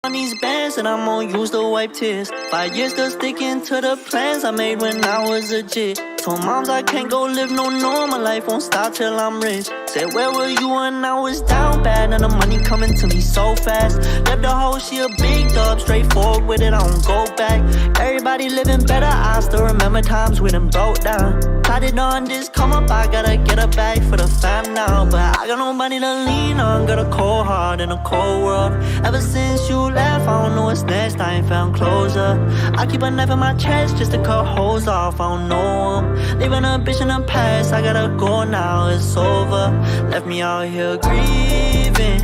on these bands and I'm gonna use to wipe tears. 5 years still sticking to the plans I made when I was a jit. Told moms I can't go live no normal life, won't stop till I'm rich. Said where were you when I was down bad, and the money coming to me so fast. Left the hoe, she a big dog, straightforward with it, I don't go back. Everybody living better, I still remember times we done broke down. Tried it on this come up, I gotta get a bag for the fam now. But I got nobody to lean on, got a cold heart in a cold world. Ever since you left, I don't know what's next, I ain't found closure. I keep a knife in my chest just to cut holes off, I don't know 'em. Leaving a bitch in the past, I gotta go now, it's over. Left me out here grieving.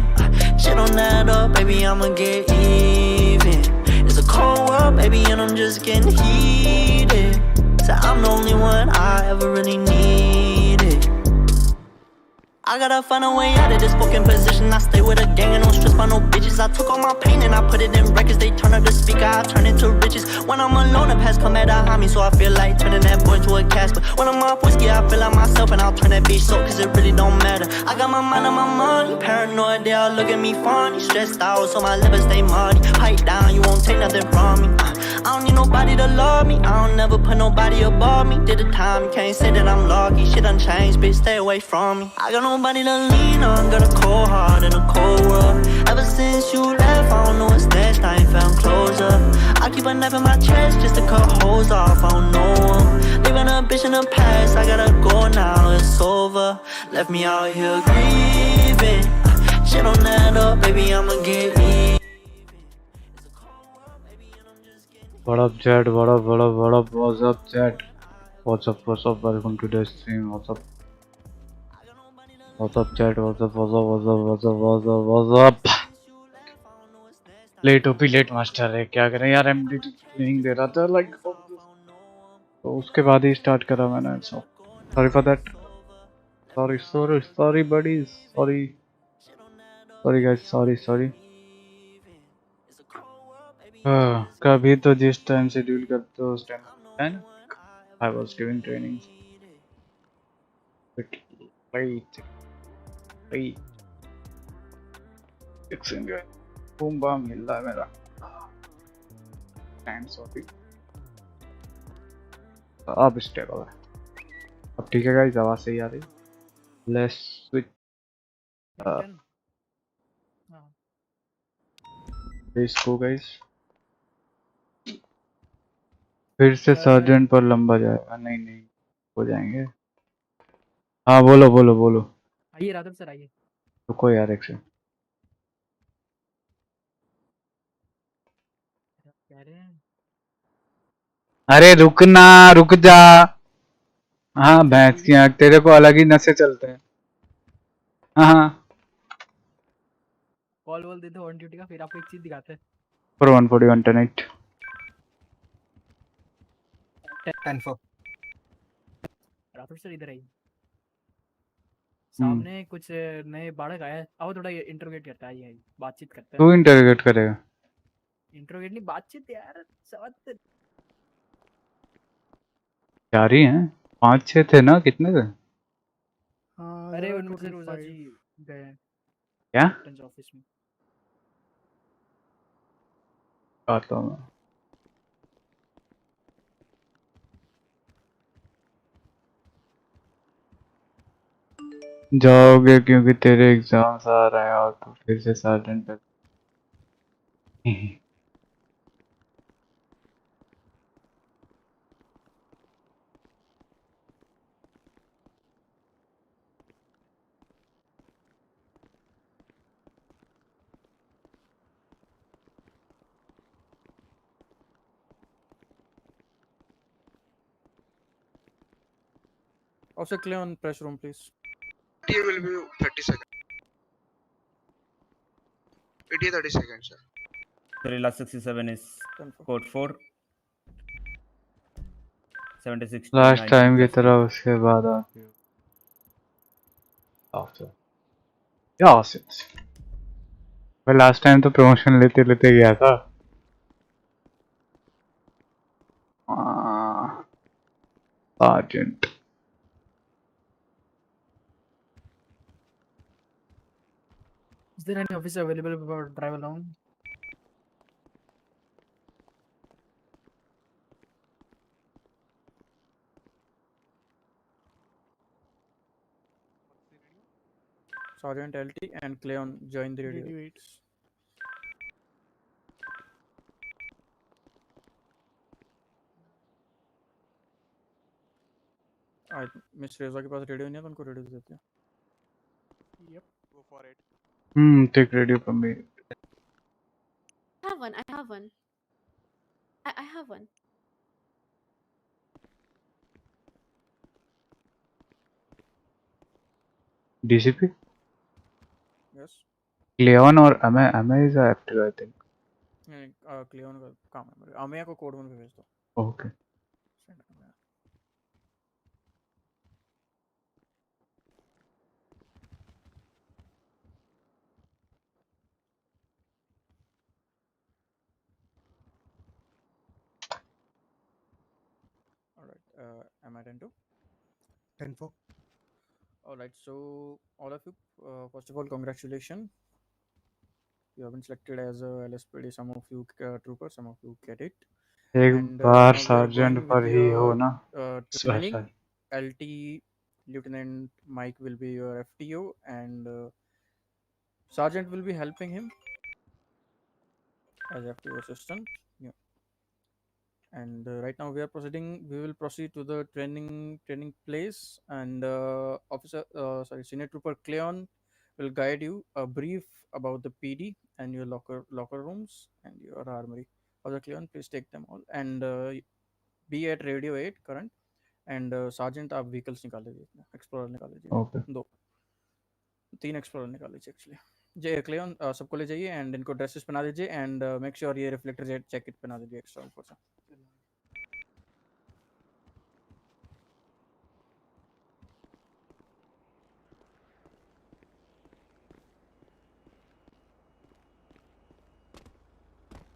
Shit don't add up, baby, I'ma get even. It's a cold world, baby, and I'm just getting heated. So I'm the only one I ever really needed. I gotta find a way out of this fucking position. I stay with a gang and don't stress by no bitches. I took all my pain and I put it in records. They turn up the speaker, I turn it to riches. When I'm alone, the past come at a homie, so I feel like turning that boy into a Casper. When I'm off whiskey, I feel like myself and I'll turn that bitch so, cause it really don't matter. I got my mind on my money, paranoid, they all look at me funny. Stressed out, so my liver stay muddy. Pipe down, you won't take nothing from me. I don't need nobody to love me, I don't never put nobody above me. Did the time, you can't say that I'm lucky. Shit done changed, bitch, stay away from me. I got nobody to lean on, got a cold heart in a cold world. Ever since you left, I don't know what's next, I ain't found closure. I keep a knife in my chest just to cut holes off, I don't know 'em. Leaving a bitch in the past, I gotta go now, it's over. Left me out here grieving. Shit don't add up, baby, I'ma get even. What up, chat? What up? What's up, chat? What's up? Welcome to the stream. What's up, chat? What's up? Late OP late master है, क्या करें यार, MD training दे रहा था like, तो उसके बाद ही start करा मैंने. Sorry for that. Sorry buddies, sorry guys, sorry. कभी तो जिस टाइम शेड्यूल करते हो उस time I was giving trainings. Wait. बूम बाम मिल रहा है मेरा. सॉरी. अब स्टेबल है, अब ठीक है गाइस, आवाज सही आ रही. लेट्स स्विच इसको गाइस. फिर से सर्जेंट पर लंबा जाएगा. नहीं हो जाएंगे. हाँ बोलो. आइए राधव सर, आइए. रुको यार एक से. कह रहे हैं अरे रुक जा. हाँ भैंस की आँख, तेरे को अलग ही नशे चलते हैं. हाँ कॉल दे दो ऑन ड्यूटी का, फिर आपको एक चीज दिखाते हैं. for 141 tonight. 10-4. राधव सर इधर आइए. सामने कुछ नए बालक आया है, आओ थोड़ा इंटरोगेट करता है. आइए बातचीत करते हैं. तू इंटरोगेट करेगा? इंटरोगेट नहीं, बातचीत यार. सवाल 4 ही हैं, 5-6 थे ना, कितने थे? अरे उनसे रोजा जी गए हैं क्या ऑफिस में. आता हूँ. जाओगे क्योंकि तेरे एग्जाम्स आ रहे हैं और तू फिर से साइलेंट है. Also clear on press room, please. ETA will be 30 seconds. ETA 30 seconds, sir. 367 is code 4. 76. Last time की तरह उसके बाद आती हूँ. मैं लास्ट टाइम तो प्रमोशन लेते गया था. Sergeant. Is there any officer available for drive along? Sergeant LT and Cleon join the radio. Radio 8s. Miss रेजा के पास रेडियो नहीं है तो उनको रेडियो देते हैं. Yep, go for it. take radio from me. I have one. I have one. I have one. DCP? Yes. Leon or Ame is active, I think. नहीं क्लियन का काम है मेरे. अमेया को कोड 1 पे भेज दो. Okay. Send Ameya. Alright, am I 10-2? 10-4. Alright, so all of you, first of all, congratulations. You have been selected as a LSPD. Some of you troopers, some of you cadet. एक And bar now we are sergeant going पर with ही हो your ना. training. Sorry. LT Lieutenant Mike will be your FTO, and Sergeant will be helping him as FTO assistant. Yeah. And right now we are proceeding. We will proceed to the training place, and Senior Trooper Cleon will guide you a brief about the PD and your locker rooms and your armory. Officer Cleon, please take them all and be at Radio 8 current. And Sergeant, आप vehicles निकाल लीजिए, explorer निकाल लीजिए. Okay. 3 explorer निकाल लीजिए actually. जे क्लियन सबको ले जाइए एंड इनको ड्रेसेस पहना दीजिए एंड मेक श्योर ये रिफ्लेक्टर जैकेट पहना दीजिए एक्स्ट्रा ऊपर से.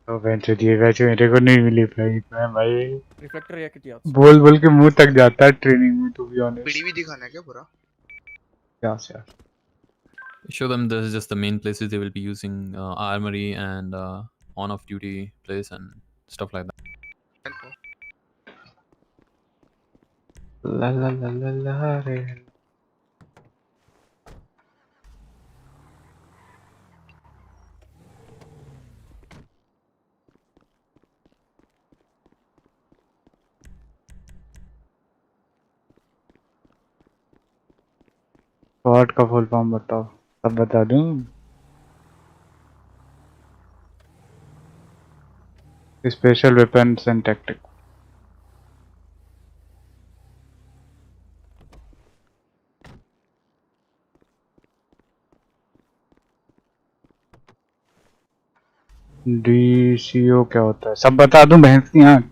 तो बेंच दिएगा जो मेरे को नहीं मिली भाई. मैं भाई रिफ्लेक्टर जैकेट याद से. बोल के मुंह तक जाता है ट्रेनिंग में, टू बी ऑनेस्ट. पीडीवी दिखाना है क्या पूरा? क्या से Show them this is just the main places they will be using armory and on off duty place and stuff like that. 10-4. ला ला ला ला ला रे. स्क्वाड का फुल फॉर्म बताओ. सब बता दूं. Special weapons and tactic. DCO क्या होता है सब बता दूं भैंस की आंख.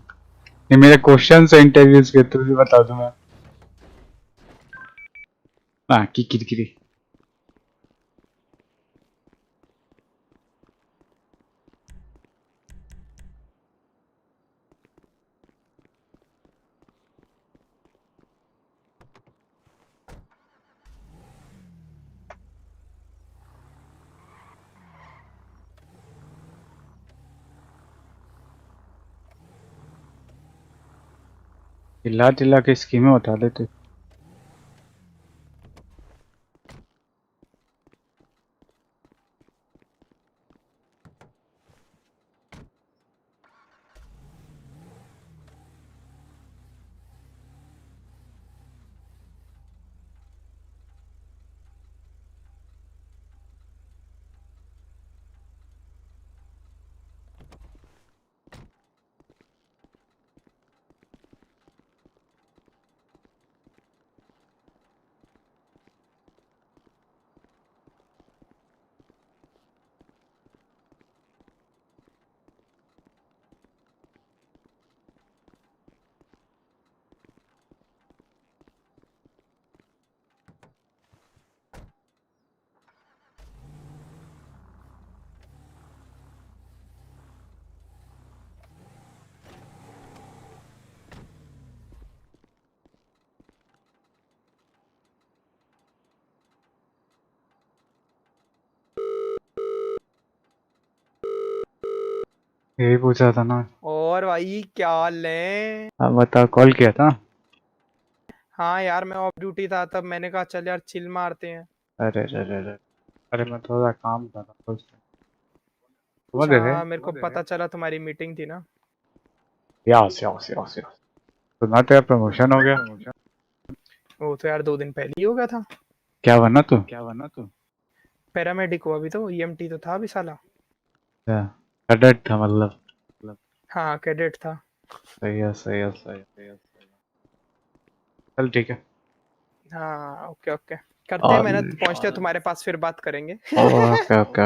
ये मेरे क्वेश्चन है इंटरव्यूज के, तो भी बता दूं मैं. हाँ की किरकिरी. चिल्ला के स्कीमें बता देते. यही पूछा था ना. और भाई क्या हाल है? हाँ बता. कॉल किया था. हाँ यार मैं ऑफ ड्यूटी था तब मैंने कहा चल यार चिल मारते हैं. अरे अरे मैं थोड़ा काम कर रहा था उस टाइम। समझ रहे अच्छा मेरे को पता चला तुम्हारी मीटिंग थी ना। Yes yes yes yes. सुना तेरा प्रमोशन हो गया। वो तो यार 2 दिन पहले ही हो गया था। क्या बना तू? पैरामेडिक हुआ अभी तो, ईएमटी तो था अभी साला। कैडेट था मतलब। हाँ कैडेट था। सही है सही है सही है। चल ठीक है। हाँ ओके ओके, करते हैं मेहनत, पहुंचते हैं तुम्हारे पास फिर बात करेंगे। Okay okay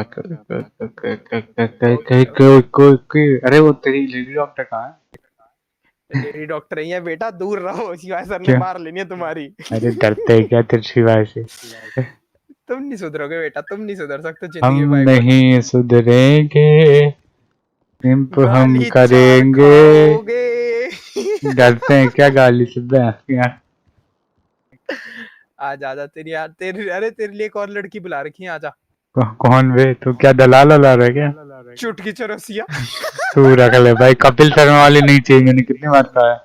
okay. अरे वो तेरी लेडी डॉक्टर कहाँ है? लेडी डॉक्टर ही है बेटा, दूर रहो, शिवाय सर ने क्यों? मार लेनी है तुम्हारी। अरे डरते है क्या तेरे शिवाय से? तुम नहीं सुधरोगे बेटा, तुम नहीं सुधर सकते हम जिंदगी में भाई। नहीं सुधरेंगे, सिंप हम गाली चार करेंगे। खाओगे। डरते हैं क्या गाली से? यार आजा आजा, तेरी यार तेरी, अरे तेरे लिए एक और लड़की बुला रखी है, आजा। कौन बे? तू क्या दलाल वला रहा है क्या? चुटकी चरसिया। तू रख ले भाई, कपिल शर्मा वाली नहीं चाहिए, मैंने कितनी बार कहा है।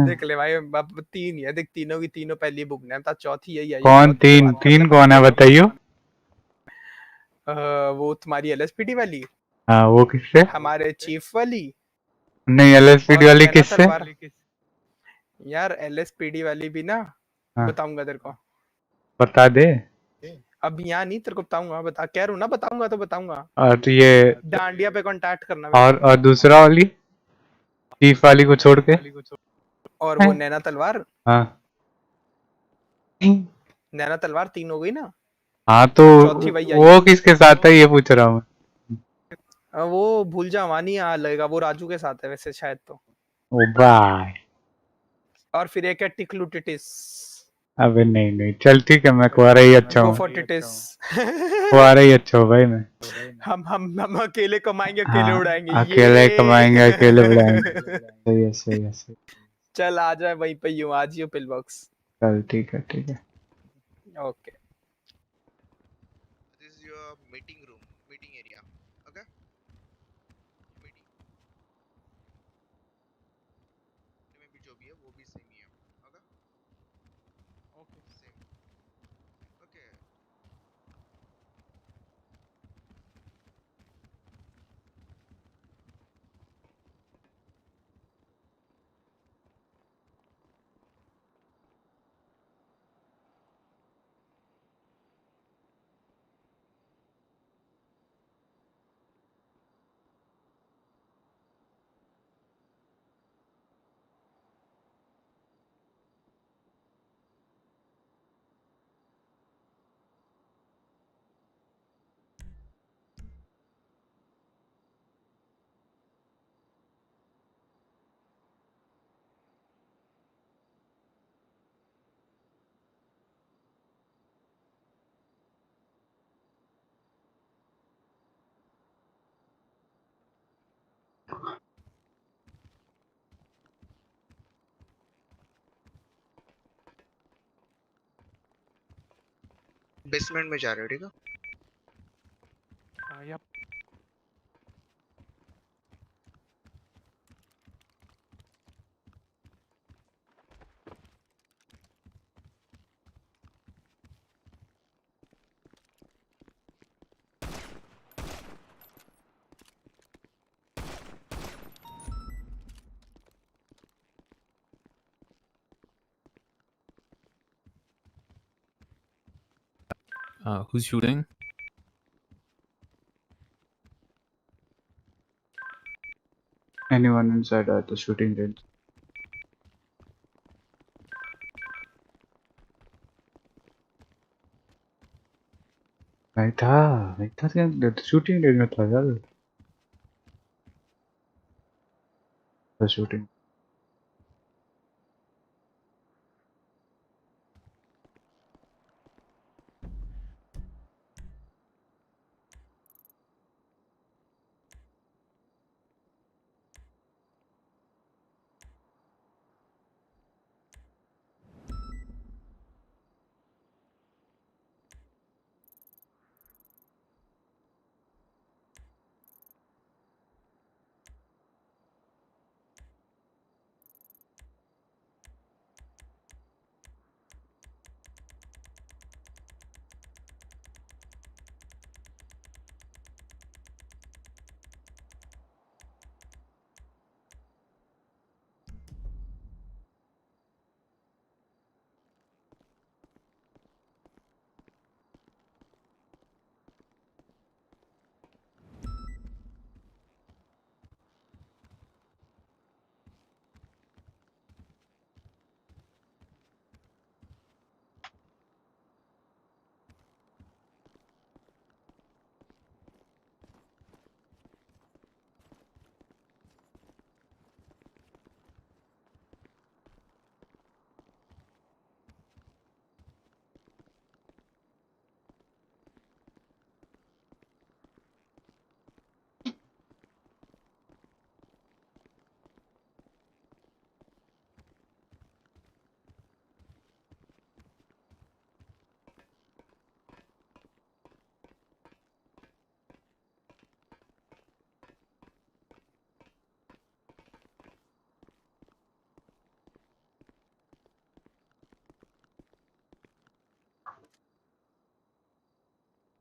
देख ले भाई, अब 3 ही है, देख तीनों की तीनों पहली बुक ने, तो चौथी यही आई है, कौन चौथी से तीन? बात कर तीन ले कौन है बताइयो? वो तुम्हारी एलएसपीडी वाली, हाँ वो किससे? हमारे चीफ वाली, नहीं एलएसपीडी और वाली नैना किससे? तलवार। यार एलएसपीडी वाली भी ना, हाँ बताऊंगा तेरे को। बता दे। अब यहाँ नहीं, तेरे को बताऊंगा, बता कह रहा हूँ ना, बताऊंगा तो बताऊंगा। और तो ये डांडिया पे कांटेक्ट करना मेरे को। और दूसरा वाली चीफ वाली को छोड़ के? और वो हैं? नैना तलवार, हाँ नैना तलवार 3 हो गई ना। हाँ तो चौथी वही आई वो है। किसके साथ है ये पूछ रहा हूँ वो भूल जा वानी आ लगेगा, वो राजू के साथ है वैसे शायद तो। मैं। ओ बाय। और फिर एक है टिकलू टिटिस। अबे नहीं नहीं चल ठीक है, मैं कुआरा ही अच्छा गो हूँ। फॉर टिटिस। कुआरा ही अच्छा हूँ भाई मैं। हम अकेले कमाएंगे, अकेले हाँ उड़ाएंगे अकेले कमाएंगे अकेले उड़ाएंगे। ये। सही है सही है सही। चल आ जाए, वहीं पे यूं आज ही पिल बॉक्स। चल ठीक है ठीक है। Okay. This is your meeting room, meeting area. Okay. Meeting में भी जो भी है वो भी सेम ही है. Okay. Okay. Same. Okay. Basement में जा रहे हो, ठीक है? Yep. Who's shooting? Anyone inside the shooting range? नहीं था क्या शूटिंग रेंज में था यार। Shooting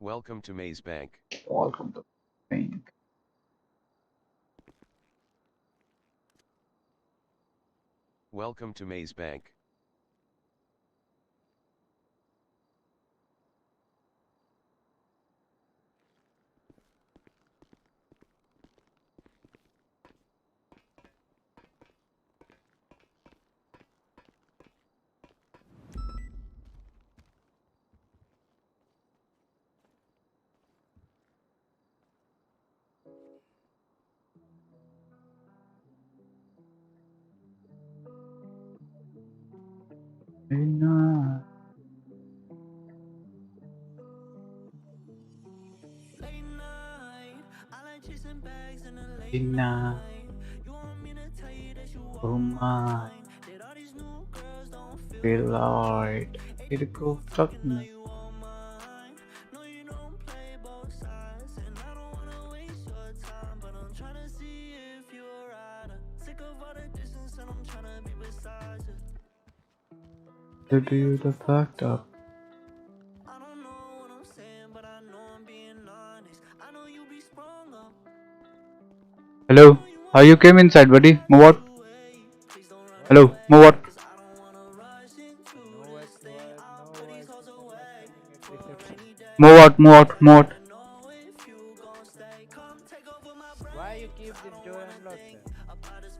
Welcome to Maze Bank. Welcome to bank. Welcome to Maze Bank. Inna, oh my, Lord, it go fuck me. To do you the fucked up? Hello, how you came inside, buddy? Move out. Hello, move out. Move out, move out, move out. Why you keep this door unlocked, sir? This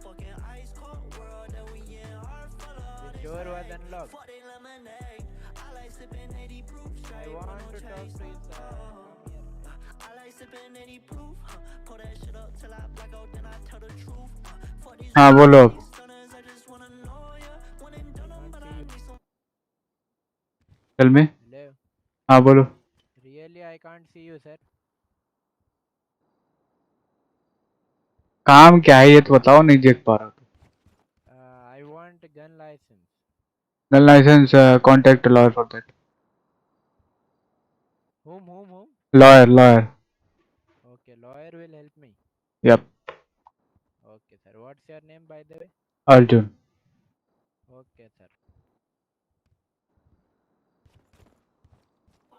door was unlocked. I want to talk to you, sir. हाँ बोलो. Tell me. Hello. हाँ बोलो. Really, I can't see you, sir. काम क्या है ये तो बताओ, नहीं देख पा रहा. I want a gun license. Gun license, contact lawyer for that. Whom? Lawyer. Okay, lawyer will help me. Yep. Okay, sir. What's your name, by the way? Arjun. Okay, sir.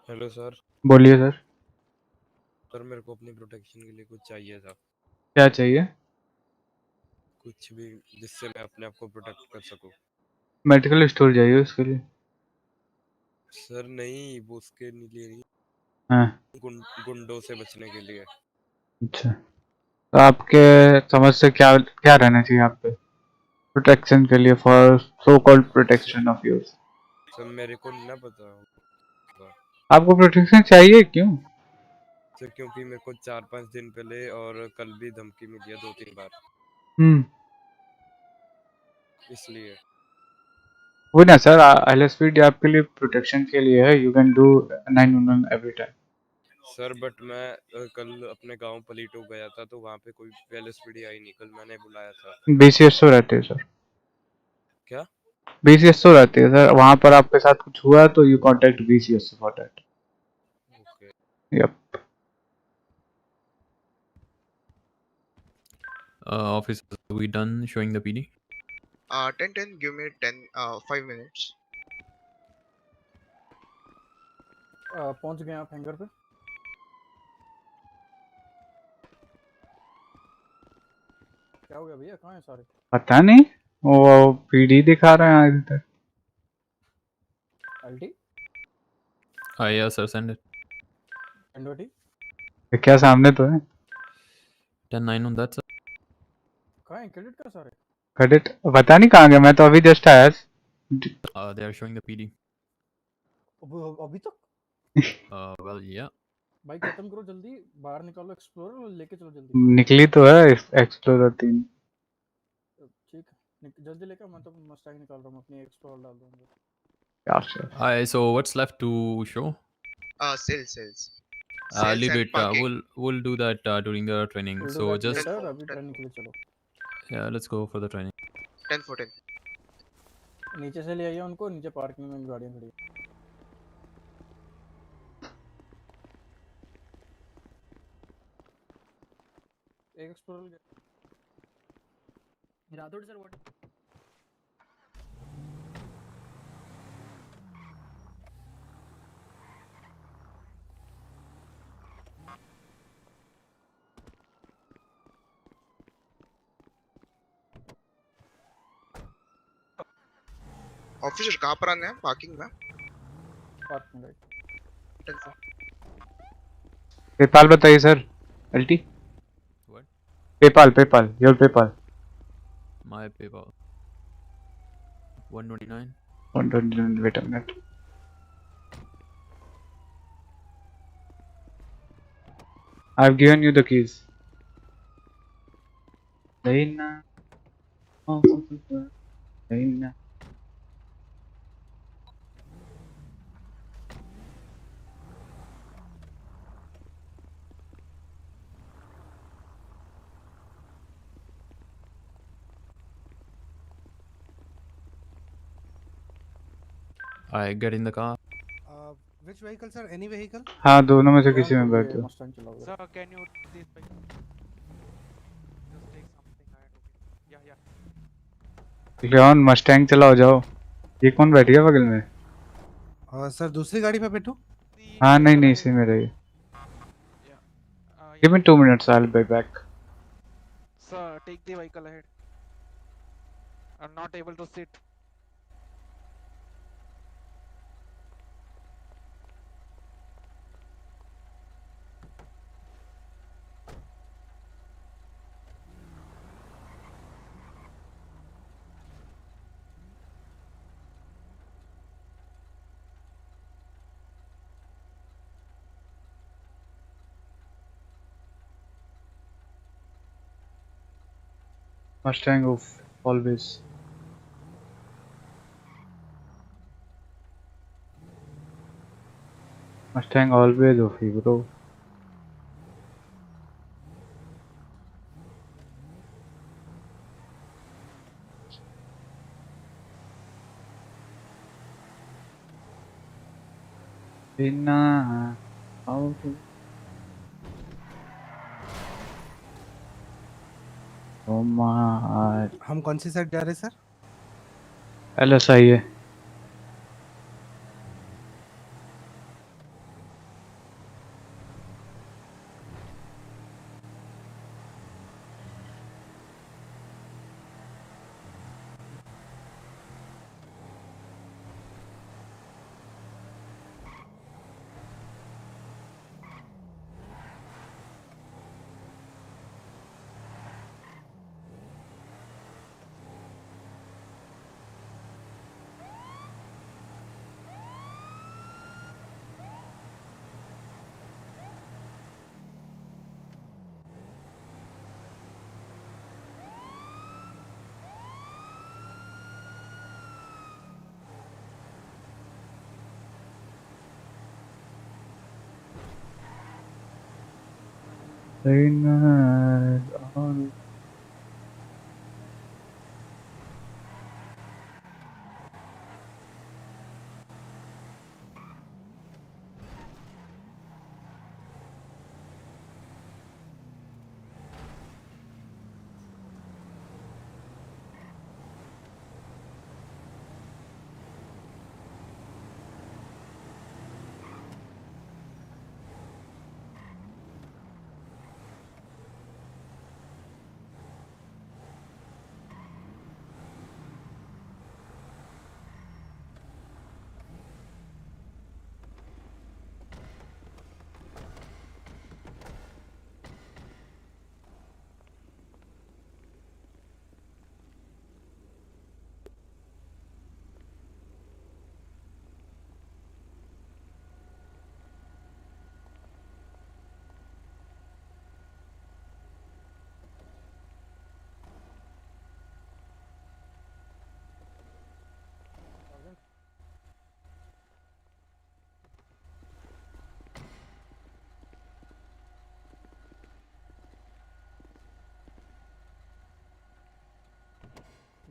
Hello sir. बोलिए sir. Sir मेरे को अपनी protection के लिए कुछ चाहिए था. क्या चाहिए? कुछ भी जिससे मैं अपने आप को प्रोटेक्ट कर सकूं. मेडिकल स्टोर जाइए उसके लिए. सर नहीं, वो उसके लिए नहीं. हाँ. गुंडों से बचने के लिए. अच्छा, तो आपके समझ से क्या क्या रहना चाहिए आप पे प्रोटेक्शन के लिए, for so called protection of yours? Sir मेरे को ना पता. आपको प्रोटेक्शन चाहिए क्यों? सर क्योंकि मेरे को 4-5 दिन पहले और कल भी धमकी मिली है 2-3 बार. इसलिए. वो ना सर, एलएसपीडी आपके लिए प्रोटेक्शन के लिए है. You can do 911 every time. Sir but मैं कल अपने गांव पलीटो गया था तो वहाँ पे कोई एलएसपीडी आई नहीं. कल मैंने बुलाया था. बीसीएसओ रहते हैं सर. क्या? बीसीएसओ रहते हैं सर. वहाँ पर आपके साथ कुछ हुआ तो you contact BCSO for that. Okay. Yup. Officer, are we done showing the PD? 10, give me 5 minutes. पहुंच गए आप हैंगर पे. क्या हो गया भैया, कहाँ हैं सारे? पता नहीं, वो पीडी दिखा रहे हैं इधर. अल्टी. Yeah, sir, send it. एंडोटी. क्या सामने तो है. 10-9 on that, sir. कहाँ हैं क्रेडिट का सारे? क्रेडिट पता नहीं कहाँ गया, मैं तो अभी जस्ट आया. They are showing the PD. अभी तक? Well, yeah. भाई खत्म करो जल्दी, बाहर निकालो एक्सप्लोरर और लेके चलो जल्दी. निकली तो है एक्सप्लोरर 3. ठीक है, जल्दी लेकर. मैं तो मस्टैंग निकाल रहा हूँ, अपनी एक्सप्लोरर डाल दूंगा. Alright, so what's left to show? Sales. Leave and it. parking. We'll do that during the training. We'll do So that just later, अभी ट्रेनिंग के लिए चलो. yeah, let's go for the training. 10-14. नीचे से ले आइए उनको, नीचे पार्किंग में गाड़ियाँ खड़ी हैं. एक explorer Rathore sir, what? Officer कहाँ पर आने हैं? पार्किंग में? Parking right. पेपाल बताइए sir. LT What? PayPal your PayPal. My PayPal. 129. 129 wait a minute. I've given you the keys. Reina. Oh, Reina. I get in the car. Which vehicle, sir? Any vehicle? हाँ दोनों में से Leon किसी में तुम बैठ ये दो। मस्टैंग चलाओगे। Sir, can you please just take something and okay. Yeah. Leon Mustang चलाओ जाओ। ये कौन बैठ गया बगल में? सर दूसरी गाड़ी पे बैठो। हाँ नहीं इसी में रहिए। Give me 2 minutes, I'll be back. Sir, take the vehicle ahead. I'm not able to sit. Mustang off always. Mustang always off, bro. Reina. How to? Oh my. हम कौन सी साइड जा रहे हैं सर? LSI है। Reina. On.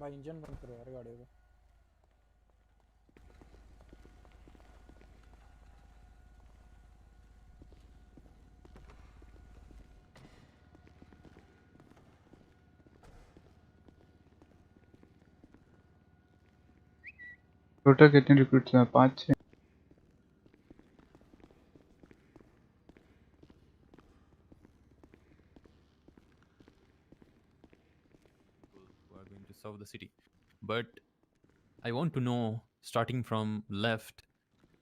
भाई engine बंद करो यार गाड़ी का। टोटल कितने रिक्रूट्स हैं? 5-6। Who are going to serve the city. But I want to know, starting from left,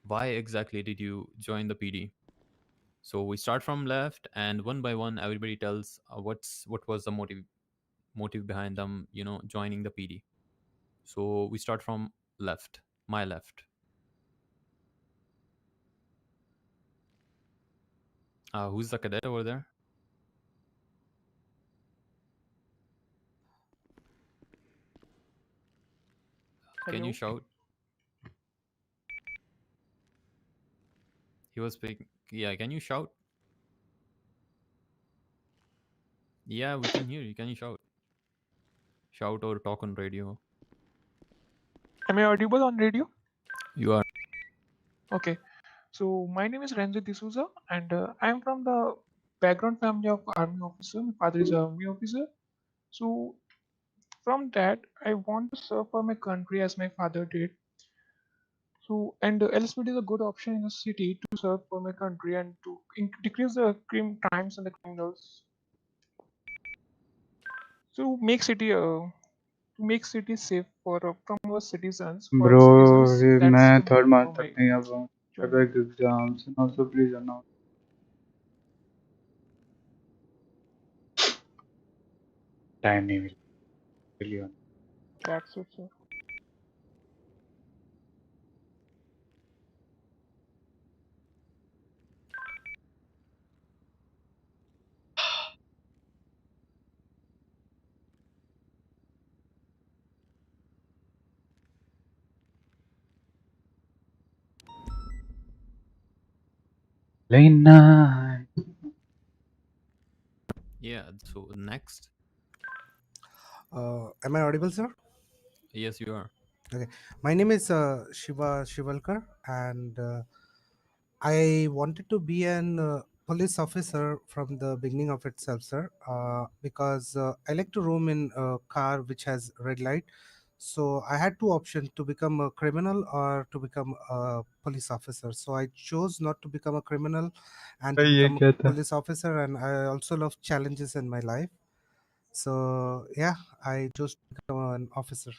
why exactly did you join the PD? So we start from left, and one by one, everybody tells what was the motive behind them, joining the PD. So we start from left, my left. Who's the cadet over there? Can you shout? He was speaking. Yeah, can you shout? Yeah, we can hear you. Can you shout? Shout or talk on radio. Am I audible on radio? You are. Okay. So my name is Ranjit D'Souza, and I am from the background family of army officer. My father is an army officer. So from that, I want to serve for my country as my father did. So and LSPD is a good option in the city to serve for my country and to decrease the crimes and the criminals. To make city safe for from our citizens, for our Bro, citizens. ये That's मैं the third motive month for तक my नहीं आ पाऊँ. job. Quebec exams and also please announce. Time नहीं मिला. That's it, sir. Lena. Yeah. So next. Am I audible, sir? Yes, you are. Okay. My name is Shiva Shivalkar, and I wanted to be an police officer from the beginning of itself, sir, because I like to roam in a car which has red light. So I had two options: to become a criminal or to become a police officer. So I chose not to become a criminal and to ये become a क्या था? police officer. And I also love challenges in my life. So yeah, I chose to become an officer.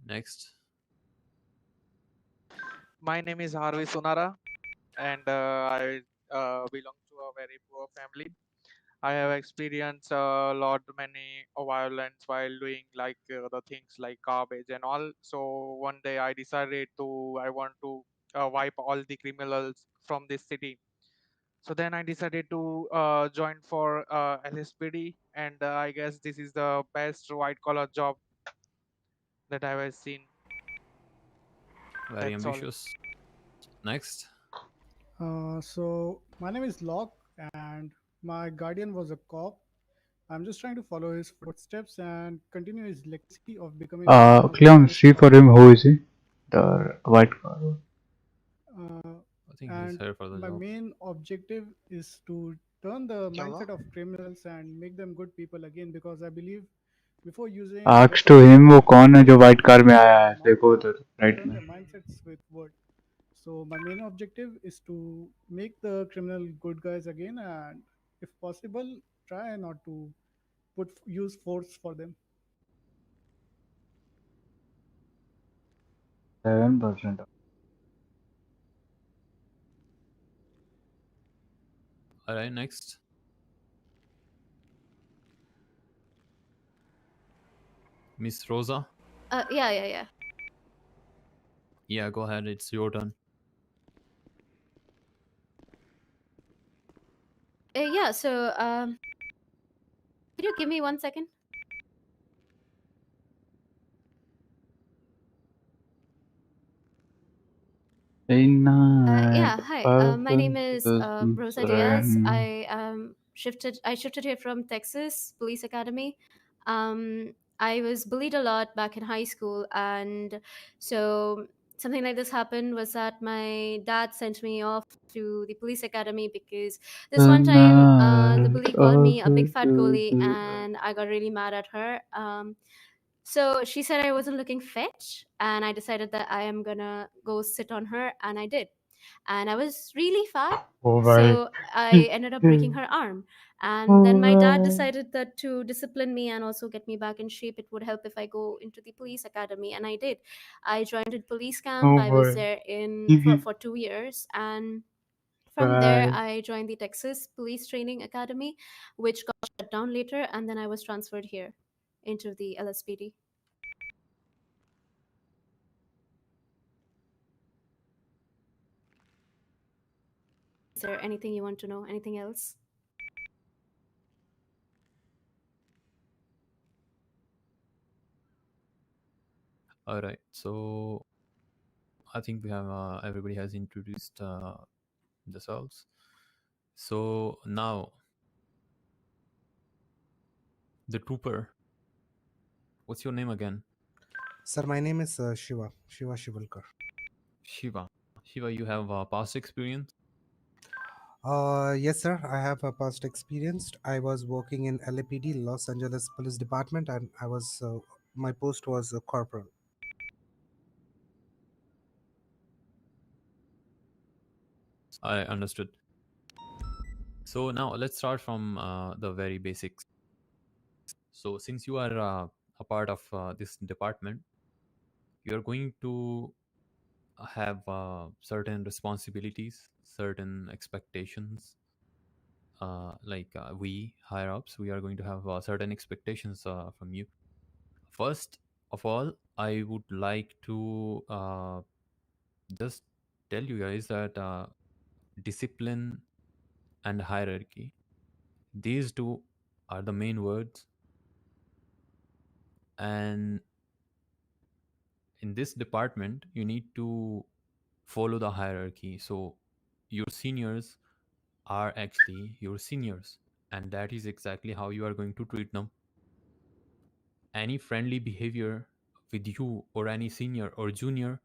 Next. My name is Harvey Sonara, and I belong to a very poor family. I have experienced a lot many violence while doing like the things like garbage and all. So one day I decided I want to wipe all the criminals from this city. So then I decided to join for LSPD, and I guess this is the best white collar job that I have seen. Very That's all. ambitious. Next. So my name is Locke, and my guardian was a cop. I'm just trying to follow his footsteps and continue his legacy of becoming one of the Cleon, best see for cops. him who is he? The white car. I think he's And here for the my job. main objective is to turn the क्या हुआ? mindset of criminals and make them good people again, because I believe before using Ask to weapons him वो they कौन है should जो use white car में words आया है. and not देखो words, उधर to right turn में. their mindsets with words. So my main objective is to make the criminal good guys again, and if possible, try not to use force for them. 7%. All right. Next. Miss Rosa. Yeah. Yeah, go ahead. It's your turn. Yeah. So could you give me 1 second? Yeah. Hi. My name is Rosa Diaz. I shifted here from Texas Police Academy. I was bullied a lot back in high school, and so something like this happened was that my dad sent me off to the police academy because this one time the bully called me a big fat goalie, and I got really mad at her. So she said I wasn't looking fetch, and I decided that I am gonna go sit on her, and I did. and I was really fat. Oh my. So I ended up breaking her arm. And then my dad decided that to discipline me and also get me back in shape, it would help if I go into the police academy. And I did. I joined in police camp. Oh I was boy. there for 2 years. And from there, Bye. I joined the Texas Police Training Academy, which got shut down later. And then I was transferred here into the LSPD. Is there anything you want to know? Anything else? All right. So I think we have everybody has introduced themselves. So now the trooper. What's your name again? Sir, my name is Shiva Shivalkar. Shiva. Shiva, you have past experience. Yes, sir. I have a past experience. I was working in LAPD, Los Angeles Police Department, and I was my post was corporal. I understood. So now let's start from the very basics. So since you are a part of this department, you are going to have certain responsibilities, certain expectations. We higher ups, we are going to have certain expectations from you. First of all, I would like to just tell you guys that discipline and hierarchy, these two are the main words. And in this department, you need to follow the hierarchy. So your seniors are actually your seniors, and that is exactly how you are going to treat them. Any friendly behavior with you or any senior or junior,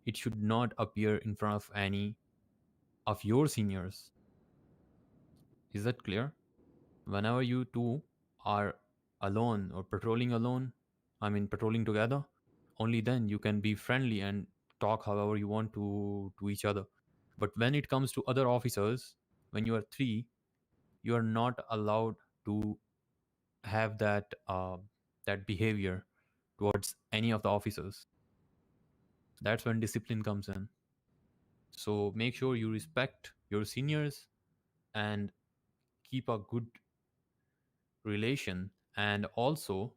it should not appear in front of any of your seniors. Is that clear? Whenever you two are alone or patrolling alone, I mean patrolling together, only then you can be friendly and talk however you want to each other. But when it comes to other officers, when you are three, you are not allowed to have that behavior towards any of the officers. That's when discipline comes in. So make sure you respect your seniors and keep a good relation, and also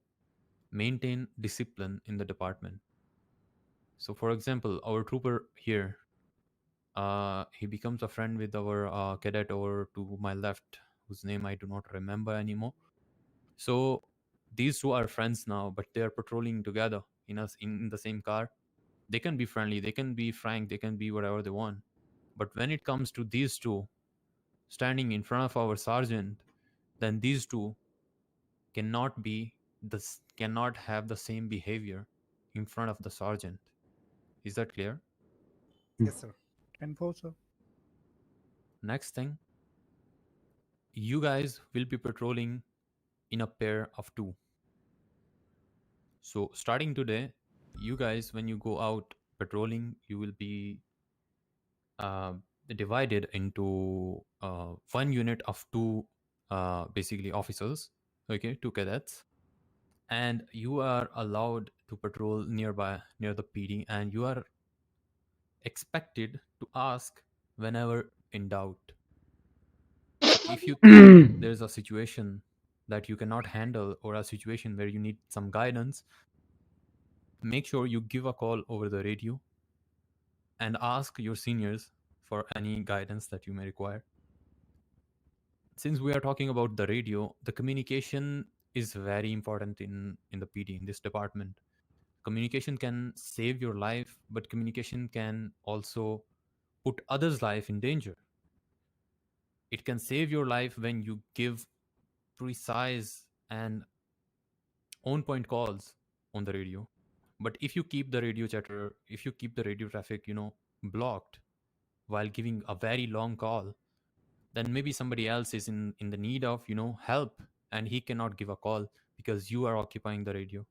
maintain discipline in the department. So for example, our trooper here, he becomes a friend with our cadet over to my left, whose name I do not remember anymore. So these two are friends now, but they are patrolling together in the same car. They can be friendly, they can be frank, they can be whatever they want. But when it comes to these two standing in front of our sergeant, then these two cannot have the same behavior in front of the sergeant. Is that clear? Yes, sir. Enforcer. Next thing, you guys will be patrolling in a pair of two. So starting today, you guys, when you go out patrolling, you will be divided into one unit of two basically officers, okay, two cadets. And you are allowed to patrol near the PD, and you are expected to ask whenever in doubt. So if you think there's a situation that you cannot handle or a situation where you need some guidance, make sure you give a call over the radio and ask your seniors for any guidance that you may require. Since we are talking about the radio, the communication is very important in the PD, in this department. Communication can save your life, but communication can also put others' life in danger. It can save your life when you give precise and on point calls on the radio. But if you keep the radio chatter, if you keep the radio traffic, blocked while giving a very long call, then maybe somebody else is in the need of, help, and he cannot give a call because you are occupying the radio.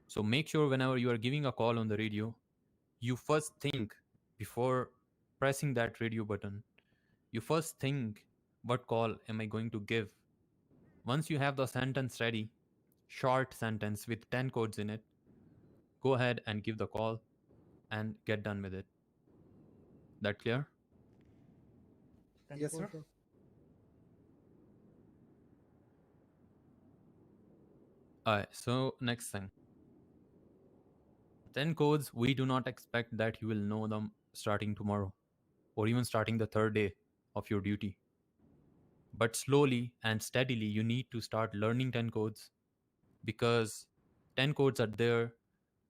So make sure whenever you are giving a call on the radio, you first think before pressing that radio button, you first think, what call am I going to give? Once you have the sentence ready, short sentence with 10 codes in it, go ahead and give the call and get done with it. That clear? Yes, sir. Alright, so next thing. 10 codes, we do not expect that you will know them starting tomorrow or even starting the third day of your duty. But slowly and steadily, you need to start learning 10 codes, because 10 codes are there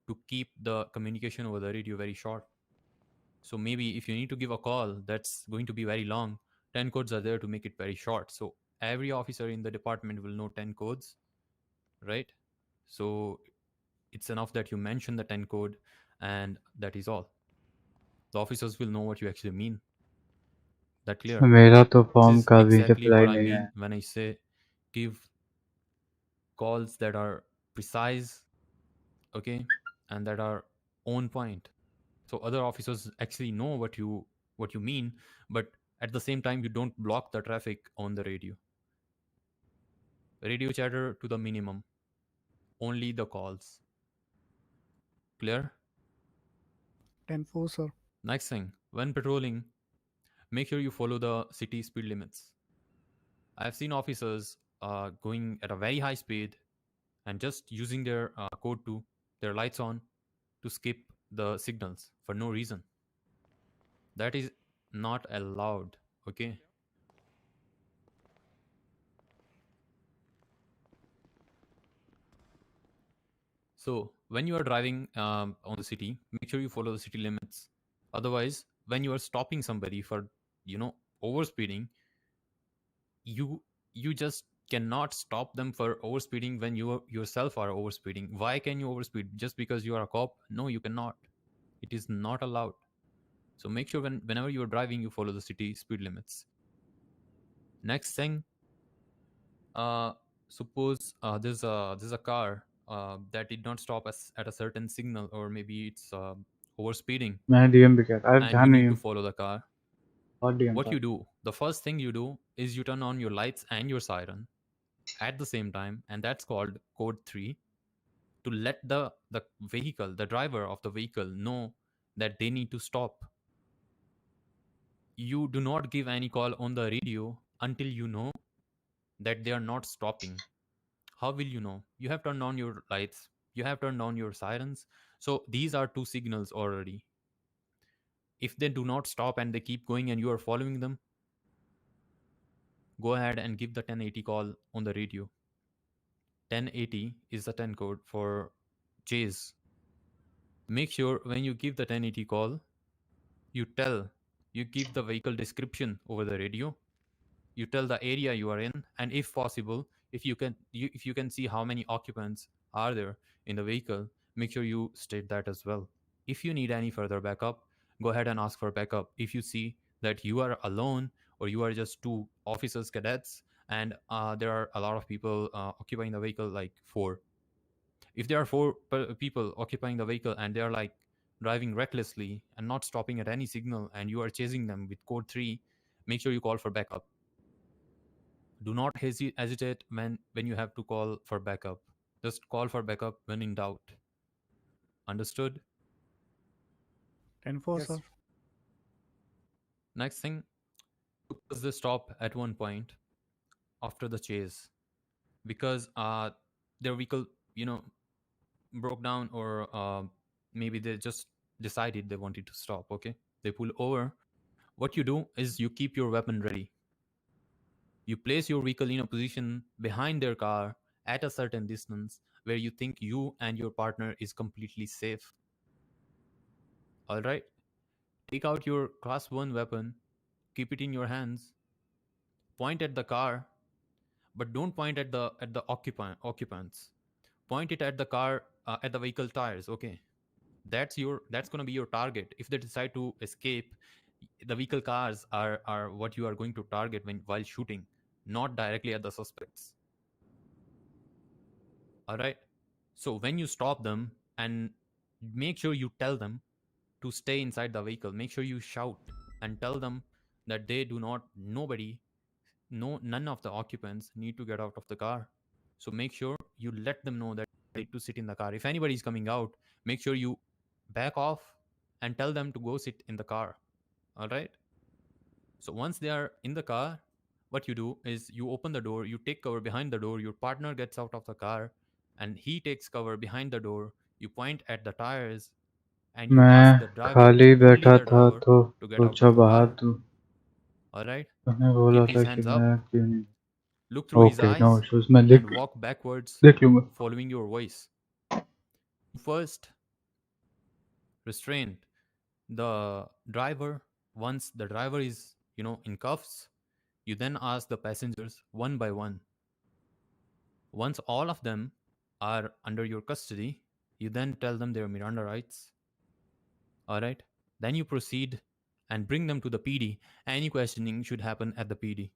to keep the communication over the radio very short. So maybe if you need to give a call that's going to be very long, 10 codes are there to make it very short. So every officer in the department will know 10 codes, right? So it's enough that you mention the 10 code, and that is all. The officers will know what you actually mean. That clear? मेरा तो form This is का भी exactly reply what I नहीं mean है. when I say give calls that are precise, okay, and that are on point. So other officers actually know what you mean, but at the same time you don't block the traffic on the radio. Radio chatter to the minimum. Only the calls. Clear? 10-4, sir. Next thing, when patrolling, make sure you follow the city speed limits. I've seen officers going at a very high speed and just using their code to their lights on to skip the signals for no reason. That is not allowed, okay? So when you are driving on the city, make sure you follow the city limits. Otherwise, when you are stopping somebody for, overspeeding, you just cannot stop them for overspeeding when you yourself are overspeeding. Why can you overspeed? Just because you are a cop? No, you cannot. It is not allowed. So make sure whenever you are driving, you follow the city speed limits. Next thing, suppose there's a car that did not stop at a certain signal, or maybe it's overspeeding. मैंने DM भी किया था. And ध्यान you नहीं need है. to follow the car. और DM What था. you do, the first thing you do is you turn on your lights and your siren at the same time, and that's called code 3, to let the vehicle, the driver of the vehicle, know that they need to stop. You do not give any call on the radio until you know that they are not stopping. How will you know? You have turned on your lights, you have turned on your sirens, so these are two signals already. If they do not stop and they keep going and you are following them, go ahead and give the 1080 call on the radio. 1080 is the 10 code for chase. Make sure when you give the 1080 call, you give the vehicle description over the radio. You tell the area you are in, and if possible, if you can see how many occupants are there in the vehicle, make sure you state that as well. If you need any further backup, go ahead and ask for backup. If you see that you are alone, or you are just two officers, cadets, and there are a lot of people occupying the vehicle, like 4. If there are 4 people occupying the vehicle and they are like driving recklessly and not stopping at any signal, and you are chasing them with code 3, make sure you call for backup. Do not hesitate when you have to call for backup. Just call for backup when in doubt. Understood? 10-4, Yes. sir. Next thing, suppose they stop at one point after the chase because their vehicle, broke down, or maybe they just decided they wanted to stop. Okay, they pull over. What you do is you keep your weapon ready. You place your vehicle in a position behind their car at a certain distance where you think you and your partner is completely safe. All right, take out your class 1 weapon, keep it in your hands, point at the car, but don't point at the occupants. Point it at the car, at the vehicle tires. Okay, that's going to be your target. If they decide to escape, the vehicle cars are what you are going to target while shooting, not directly at the suspects. All right, so when you stop them, and make sure you tell them to stay inside the vehicle, make sure you shout and tell them that they do not, none of the occupants need to get out of the car. So make sure you let them know that they need to sit in the car. If anybody is coming out, make sure you back off and tell them to go sit in the car. All right. So once they are in the car, what you do is you open the door, you take cover behind the door, your partner gets out of the car and he takes cover behind the door. You point at the tires and you ask मैं the driver, खाली only बैठा the था driver, तो to get out सोचा of the बाहर car. दूं। All right. मैंने बोला Keep था his कि hands up, मैं क्यों नहीं। look through his okay no eyes issues, मैं and walk backwards देख लूंगा। following your voice. First, restrain the driver. Once the driver is, in cuffs, you then ask the passengers one by one. Once all of them are under your custody, you then tell them their Miranda rights. All right. Then you proceed and bring them to the PD. Any questioning should happen at the PD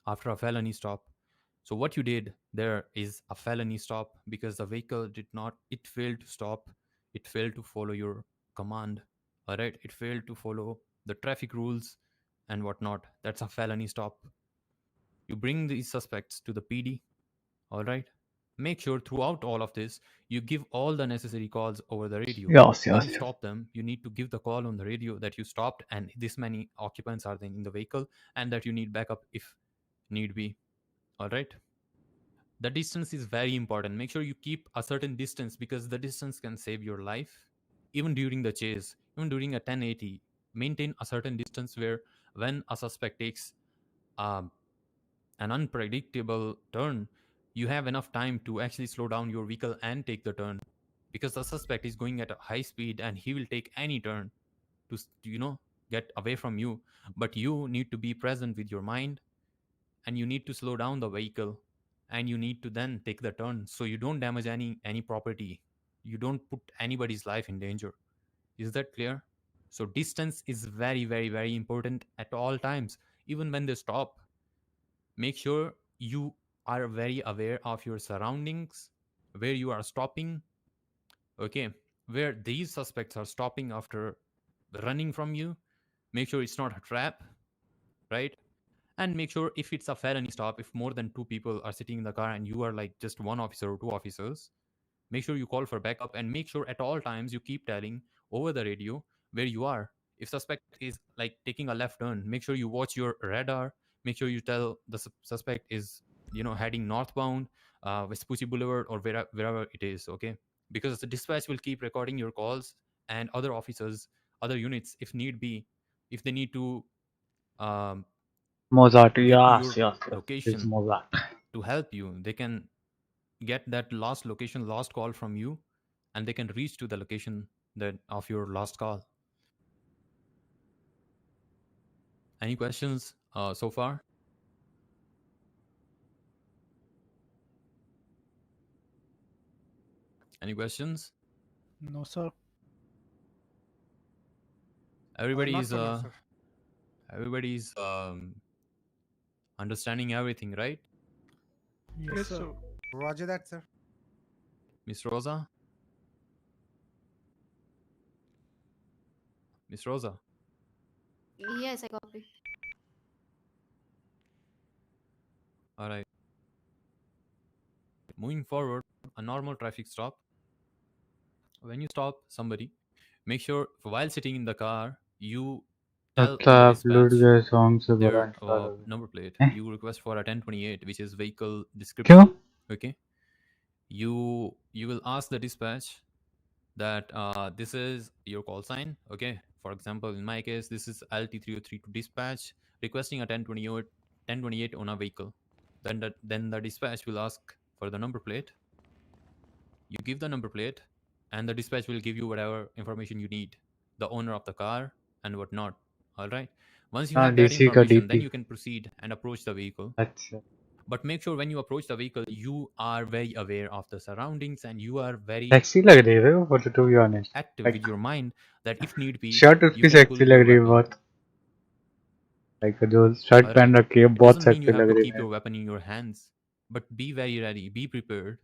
after a felony stop. So what you did there is a felony stop because the vehicle it failed to stop. It failed to follow your command. All right. It failed to follow the traffic rules and whatnot. That's a felony stop. You bring these suspects to the PD. All right. Make sure throughout all of this, you give all the necessary calls over the radio. When you Yes. stop them, you need to give the call on the radio that you stopped and this many occupants are then in the vehicle and that you need backup if need be. All right. The distance is very important. Make sure you keep a certain distance because the distance can save your life. Even during the chase, even during a 1080, maintain a certain distance where when a suspect takes an unpredictable turn, you have enough time to actually slow down your vehicle and take the turn, because the suspect is going at a high speed and he will take any turn to get away from you. But you need to be present with your mind and you need to slow down the vehicle and you need to then take the turn so you don't damage any property, you don't put anybody's life in danger. Is that clear? So distance is very, very, very important at all times. Even when they stop, make sure you are very aware of your surroundings, where you are stopping, okay, where these suspects are stopping after running from you. Make sure it's not a trap, right? And make sure if it's a felony stop, if more than two people are sitting in the car and you are like just one officer or two officers, make sure you call for backup and make sure at all times you keep telling over the radio where you are. If suspect is like taking a left turn, make sure you watch your radar. Make sure you tell the suspect is heading northbound, Vespucci Boulevard or wherever it is, okay? Because the dispatch will keep recording your calls and other officers, other units, if need be, if they need to Mozart, get to yes, your yes, yes. It's location Mozart. to help you, they can get that lost location, lost call from you, and they can reach to the location that of your lost call. Any questions so far? Any questions? No, sir. Everybody's Not for now, sir. everybody's understanding everything, right? Yes, sir. Roger that, sir. Miss Rosa? Miss Rosa? Yes, I copy. All right. Moving forward, a normal traffic stop. When you stop somebody, make sure while sitting in the car, you tell अच्छा on the upload dispatch गए song से बड़ा their install हो number plate. गया You request for a 1028, which is vehicle क्यों? description. Okay. You will ask the dispatch that this is your call sign. Okay. For example, in my case, this is LT303 to dispatch requesting a 1028 on a vehicle. Then the dispatch will ask for the number plate. You give the number plate, and the dispatch will give you whatever information you need, the owner of the car and whatnot. All right. Once you हाँ have that DC का information, then DP you can proceed and approach the vehicle. अच्छा But make sure when you approach the vehicle, you are very aware of the surroundings and you are very sexy लग रही है वो to be honest active with like your mind that if need be, shirt you उसकी can pull sexy लग your रही है weapon. बहुत like जो शर्ट All पहन right. रखी है It बहुत doesn't mean you sexy have लग to रही keep है your weapon in your hands, but be very ready, be prepared.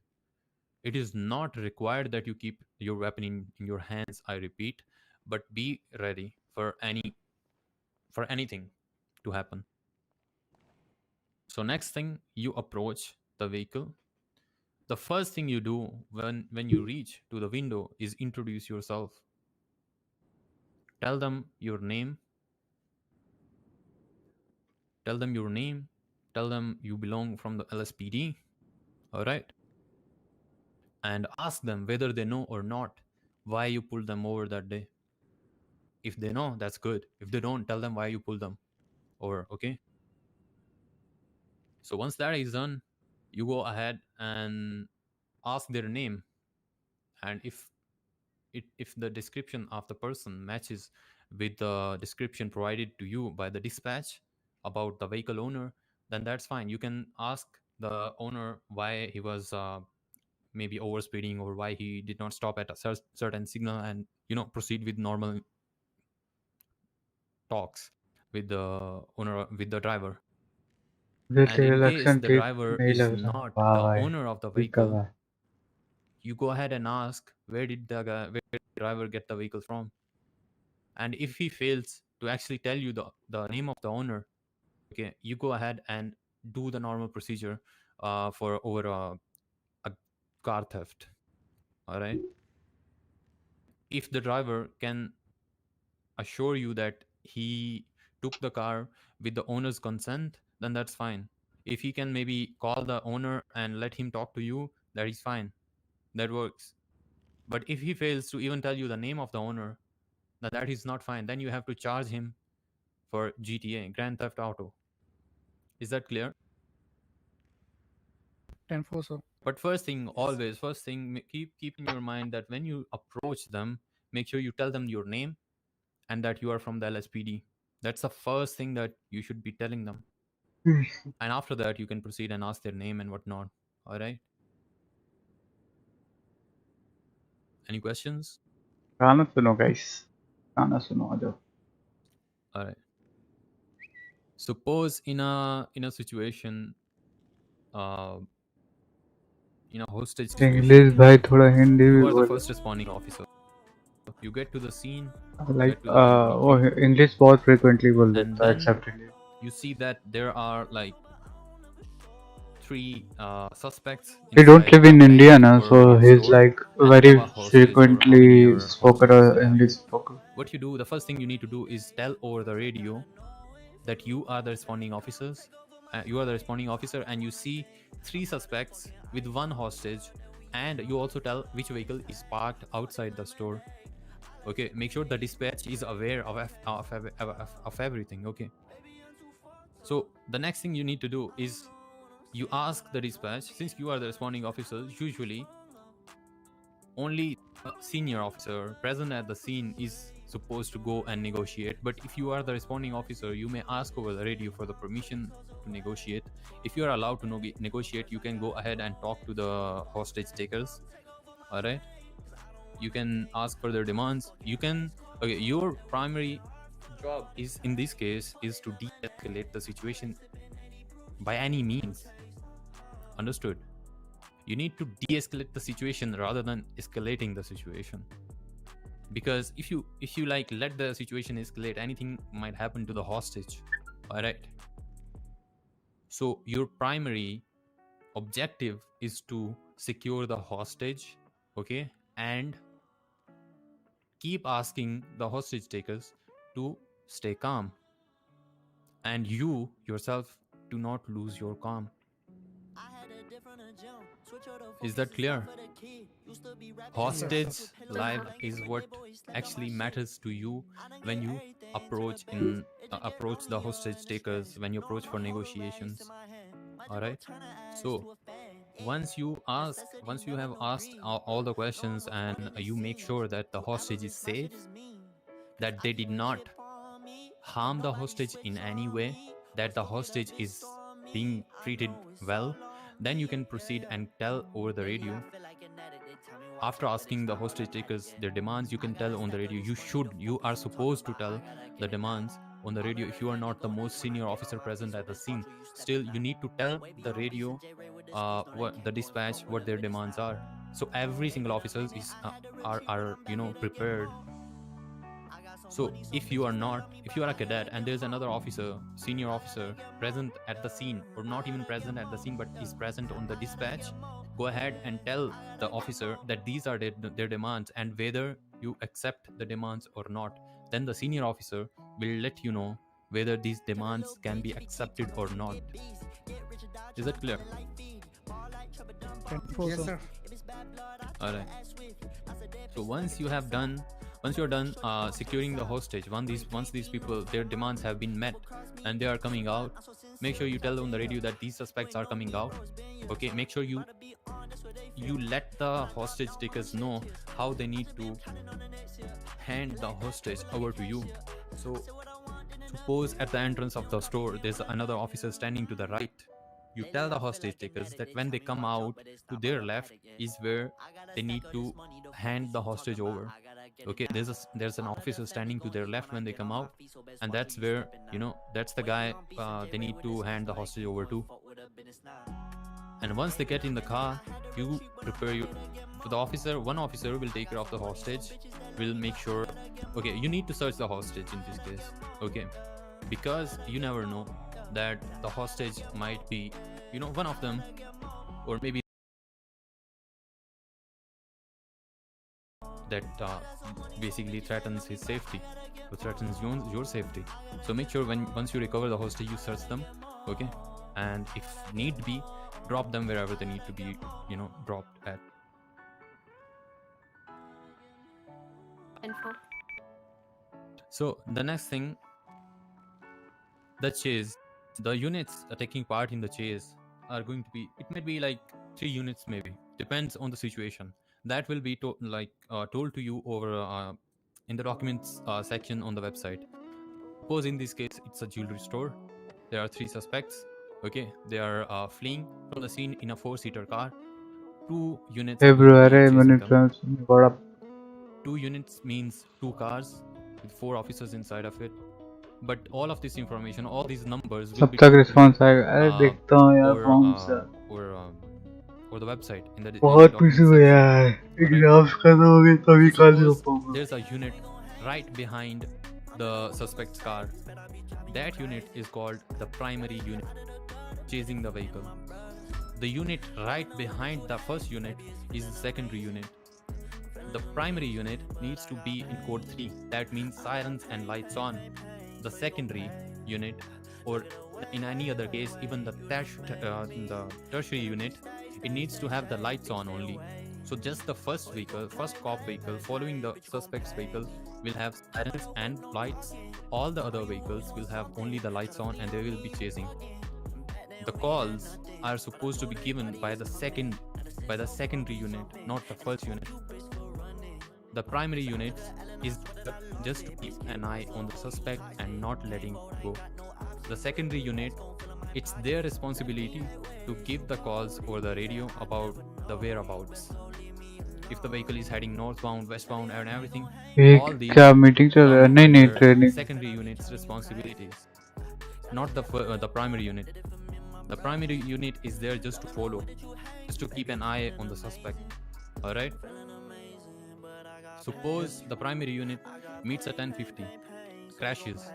It is not required that you keep your weapon in your hands, I repeat, but be ready for any for anything to happen. So next thing, you approach the vehicle. The first thing you do when you reach to the window is introduce yourself. Tell them your name. Tell them your name. Tell them you belong from the LSPD. All right. And ask them whether they know or not why you pulled them over that day. If they know, that's good. If they don't, tell them why you pulled them over. Okay. So once that is done, you go ahead and ask their name. And if the description of the person matches with the description provided to you by the dispatch about the vehicle owner, then that's fine. You can ask the owner why he was maybe overspeeding or why he did not stop at a certain signal, and proceed with normal talks with the owner, with the driver. And in case the driver is not the owner of the vehicle, you go ahead and ask where did the driver get the vehicle from. And if he fails to actually tell you the name of the owner, okay, you go ahead and do the normal procedure for over a car theft. All right. If the driver can assure you that he took the car with the owner's consent, then that's fine. If he can maybe call the owner and let him talk to you, that is fine. That works. But if he fails to even tell you the name of the owner, then that is not fine. Then you have to charge him for GTA, Grand Theft Auto. Is that clear? 10-4, sir. But first thing, keep in your mind that when you approach them, make sure you tell them your name and that you are from the LSPD. That's the first thing that you should be telling them. And after that, you can proceed and ask their name and whatnot. All right. Any questions? गाना सुनो guys. गाना सुनो आ जाओ. All right. Suppose in a situation, in a hostage situation, English भाई थोड़ा हिंदी भी you are the बोलो. first responding officer. You get to the scene. Like वो इंग्लिश बहुत frequently बोल And देता है, then accepted. you see that there are like 3 suspects. He don't live in India now, or so your he's store like and very have a hostage or how frequently many your spoken hostages you have. English spoken. What you do, the first thing you need to do is tell over the radio that you are the responding officers. You are the responding officer, and you see 3 suspects with 1 hostage, and you also tell which vehicle is parked outside the store. Okay, make sure the dispatch is aware of everything. Okay. So the next thing you need to do is you ask the dispatch, since you are the responding officer, usually only a senior officer present at the scene is supposed to go and negotiate. But if you are the responding officer, you may ask over the radio for the permission to negotiate. If you are allowed to negotiate, you can go ahead and talk to the hostage takers. All right. You can ask for their demands. You can, okay, your primary job is, in this case, is to de-escalate the situation by any means. Understood? You need to de-escalate the situation rather than escalating the situation. Because if you like let the situation escalate, anything might happen to the hostage. All right. So your primary objective is to secure the hostage, okay, and keep asking the hostage takers to stay calm, and you yourself do not lose your calm. Is that clear? Hostage life is what actually matters to you when you approach the hostage takers, when you approach for negotiations. All right. So once you have asked all the questions, and you make sure that the hostage is safe, that they did not harm the hostage in any way, that the hostage is being treated well, then you can proceed and tell over the radio. After asking the hostage takers their demands, you can tell on the radio. You are supposed to tell the demands on the radio. If you are not the most senior officer present at the scene, still you need to tell the radio, what the dispatch, what their demands are. So every single officer is are prepared. So if you are a cadet and there's another officer, senior officer present at the scene, or not even present at the scene but is present on the dispatch, go ahead and tell the officer that these are their demands and whether you accept the demands or not. Then the senior officer will let you know whether these demands can be accepted or not. Is that clear? Yes, sir. All right. So once you're done securing the hostage, once these people, their demands have been met and they are coming out, make sure you tell on the radio that these suspects are coming out. Okay, make sure you let the hostage takers know how they need to hand the hostage over to you. So suppose at the entrance of the store there's another officer standing to the right. You tell the hostage takers that when they come out, to their left is where they need to hand the hostage over. Okay, there's an officer standing to their left when they come out, and that's where, that's the guy they need to hand the hostage over to. And once they get in the car, you prepare one officer will take care of the hostage, will make sure, okay, you need to search the hostage in this case, okay, because you never know that the hostage might be, one of them, or maybe that basically threatens his safety, or threatens your safety. So make sure once you recover the hostage, you search them, okay, and if need be, drop them wherever they need to be, dropped at. Info. So the next thing, the chase. The units taking part in the chase are going to be, it might be like 3 units, maybe depends on the situation. That will be told to you over in the documents section on the website. Suppose in this case it's a jewelry store. There are 3 suspects. Okay, they are fleeing from the scene in a 4-seater car. 2 units. Hey bro, array minute runs. What up? 2 units means 2 cars with 4 officers inside of it. But all of this information, all these numbers will be response अरे देखता हूँ यार form से or the website in the बहुत busy हुआ यार exams खत्म हो गए तभी कल हो पाऊंगा. There's a unit right behind the suspect's car. That unit is called the primary unit, chasing the vehicle. The unit right behind the first unit is the secondary unit. The primary unit needs to be in code 3. That means sirens and lights on. The secondary unit, or in any other case, even the tertiary unit, it needs to have the lights on only. So just the first cop vehicle following the suspect's vehicle will have sirens and lights. All the other vehicles will have only the lights on and they will be chasing. The calls are supposed to be given by the secondary unit, not the first unit. The primary unit is just to keep an eye on the suspect and not letting go. The secondary unit, it's their responsibility to give the calls over the radio about the whereabouts. If the vehicle is heading northbound, westbound and everything, all these meeting चल रहा है? नहीं training. Secondary unit's responsibilities, not the primary unit. The primary unit is there just to follow, just to keep an eye on the suspect. All right. Suppose the primary unit meets at 10:50, crashes,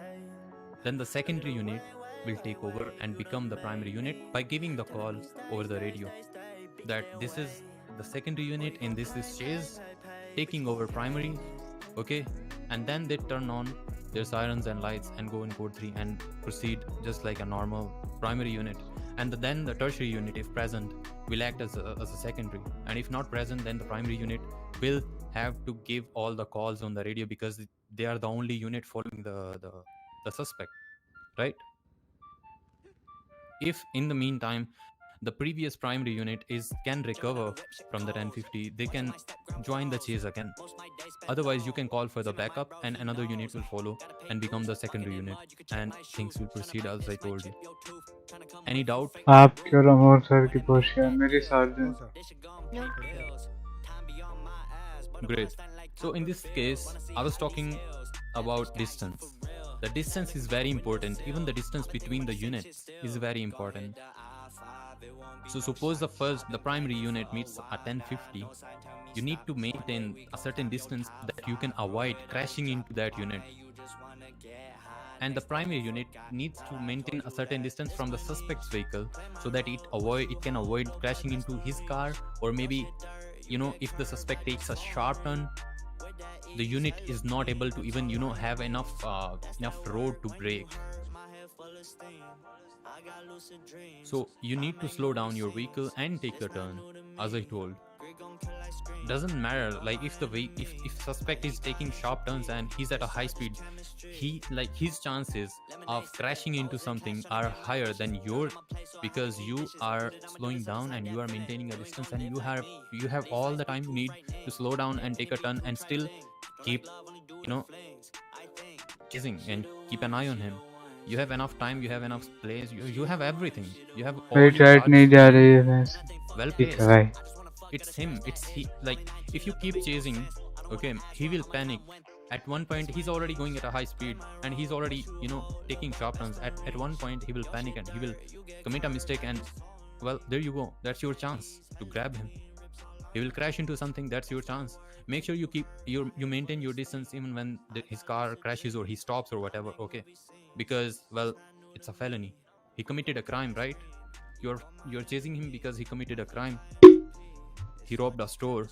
then the secondary unit will take over and become the primary unit by giving the call over the radio that this is the secondary unit and this is chase taking over primary, okay, and then they turn on their sirens and lights and go in code 3 and proceed just like a normal primary unit. And then the tertiary unit, if present, will act as a secondary, and if not present, then the primary unit will have to give all the calls on the radio because they are the only unit following the suspect, right? If in the meantime the previous primary unit can recover from the 10:50, they can join the chase again. Otherwise, you can call for the backup and another unit will follow and become the secondary unit, and things will proceed as I told you. Any doubt? आप क्यों रमोर sir की post है मेरी surgeon. Great. So in this case, I was talking about distance. The distance is very important. Even the distance between the units is very important. So suppose the primary unit meets at 10:50, you need to maintain a certain distance that you can avoid crashing into that unit. and the primary unit needs to maintain a certain distance from the suspect's vehicle so that it can avoid crashing into his car, or maybe, you know, if the suspect takes a sharp turn, the unit is not able to even, you know, have enough road to brake. So you need to slow down your vehicle and take a turn, as I told. Doesn't matter, like if if suspect is taking sharp turns and he's at a high speed, his chances of crashing into something are higher than yours, because you are slowing down and you are maintaining a distance, and you have all the time you need to slow down and take a turn and still keep, you know, chasing and keep an eye on him. You have enough time, you have enough place, you have everything, you have all Wait, your right charges नहीं you जा need. रही है भैंस. Well ठीक है placed. भाई. It's him, it's he. Like if you keep chasing, okay, he will panic. At one point he's already going at a high speed and he's already, you know, taking sharp turns. At one point he will panic and he will commit a mistake, and well, there you go, that's your chance to grab him. He will crash into something, that's your chance. Make sure you maintain your distance even when his car crashes or he stops or whatever, okay? Because, well, it's a felony. He committed a crime, right? You're chasing him because he committed a crime. He robbed a store.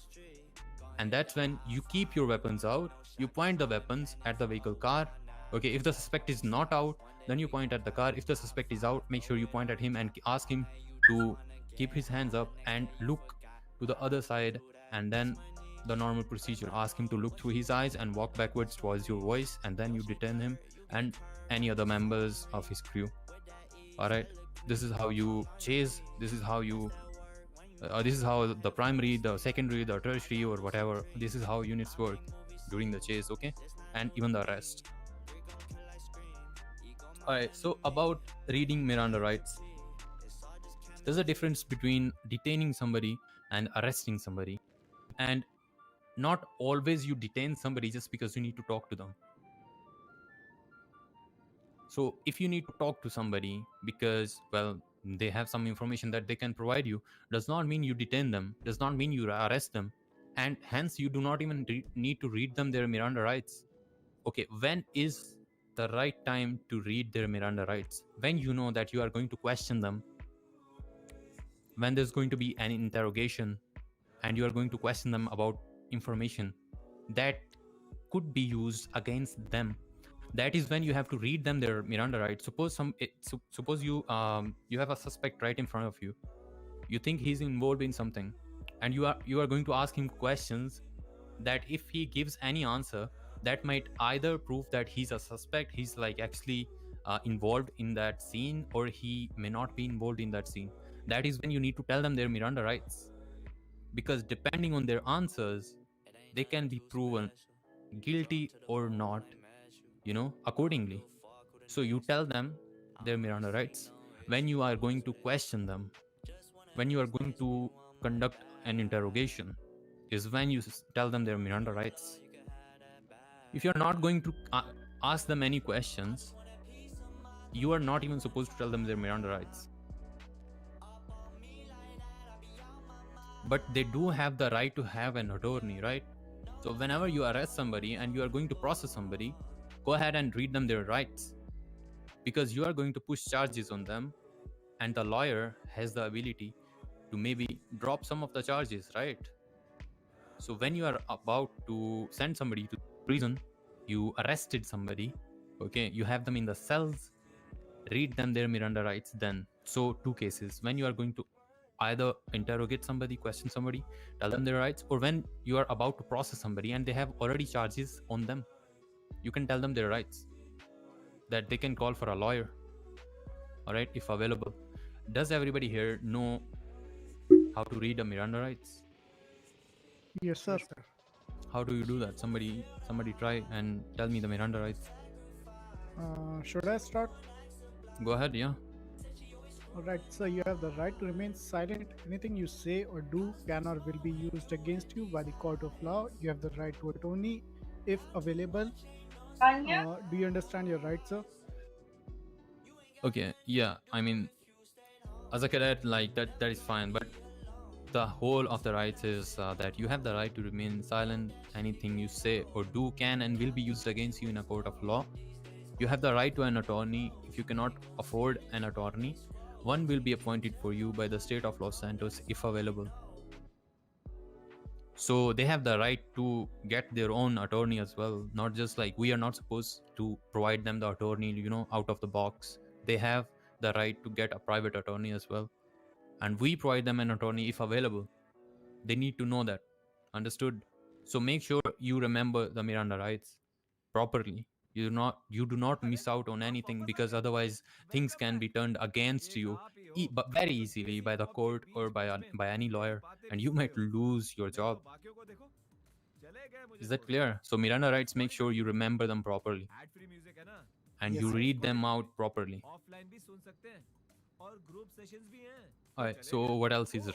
And that's when you keep your weapons out, you point the weapons at the vehicle car. Okay, if the suspect is not out, then you point at the car. If the suspect is out, make sure you point at him and ask him to keep his hands up and look to the other side, and then the normal procedure, ask him to look through his eyes and walk backwards towards your voice, and then you detain him and any other members of his crew. All right, this is how you chase. This is how you this is how the primary, the secondary, the tertiary, or whatever, this is how units work during the chase, okay? And even the arrest. Alright, so about reading Miranda rights. There's a difference between detaining somebody and arresting somebody. And not always you detain somebody just because you need to talk to them. So if you need to talk to somebody because, well, they have some information that they can provide you, does not mean you detain them, does not mean you arrest them, and hence you do not even need to read them their Miranda rights. Okay, when is the right time to read their Miranda rights? When you know that you are going to question them, when there's going to be an interrogation and you are going to question them about information that could be used against them. That is when you have to read them their Miranda rights. Suppose you have a suspect right in front of you. You think he's involved in something, and you are going to ask him questions that if he gives any answer, that might either prove that he's a suspect, he's like actually involved in that scene, or he may not be involved in that scene. That is when you need to tell them their Miranda rights, because depending on their answers, they can be proven guilty or not, you know, accordingly. So you tell them their Miranda rights when you are going to question them, when you are going to conduct an interrogation, is when you tell them their Miranda rights. If you're not going to ask them any questions, you are not even supposed to tell them their Miranda rights. But they do have the right to have an attorney, right? So whenever you arrest somebody and you are going to process somebody, go ahead and read them their rights, because you are going to push charges on them, and the lawyer has the ability to maybe drop some of the charges, right? So when you are about to send somebody to prison, you arrested somebody, okay, you have them in the cells, read them their Miranda rights then. So two cases: when you are going to either interrogate somebody, question somebody, tell them their rights, or when you are about to process somebody and they have already charges on them, you can tell them their rights, that they can call for a lawyer, all right, if available. Does everybody here know how to read a Miranda rights? Yes, sir. How do you do that? Somebody try and tell me the Miranda rights. Should I start? Go ahead, yeah. Alright, so you have the right to remain silent. Anything you say or do can or will be used against you by the court of law. You have the right to attorney if available. Do you understand your rights, sir? Okay, yeah, I mean, as a cadet, like that is fine, but the whole of the rights is that you have the right to remain silent. Anything you say or do can and will be used against you in a court of law. You have the right to an attorney. If you cannot afford an attorney, one will be appointed for you by the state of Los Santos if available. So they have the right to get their own attorney as well. Not just like we are not supposed to provide them the attorney, you know, out of the box. They have the right to get a private attorney as well. And we provide them an attorney if available. They need to know that. Understood? So make sure you remember the Miranda rights properly. You do not miss out on anything, because otherwise things can be turned against you but very easily by the court or by any lawyer, and you might lose your job. Is that clear? So Miranda rights, make sure you remember them properly and Yes, you sir. read them out properly. Alright, so what else is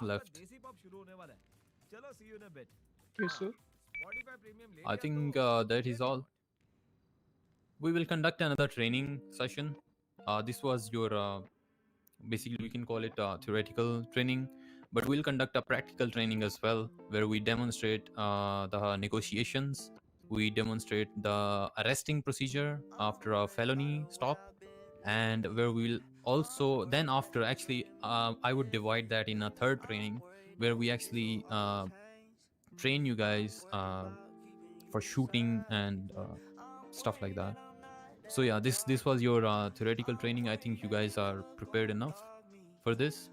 left? Yes, sir. I think that is all. We will conduct another training session. This was your basically we can call it theoretical training, but we'll conduct a practical training as well, where we demonstrate the negotiations. We demonstrate the arresting procedure after a felony stop, and where we'll also then after actually I would divide that in a third training where we actually train you guys for shooting and stuff like that. So yeah, this was your theoretical training. I think you guys are prepared enough for this,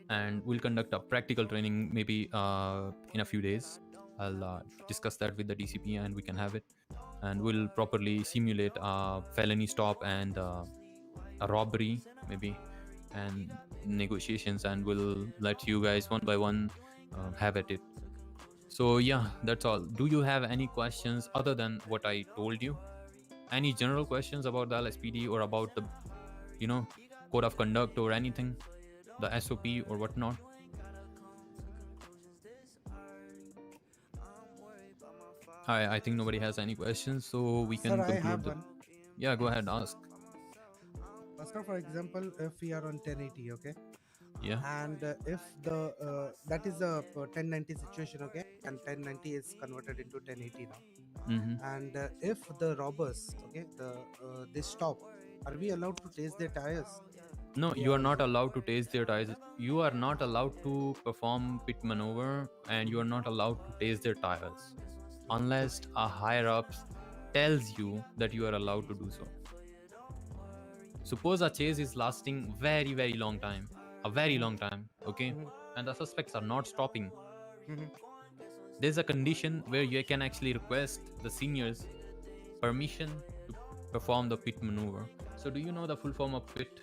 and we'll conduct a practical training maybe in a few days. I'll discuss that with the DCP and we can have it, and we'll properly simulate a felony stop and a robbery maybe and negotiations, and we'll let you guys one by one have at it. So yeah, that's all. Do you have any questions other than what I told you? Any general questions about the LSPD or about the, you know, code of conduct or anything, the SOP or whatnot? I think nobody has any questions, so we can Sir, I conclude have the... one. Yeah, go ahead, ask. Sir, for example, if we are on 1080, okay? Yeah. And if the that is a 1090 situation, okay, and 1090 is converted into 1080 now. And if the robbers, okay, they stop, are we allowed to taste their tires? No, you are not allowed to taste their tires. You are not allowed to perform pit maneuver, and you are not allowed to taste their tires unless a higher ups tells you that you are allowed to do so. Suppose a chase is lasting very, very long time, a very long time, okay, and the suspects are not stopping. There's a condition where you can actually request the seniors permission to perform the pit maneuver. So do you know the full form of pit?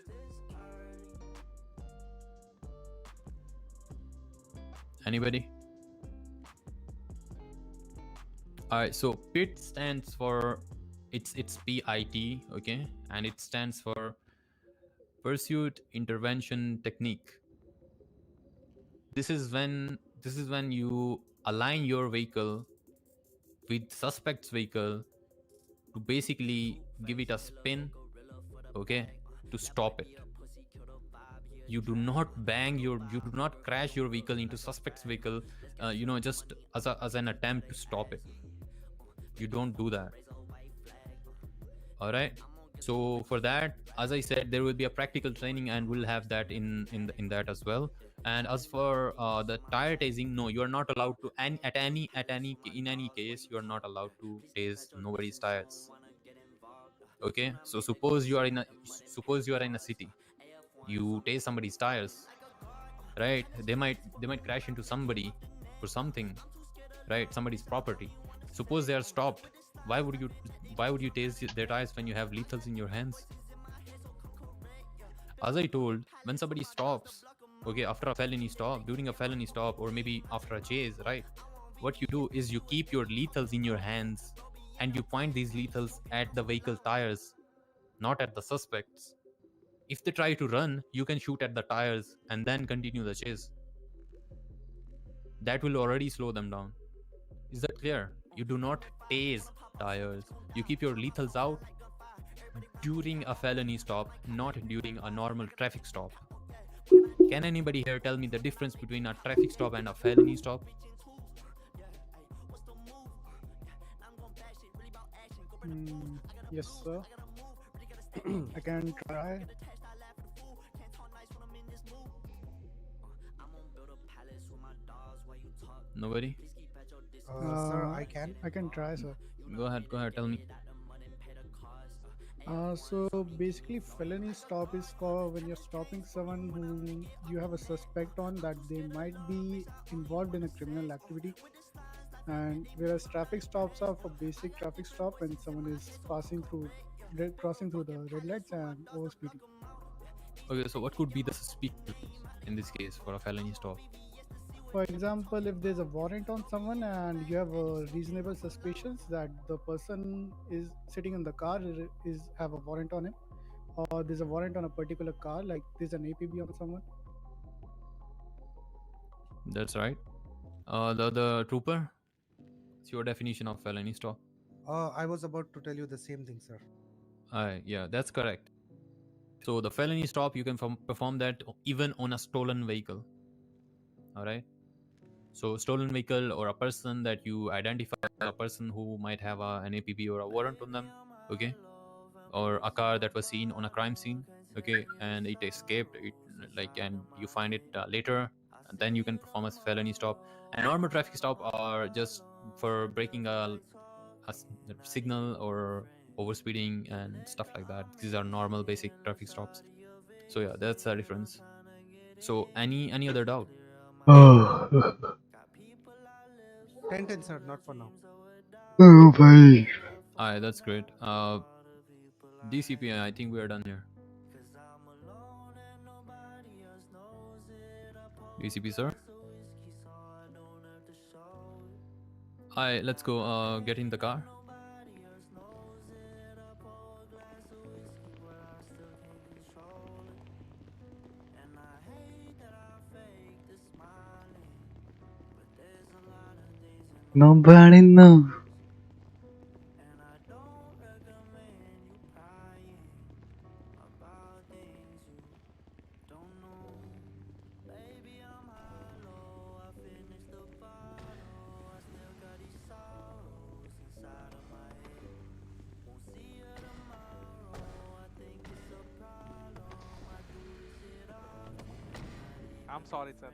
Anybody? Alright, so PIT stands for it's PIT, okay, and it stands for Pursuit Intervention Technique. This is when you align your vehicle with suspect's vehicle to basically give it a spin, okay, to stop it. You do not you do not crash your vehicle into suspect's vehicle, you know, just as an attempt to stop it. You don't do that. All right. So for that, as I said, there will be a practical training, and we'll have that in that as well. And as for the tire tasing, no, you are not allowed to. And in any case, you are not allowed to taste nobody's tires. Okay. So suppose you are in a city, you taste somebody's tires, right? They might crash into somebody or something, right? Somebody's property. Suppose they are stopped. Why would you taste their tires when you have lethals in your hands? As I told, when somebody stops, okay, after a felony stop, during a felony stop, or maybe after a chase, right? What you do is you keep your lethals in your hands and you point these lethals at the vehicle tires, not at the suspects. If they try to run, you can shoot at the tires and then continue the chase. That will already slow them down. Is that clear? You do not tase tires. You keep your lethals out during a felony stop, not during a normal traffic stop. Can anybody here tell me the difference between a traffic stop and a felony stop? Yes, sir. I can try. Nobody? Sir, I can. I can try, sir. Go ahead, tell me. So basically, felony stop is called when you're stopping someone who you have a suspect on that they might be involved in a criminal activity. And whereas traffic stops are for basic traffic stop when someone is crossing through the red lights and overspeeding. Okay, so what could be the suspicion in this case for a felony stop? For example, if there's a warrant on someone and you have reasonable suspicions that the person is sitting in the car is have a warrant on him, or there's a warrant on a particular car, like there's an APB on someone. That's right. The trooper, what's your definition of felony stop? I was about to tell you the same thing, sir. Yeah, that's correct. So the felony stop, you can perform that even on a stolen vehicle. All right. So stolen vehicle or a person that you identify a person who might have an APB or a warrant on them. Okay. Or a car that was seen on a crime scene. Okay, and it escaped. And you find it later, and then you can perform a felony stop. And normal traffic stop are just for breaking a signal or overspeeding and stuff like that. These are normal basic traffic stops. So yeah, that's the difference. So any other doubt? 10, sir, not for now. Oh, buddy. Alright, that's great. DCP, I think we are done here. DCP, sir. Alright, let's go. Get in the car. Nobody knows. I'm sorry, sir.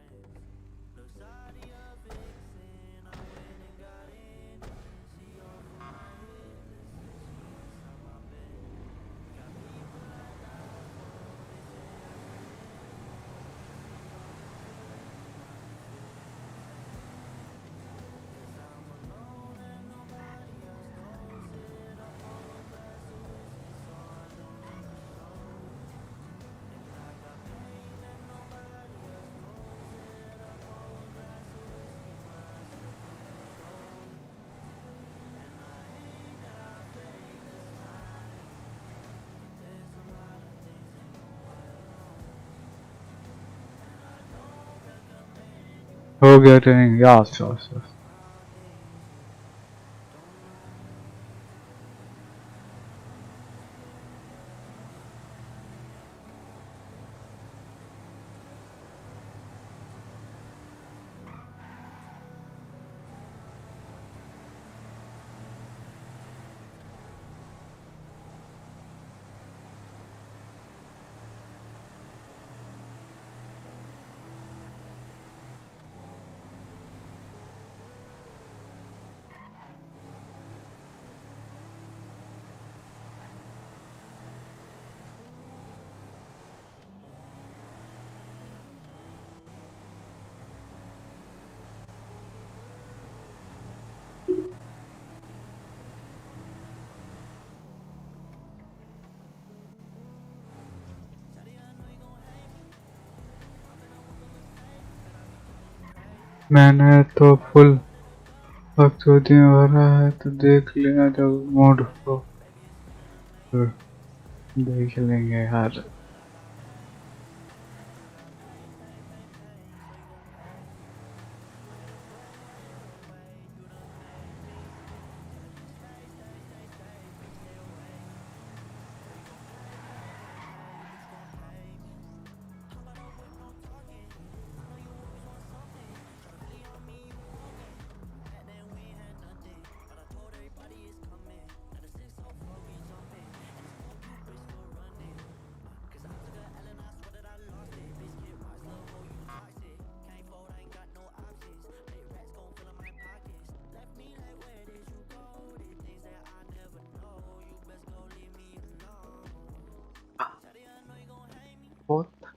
हो गया training yes yes yes मैंने तो full बकचोदी में भरा है तो देख लेना जब मोड को फिर देख लेंगे यार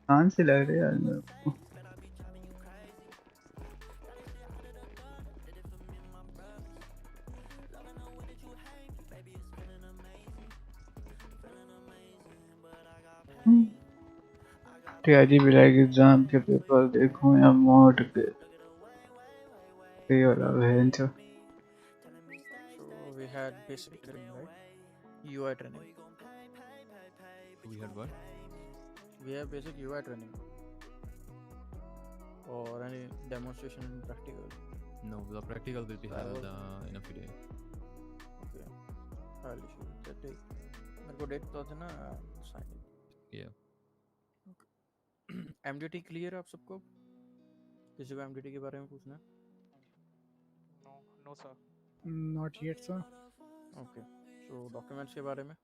कहाँ से लग रही है यार मेरे को? टीआईजी भी लाइक एग्जाम के पेपर देखूं या मोड के ये वाला भेज। So we had basic training, right? UI training. We had what? We have basic UI training. Or any demonstration in practical. No, the practical will be held in a few days. Okay. I'll issue the date. मेरे को date तो देना sign it. Yeah. Okay. MDT clear है आप सबको? किसी को MDT के बारे में पूछना है? No sir. Not yet, sir. Okay. So documents के बारे में?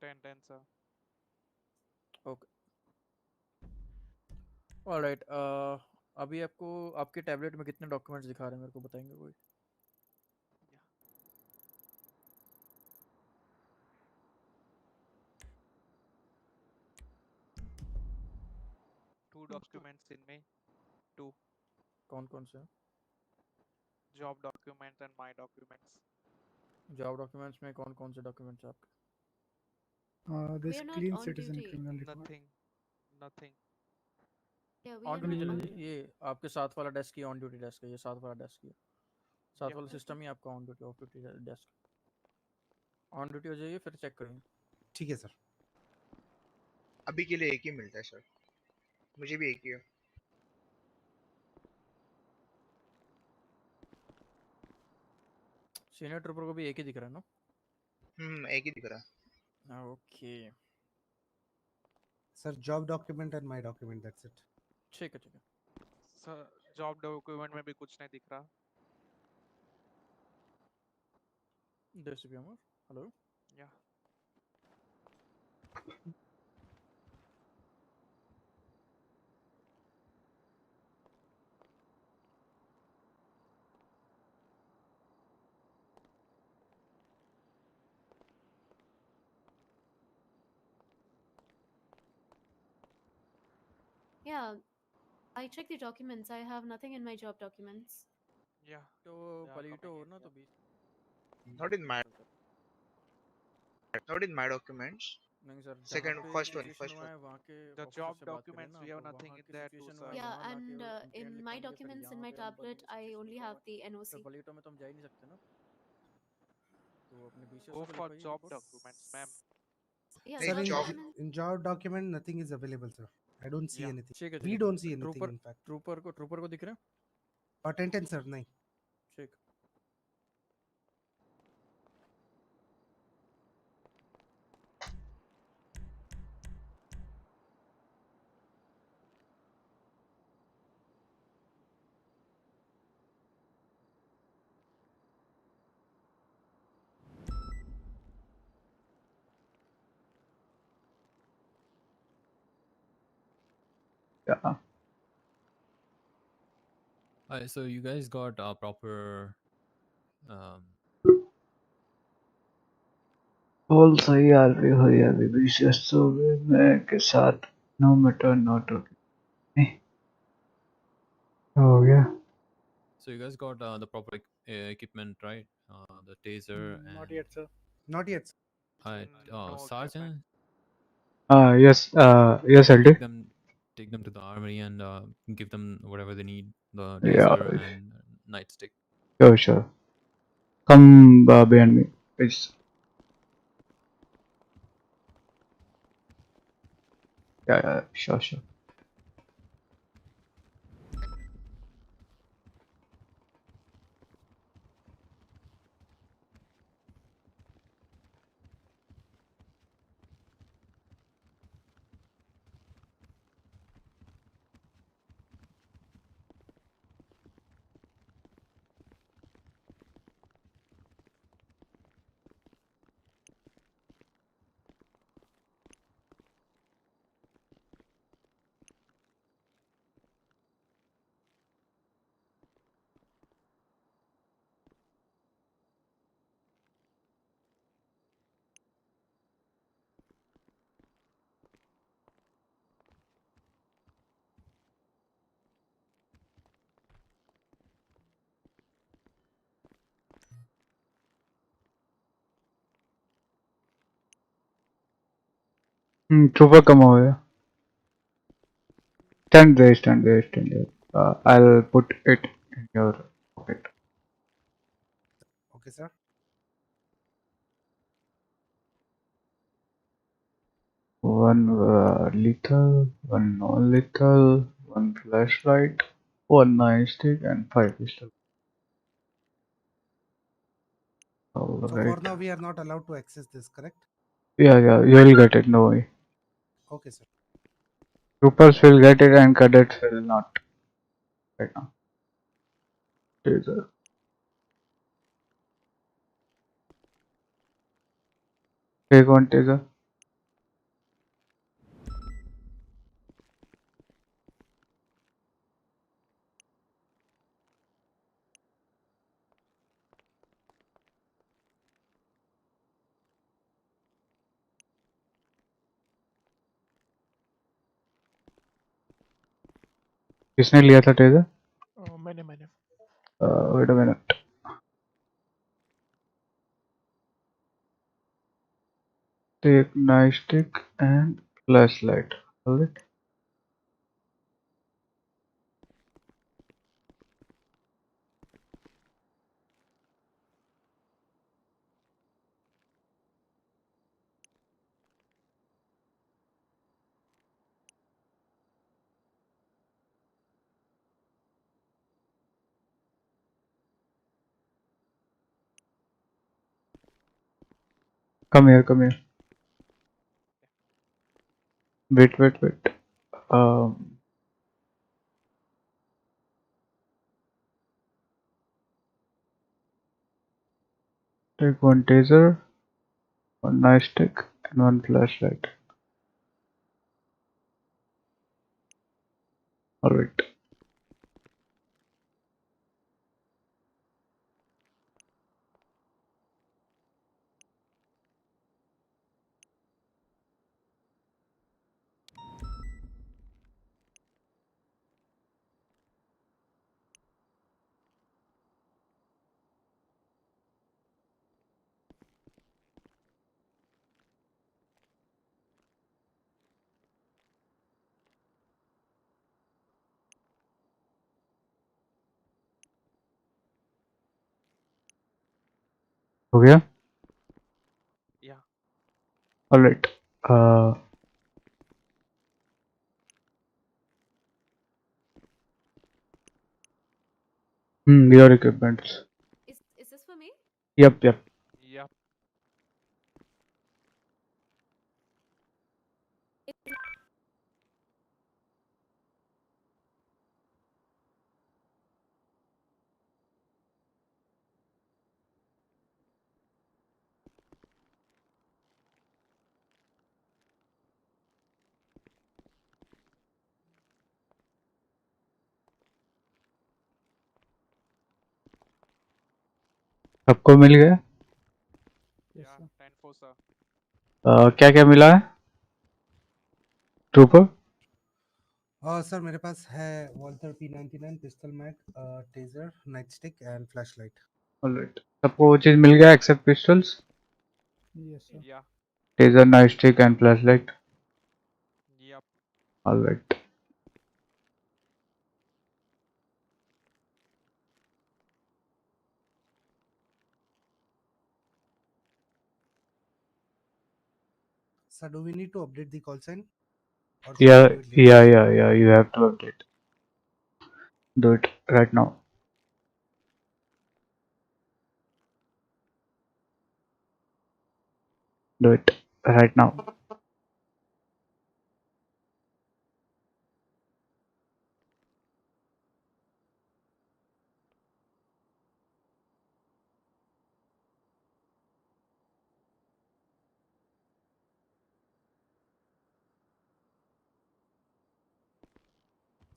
10 sir. Okay. Alright. अभी आपको आपके टैबलेट में कितने डॉक्यूमेंट्स दिखा रहे हैं मेरे को बताएंगे कोई? Two documents in me. Two. कौन से? Job documents and my documents. Job documents में कौन से डॉक्यूमेंट्स हैं आपके? This We are not clean on citizen duty. criminal record. Nothing. Yeah, we on are duty not on चलिए, duty. ये आपके साथ वाला desk he on duty desk है, ये साथ वाला डेस्क ही है, साथ वाला सिस्टम ही आपका on duty of duty desk. On duty हो जाइए फिर चेक करेंगे। ठीक है सर। अभी के लिए एक ही मिलता है सर, मुझे भी एक ही है। सीनियर ट्रूपर को भी एक ही दिख रहा है ना? एक ही दिख रहा है। Okay sir, job document and my document, that's it. ठीक है सर जॉब डॉक्यूमेंट में भी कुछ नहीं दिख रहा। हेलो या Yeah, I checked the documents. I have nothing in my job documents. या तो पलीटो हो ना तो 20 Not in my documents. नहीं सर, जहाँ Second, पे first one. सिचुएशन हुआ है वहाँ के the ऑफिसर job से बात करें documents ना, we have तो nothing वहाँ in की there too सिचुएशन sir। हुआ है, Yeah, वहाँ लाके and कंप्लेंट in my लिखवाएंगे, फिर documents in यहाँ my पे हम tablet, I only have the फिर NOC. पलीटो में तो हम जा ही नहीं सकते ना, तो अपने बीसीओ Go को for लिखवाइए job report. documents ma'am। Yeah, Sir, job job documents. in job document nothing is available, sir. I don't see Yeah. anything. ठीक है We don't see anything in fact. Trooper को दिख रहा है? Patent sir, नहीं। ठीक Yeah. So you guys got a proper All सही RP हो या विशेष में के साथ नो मैटर नॉट ओके हो गया। so you guys got the proper equipment, right? The taser and Not yet, sir. Not yet. No sergeant. Yes, yes, I'll do. Take them to the armory and give them whatever they need, the Yeah, taser and nightstick. sure. Come behind me, please. Yeah, sure. Trooper come over here. Stand there. I'll put it in your pocket. Okay, sir. One lethal, one non-lethal, one flashlight, one nightstick, and 5 pistols. So for Alright. now, we are not allowed to access this, correct? Yeah, you'll get it, no worry. Okay, sir. Troopers will get it and cadets will not. Right now. Taser. Take one taser. किसने लिया था taser? मैंने Wait a minute. Take nightstick and flashlight. Alright. Come here. Wait. Um, take one taser, one nightstick, and one flashlight. Alright. हो गया? Yeah. Alright. Your equipments. Is this for me? Yep. Yep. सबको मिल गया? Yeah. 10-4 sir. क्या क्या मिला है? Trooper? Sir मेरे पास है Walther P99 pistol mag, taser, night stick and flashlight. Alright. सबको वो चीज मिल गया except pistols? Yes, sir. Yeah. Taser, nightstick, and flashlight. Yep. Alright. Sir, do we need to update the call sign? Or should we do it later? Yeah. You have to update. Do it right now. Do it right now.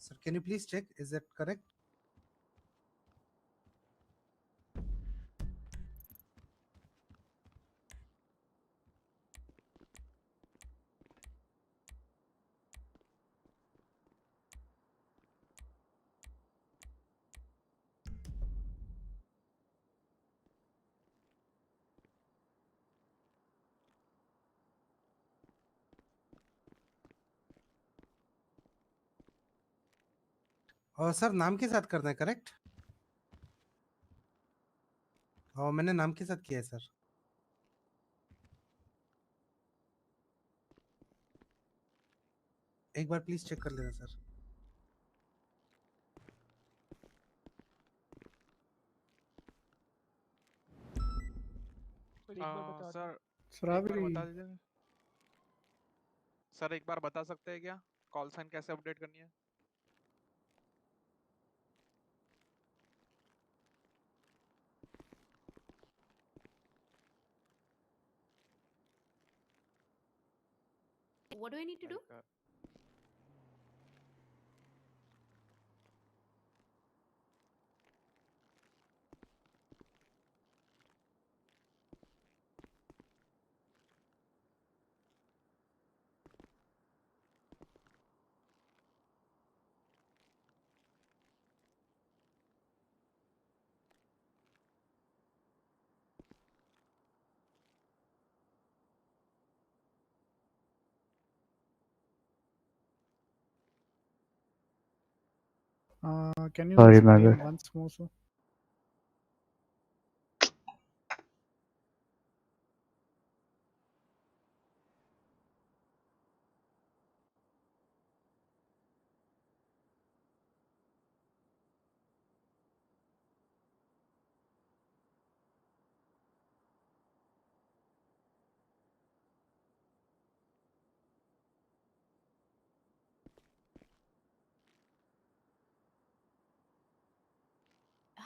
Sir, can you please check? Is that correct? Sir नाम के साथ करना है correct? मैंने नाम के साथ किया है सर। एक बार प्लीज चेक कर लेना सर। सर एक बार बता सर सर एक बार अभी बता दीजिए सर, एक बार बता सकते हैं क्या कॉल साइन कैसे अपडेट करनी है? What do I need to do? can you Sorry, my explain bad. once more, sir?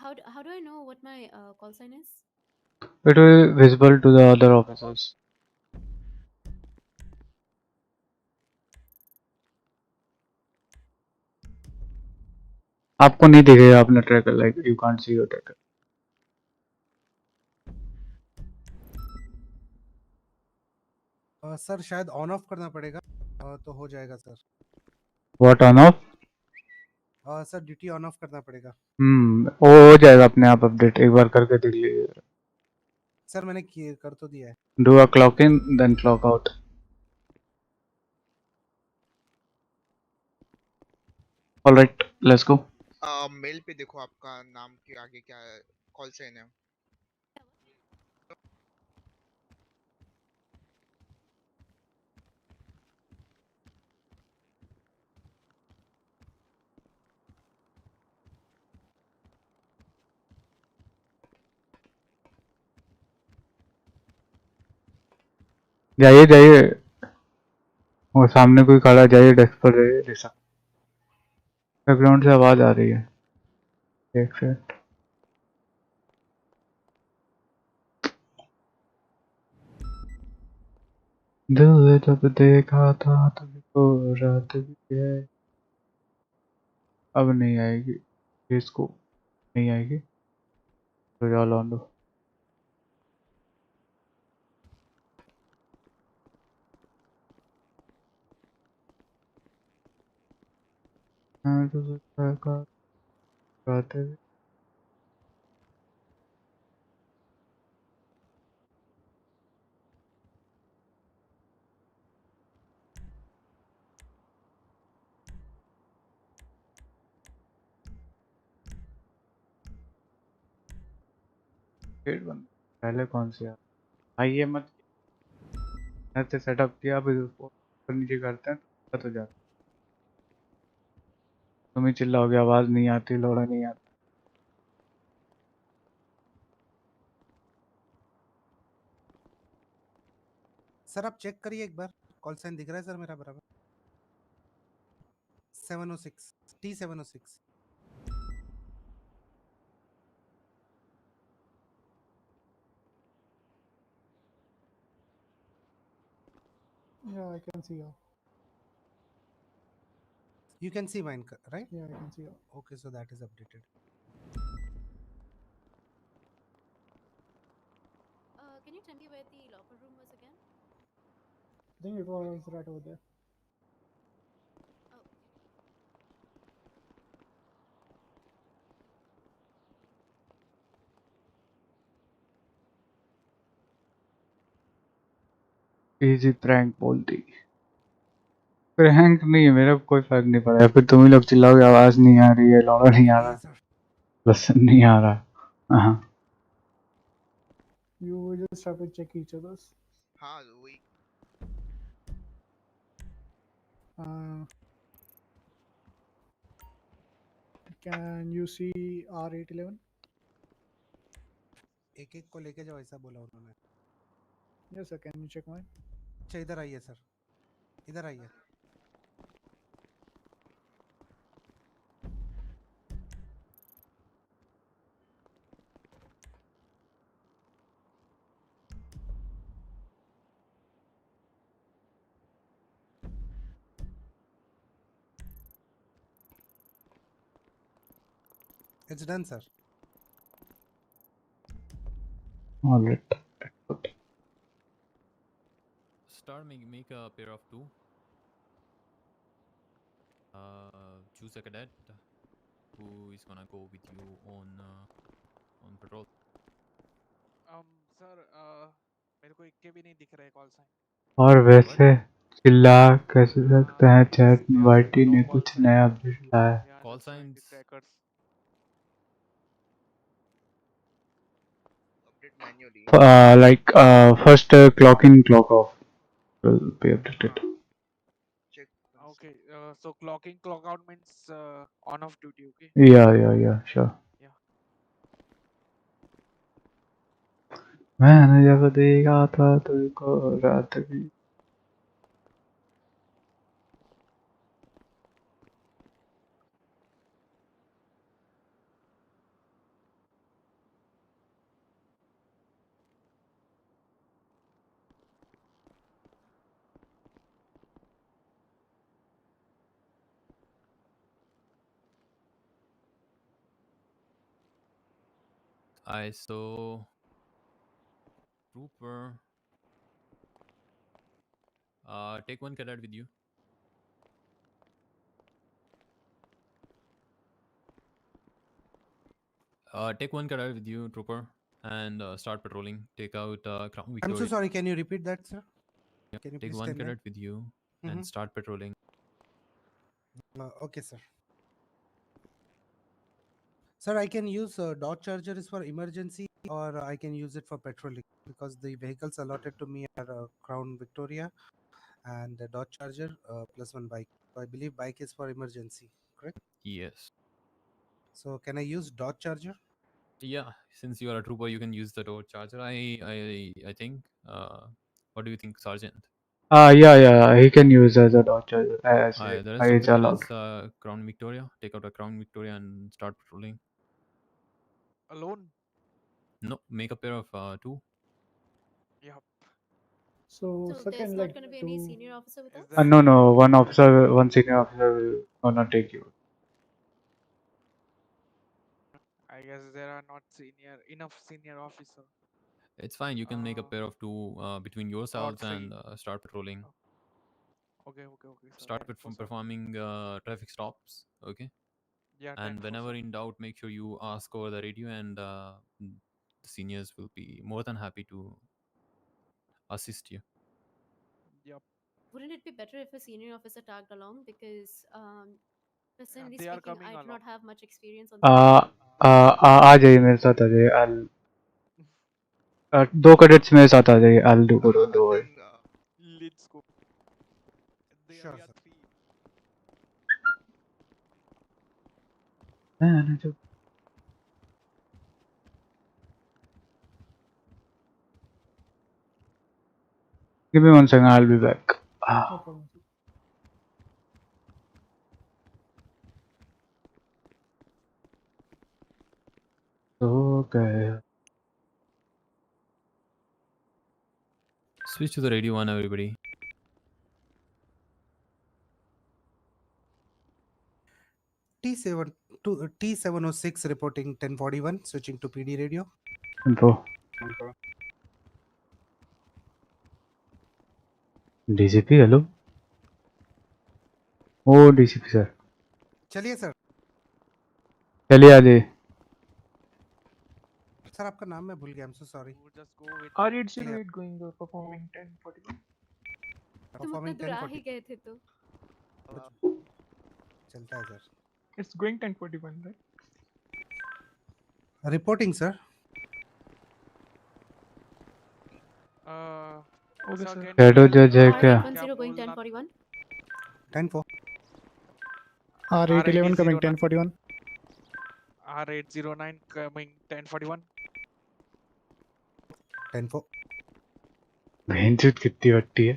How do I know what my call sign is? It will be visible to the other officers. आपको नहीं दिखेगा अपना tracker, like you can't see your tracker. Sir शायद on off करना पड़ेगा, तो हो जाएगा sir. What on off? Sir duty on off करना पड़ेगा। वो हो जाएगा अपने आप अपडेट, एक बार करके देख लीजिए। सर मैंने कर तो दिया है। Do a clock in, then clock out. All right, let's go. Mail पे देखो आपका नाम के आगे क्या कॉल साइन है। जाइए जाइए, वो सामने कोई खड़ा, जाइए डेस्क पर जाइए। जैसा बैकग्राउंड से आवाज आ रही है, एक सेकंड। दिल जब देखा था तुमको रात भी है, अब नहीं आएगी, इसको नहीं आएगी तो जाओ लौंड दो। हाँ तो बात है। गेट बंद पहले कौन सी है? आइए मत, मैंने सेटअप किया, अब ऊपर नीचे करते हैं तो जाता। तुम ही चिल्लाओगे, आवाज नहीं आती, लोड़ा नहीं आता। सर आप चेक करिए एक बार, कॉल साइन दिख रहा है सर मेरा बराबर? 706 T706। Yeah, I can see you. You can see mine, right? Yeah, I can see you. Okay, so that is updated. Can you tell me where the locker room was again? I think it was right over there. Oh. Easy prank बोल दी। Prank नहीं है, मेरा कोई फर्क नहीं पड़ा। फिर तुम ही लोग चिल्लाओगे आवाज नहीं आ रही है, लौड़ा नहीं आ रहा, बस नहीं आ रहा। हाँ You just have to check each other's. हाँ वही Uh, can you see R811? एक एक को लेके जाओ ऐसा बोला उन्होंने। Yes sir, can you check mine? अच्छा इधर आइए सर, इधर आइए। It's done, sir. all right. Make a pair of two. Choose a cadet who is gonna go with you on patrol. Sir मेरे को एक के भी नहीं दिख रहा है कॉल साइन। और वैसे चिल्ला कैसे सकते हैं चैट में? वाईटी ने कुछ नया अपडेट लाया है। Call signs. update manually. Like first clock in, clock off will be updated. Check. Okay, so clock in, clock out means on off duty. Okay. Yeah, sure. Yeah. मैंने जब देखा था तुझको रात में। ISO trooper. Take one cadet with you. Take one cadet with you, trooper, and start patrolling. Take out Crown Victoria. I'm so sorry. Can you repeat that, sir? Yeah. Can you Take please one tell me? cadet with you and start patrolling. Okay, sir. Sir, I can use dot chargers for emergency, or I can use it for patrolling because the vehicles allotted to me are Crown Victoria and the dot charger plus one bike. So I believe bike is for emergency, correct? Yes. So can I use dot charger? Yeah, since you are a trooper, you can use the door charger. I think. What do you think, Sergeant? Yeah, he can use as a dot charger as The rest of it's the allowed. cadets, Crown Victoria. Take out a Crown Victoria and start patrolling. Alone? No, make a pair of two. Yeah. So So sir, there's can not like going to be any two. senior officer with us? No, one officer, one senior officer will gonna take you. I guess there are not enough senior officer. It's fine. You can make a pair of two between yourselves three. and start patrolling. Okay. Sir. Start from performing traffic stops. Okay. Yeah. And whenever in doubt, make sure you ask over the radio, and the seniors will be more than happy to assist you. Yep. Wouldn't it be better if a senior officer tagged along? Because personally they are speaking, coming I do along. not have much experience on the आ जाइए मेरे साथ आ जाइए। दो cadets मेरे साथ आ जाइए। I'll do it. Let's go. Sure, sir. Give me 1 second, I'll be back. No problem. Okay. Switch to the radio one, everybody. T706 reporting 1041, switching to PD radio. Info. DCP, hello? Oh, DCP sir. चलिए sir. चलिए आ जाइए। Sir आपका नाम मैं भूल गया, I'm so sorry. R808 going performing 1041. तुम उतना दूर आ ही गए थे तो चलता है sir. It's going 1041, right? Reporting sir. Okay, sir, sir. can you shadow tell जज है क्या? R810 going 1041. 10-4. R811 coming 1041 1041. R809 coming 1041 10-4. भेंचुत कितनी वट्टी है?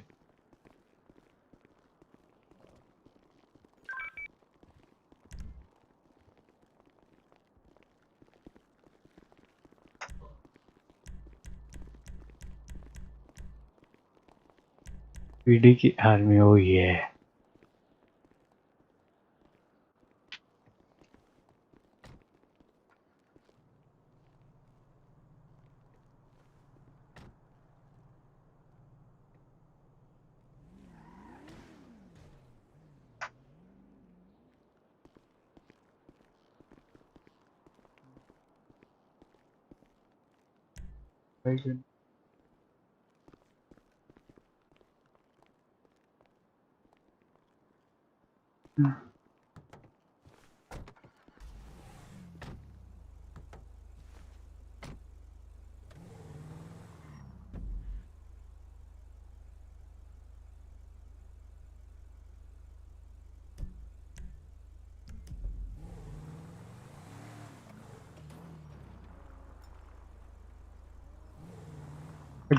पीडी की आर्मी हो ये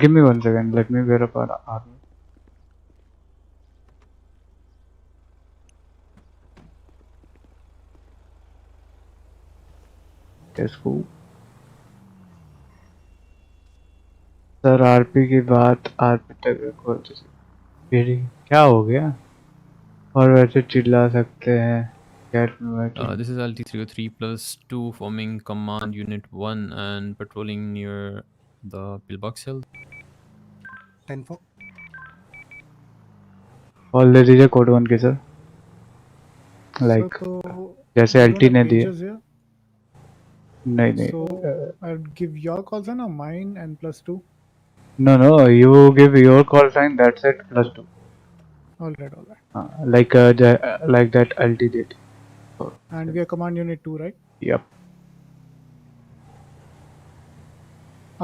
Give me 1 second. Let me wear up our armor. इसको सर आरपी की बात आरपी तक रखो. पीडी क्या हो गया? और वैसे चिल्ला सकते हैं. कैट में बैठे. This is LT303 plus 2 forming command unit 1 and patrolling near the pillbox hill. 10-4. All they दीजिए कोड 1 के सर. लाइक So जैसे we एलटी don't ने have दिए. pages here. नहीं नहीं. So I'll give your call sign or mine and +2. No, you give your call sign. That's it. +2. All right. Like like that LT did. Oh, And we are command unit 2, right? yep.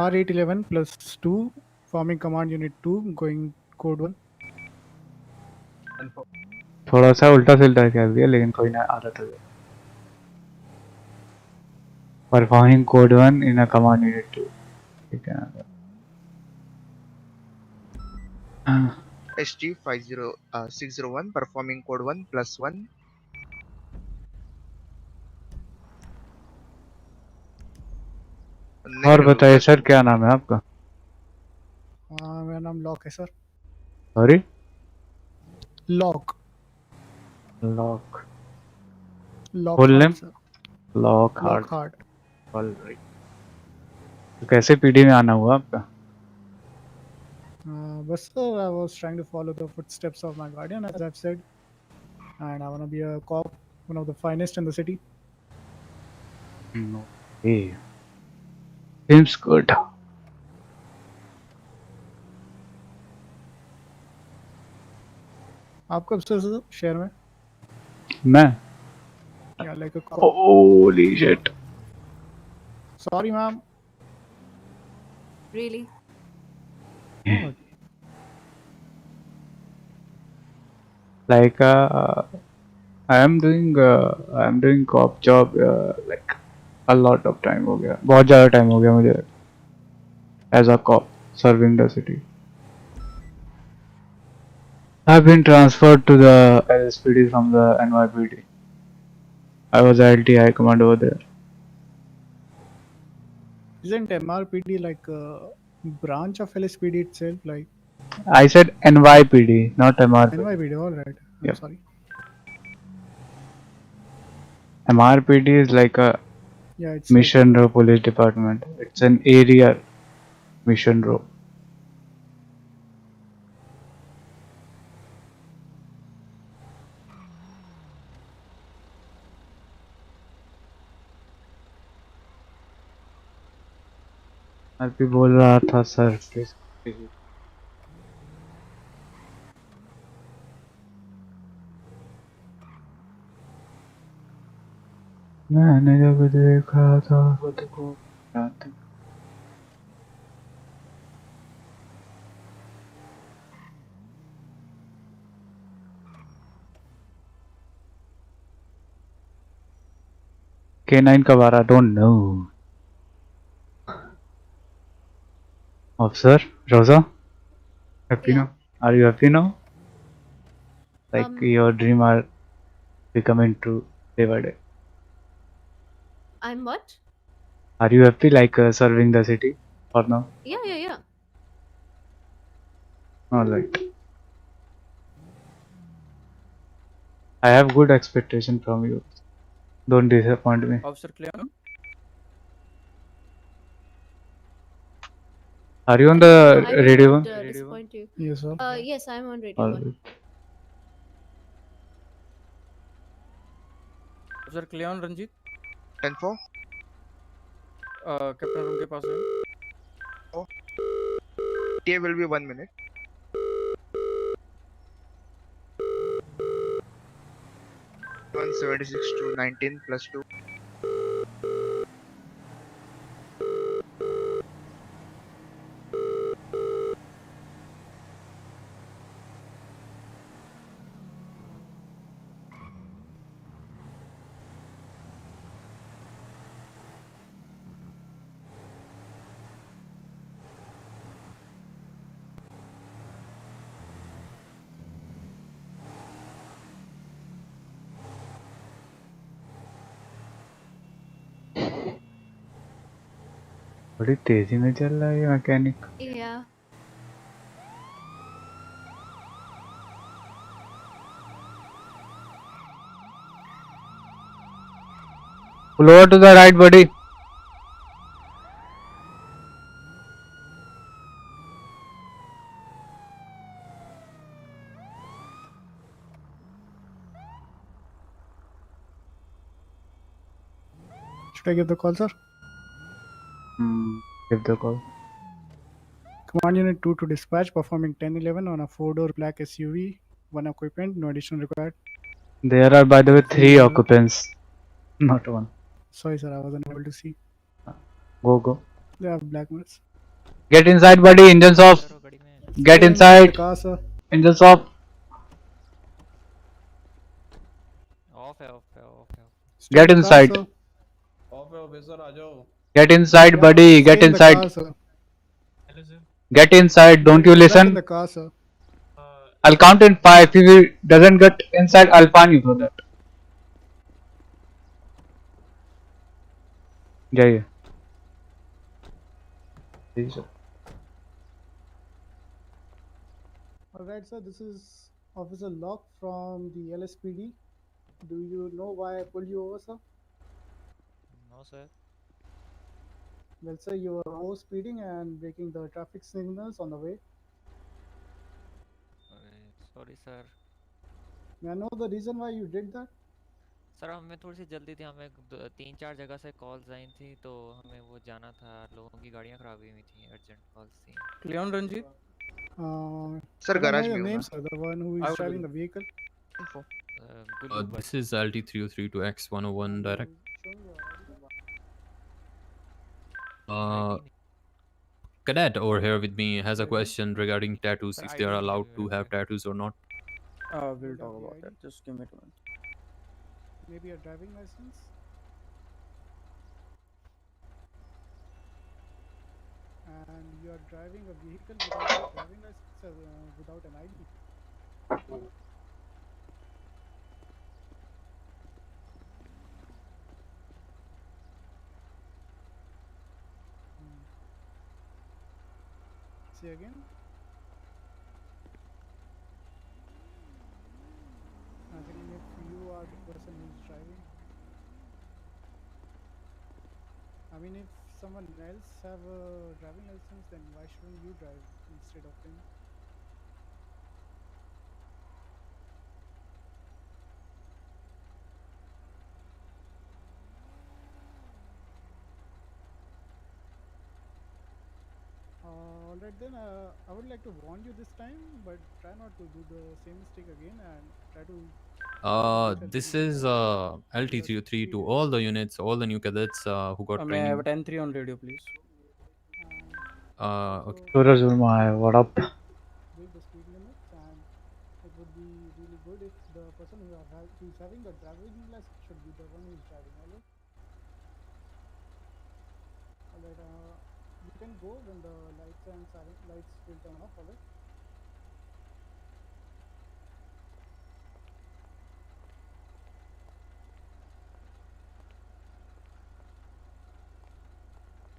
R811 +2 forming command unit 2 going code 1. थोड़ा सा उल्टा सिल्टा कर दिया लेकिन कोई ना आ रहा था. Performing code 1 in a command unit 2. ठीक है. SG 50601 performing code 1 +1. और बताइए सर क्या नाम है आपका? मेरा नाम लॉक है sir. Sorry. Lock. Full name? Sir. Lock heart. Lockhart. Alright. तो कैसे पीडी में आना हुआ आपका? But sir, I was trying to follow the footsteps of my guardian, as I've said, and I want to be a cop, one of the finest in the city. Hey, seems good. आप कब से शहर में? मैं? Yeah, like a cop. Holy shit. Sorry, ma'am. Really? Oh, Like I am doing cop job like a lot of time हो गया. बहुत ज़्यादा time हो गया मुझे as a cop serving the city. I've been transferred to the LSPD from the NYPD. I was LT High Command over there. Isn't MRPD like a branch of LSPD itself? Like I said NYPD, not MRPD. NYPD, all right. I'm Yep. sorry. MRPD is like a Yeah, it's mission row police department. It's an area mission row. RP बोल रहा था sir please. मैंने जब देखा था खुद को रात K9 कब आ रहा? Don't know. Officer Rosa, happy now? Are you happy now? Like your dream are becoming true day by day. I'm what? Are you happy like serving the city or no? Yeah. Alright. I have good expectation from you. Don't disappoint me. Officer Cleon. Are you on No, the I will radio not one? disappoint you. Yes, sir. Yes, I'm on radio one. Alright. Officer Cleon Ranjit. 10-4. Captain room के पास है. TA will be 1 minute. One 76 to 19 plus 2. बड़ी तेजी में चल रहा है ये mechanic. Yeah. Pull over to the right, buddy. Should I give the call, sir? Give the call. Command Unit 2 to dispatch, performing 1011 on a 4-door black SUV. 1 occupant, no addition required. There are, by the way, 3 occupants, not 1. Sorry, sir, I wasn't able to see. Go. They have black mirrors. Get inside, buddy. Engines off. Get Stay inside. the car, sir. Engines off. Off है. Get inside. Off है officer आ जाओ. Get inside, buddy. Get Stay in the inside. car, sir. Get inside. Don't you Get in listen? the car, sir. I'll count in 5. If he doesn't get inside, I'll fine you for that. जाइए. Alright, sir, this is Officer Locke from the LSPD. Do you know why I pulled you over, sir? No, sir. Well, sir, you were over speeding and breaking the traffic signals on the way. Sorry, sir. May I know the reason why you did that? Sir हमें थोड़ी सी जल्दी थी. हमें 3-4 जगह से calls आई थी तो हमें वो जाना था. लोगों की गाड़ियाँ खराब हुई थी. अर्जेंट कॉल्स थी. Cleon Ranjit. Sir, can I garage know your में name, होगा. sir, the one who is driving the vehicle? This is LT303 to X101 direct. Cadet over here with me has a question regarding tattoos, if they are allowed to have tattoos or not. We'll talk about that. Just give me a moment. Maybe a driving license? And you are driving a vehicle without a driving license, without an ID? Say again? I think if you are the person who is driving. I mean, if someone else have a driving license, then why shouldn't you drive instead of him? Alright then, I would like to warn you this time, but try not to do the same mistake again and try to This is LT303 to all the units, all the new cadets who got May I have training. a 10-3 on radio, please? Okay. Suraj Verma, what up? Break the speed limits, and it would be really good if the person who's having the driving license should be the one who's driving. Alright. Alright. You can go when the lights and silent lights will turn off. Alright.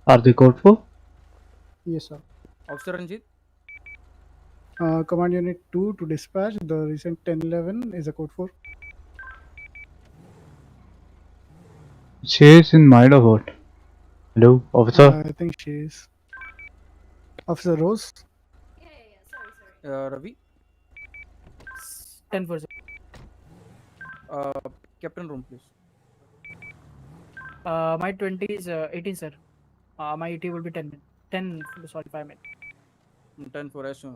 Are they code for? Yes, sir. Officer Ranjit. Command Unit 2 to dispatch. The recent 1011 is a code 4. She is in mind of what? Hello, officer? I think she is. Officer Rose. Ravi. 10 for Captain room, please. My 20 is 18, sir. My ET will be 10 minutes. 10, sorry, 5 minutes. 10 for as soon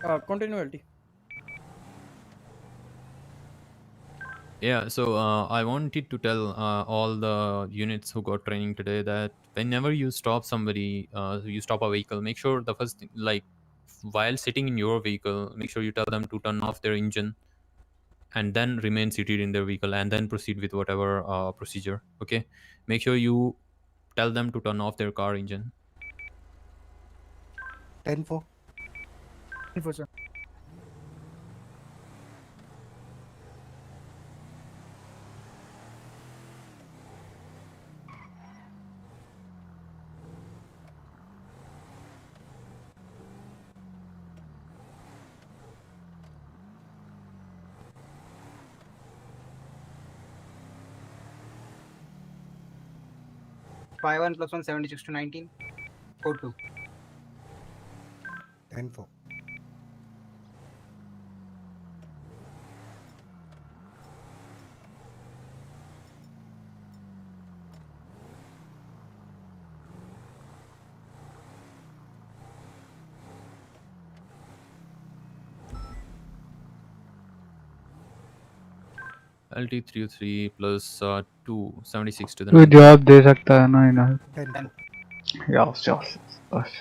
as. Continue, LT. Yeah, so I wanted to tell all the units who got training today that whenever you stop somebody, you stop a vehicle, make sure the first thing, like while sitting in your vehicle, make sure you tell them to turn off their engine and then remain seated in their vehicle and then proceed with whatever procedure. Okay, make sure you tell them to turn off their car engine. 10-4. 10 for, sir. Five 1 plus 1 76 to 19. Code 2. 10-4. LT303 plus 276 to the कोई 9. जवाब दे सकता है ना इन्हें? 10-4. Yes, yes, yes.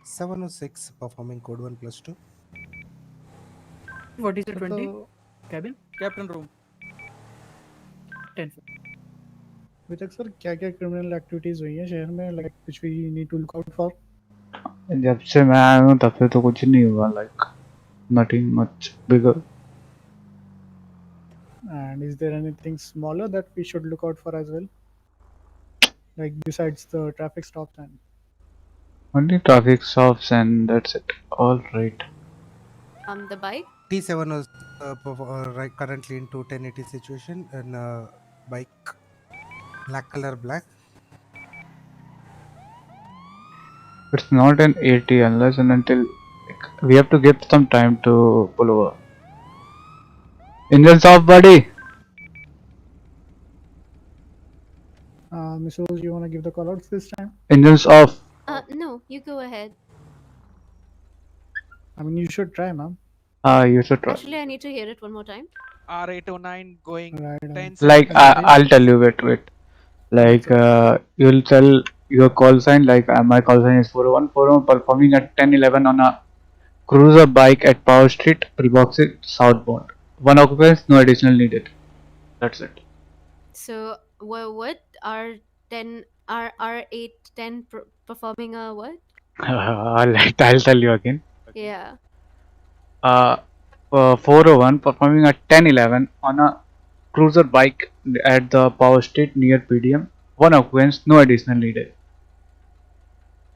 (706) performing code 1 plus 2. What is the 20? Cabin? Captain room. 10. अभी तक sir क्या क्या क्रिमिनल एक्टिविटीज हुई हैं शहर में, like which we need to look out for? जब से मैं आया हूँ तब से तो कुछ नहीं हुआ, like nothing much bigger. And is there anything smaller that we should look out for as well, like besides the traffic stops? And Only traffic stops and that's it. All right. The bike. T7 was right currently into 1080 situation and bike black color black. It's not an 80 unless and until we have to give some time to pull over. Engines off, buddy. Miss Rose, you want to give the call outs this time? Engines off. No, you go ahead. I mean, you should try, ma'am. You should try. Actually, I need to hear it one more time. R809 going Right, 10. Like I'll tell you. Wait. Like you'll tell your call sign. Like my call sign is 401. 401 performing at 1011 on a cruiser bike at Power Street, Pillbox southbound. One occupants, no additional needed. That's it. So what are 10 R810 performing a what? I'll tell you again. Yeah. 401 performing at 1011 on a cruiser bike at the Power Street near PDM. One occupants, no additional needed.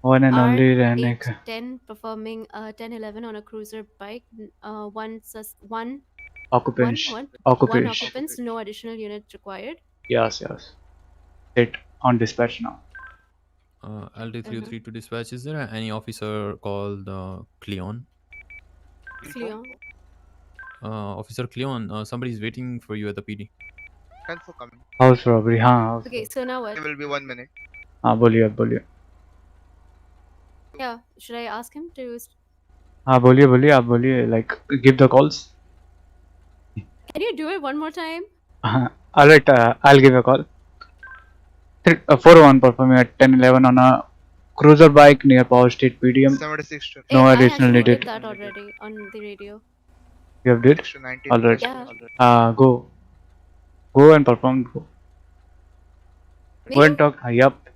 One and only रहने का. 10 performing 1011 on a cruiser bike. One Occupants. One Occupants. occupants, no additional unit required. Yes. Sit on dispatch now. LT303 to dispatch. Is there any officer called Cleon? Cleon. Officer Cleon, somebody is waiting for you at the PD. 10 for coming. House robbery, हाँ house Okay, so now what? It will be 1 minute. हाँ बोलिए आप बोलिए Yeah, should I ask him to? हाँ बोलिए बोलिए आप बोलिए like give the calls. Can you do it one more time? Alright, I'll give a call. 401 performing at 10:11 on a cruiser bike near Power State PDM. 76 to No I additional actually needed. did that already on the radio. You have did? 6 to 19. Alright. Yeah. Go and perform. Go and talk. Yup.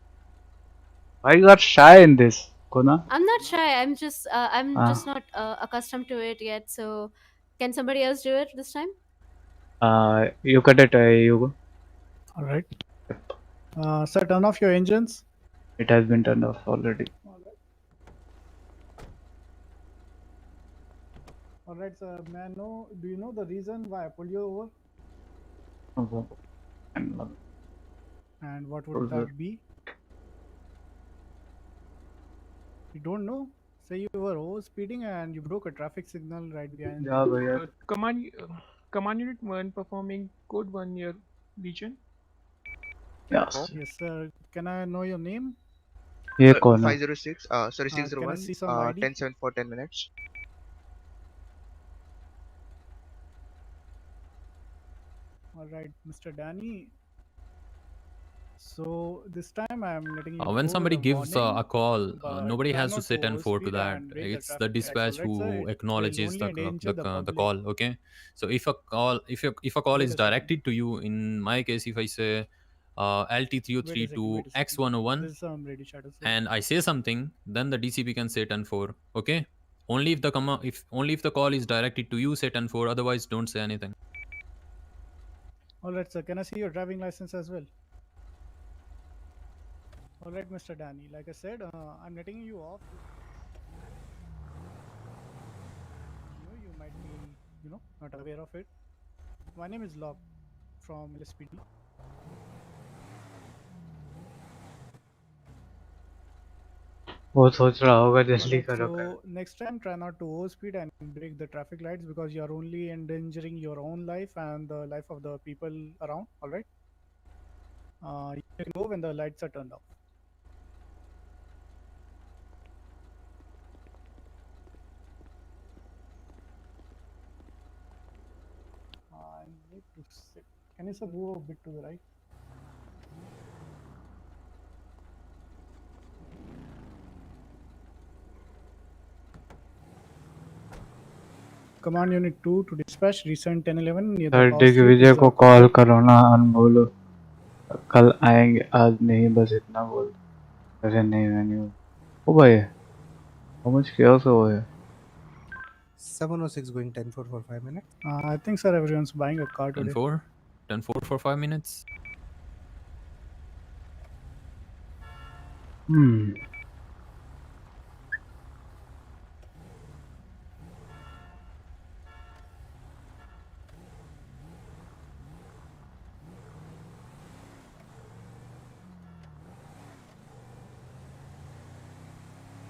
Why you are shy in this, Kona? I'm not shy. I'm just Ah. not accustomed to it yet. So, can somebody else do it this time? You cut it. You go. All right. Sir, turn off your engines. It has been turned off already. All right, sir. May I know? Do you know the reason why I pulled you over? And what would Cruiser. that be? You don't know? Say you were over speeding and you broke a traffic signal right behind. Yeah, bhaiya. Command unit 1 performing code 1 year region. Yes. Yes, sir. Can I know your name? ये कौन है? 506, sorry, Can I 601, see some ID? 10-7 for 10 minutes. All right, Mr. Danny. So this time I'm letting you When go somebody with a gives warning, a call, but nobody try has to not sit and forward to overspeed that. and break the It's the traffic lights, dispatch all right, sir? who It will acknowledges only endanger the the public. call. Okay, so if a call Wait is a second. directed to you, in my case, if I say LT303 Wait a to second. X101 This is some ready shadow, sir. and I say something, then the DCP can say 10-4. Okay, only if the call is directed to you, say 10-4. Otherwise, don't say anything. All right, sir. Can I see your driving license as well? All right, Mr. Danny. Like I said, I'm letting you off. You might be, not aware of it. My name is Locke from LSPD. वो सोच रहा होगा जल्दी Alright, करो so next time try not to overspeed and break the traffic lights because you are only endangering your own life and the life of the people around. Alright, you can go when the lights are turned off. I need to sit. Can you sir move a bit to the right? Command Unit 2 to dispatch recent 1011 near the sir power street Digvijay is को call करो ना और बोलो कल आएंगे आज नहीं बस इतना बोल अरे नहीं मैं नहीं हूँ ओ भाई how much chaos over here 706 going 10-4 for 5 minutes. I think sir everyone's buying a car today. 10-4? 10-4 for 5 minutes?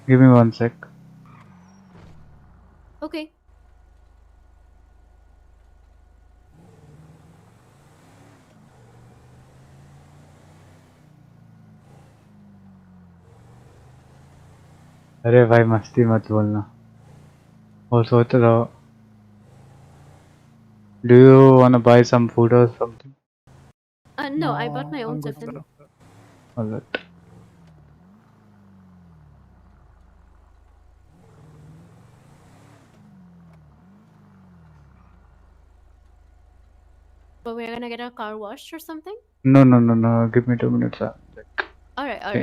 Give me 1 sec. Okay. अरे भाई मस्ती मत बोलना और सोच रहा हो Do you wanna buy some food or something? No, I bought my own I'm good, tiffin. sir. Alright. But we're gonna get our car washed or something? No. Give me 2 minutes. Alright.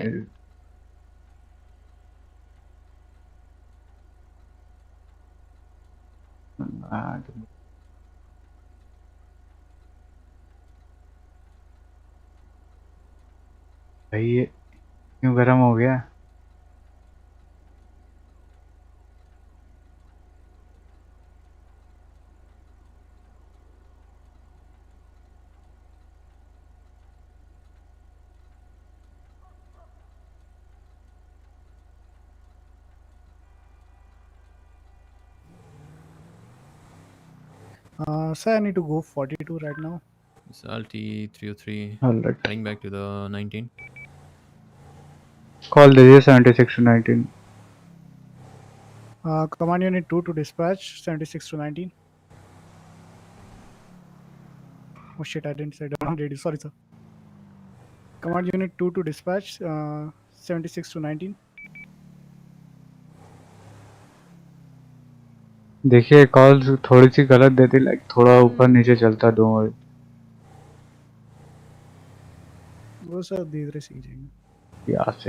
भाई ये क्यों गर्म हो गया Sir, I need to go 42 right now. It's LT 303. Alright. Heading back to the 19. Call the 76 to 19. Command unit 2 to dispatch 76 to 19. Oh shit, I didn't say down ready. Sorry, sir. Command unit 2 to dispatch 76 to 19. देखिए call थोड़ी सी गलत देती like थोड़ा ऊपर नीचे चलता दो और वो सर धीरे धीरे सीख जाएंगे. यस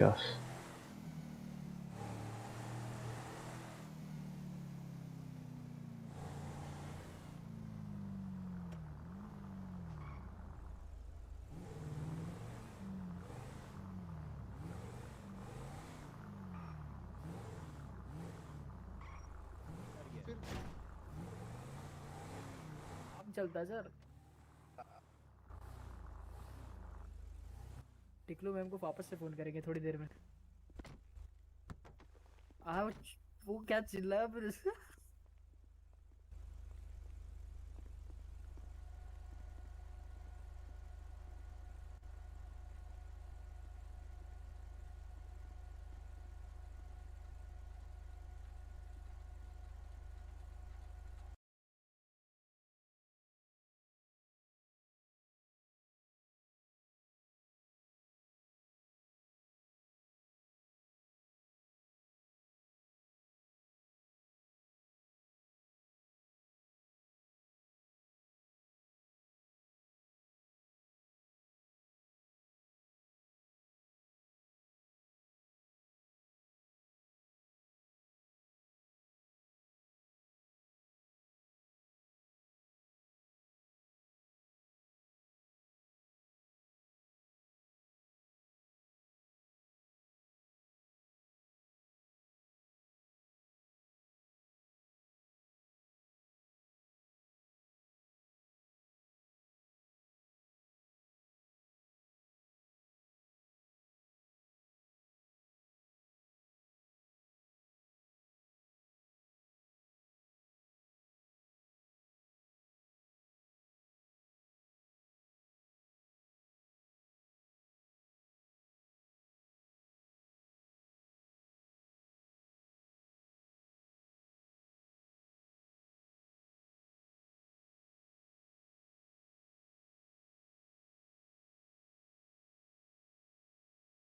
काम चलता है सर. टिकलू मैम को वापस से फोन करेंगे थोड़ी देर में. आउच, वो क्या चिल्ला फिर.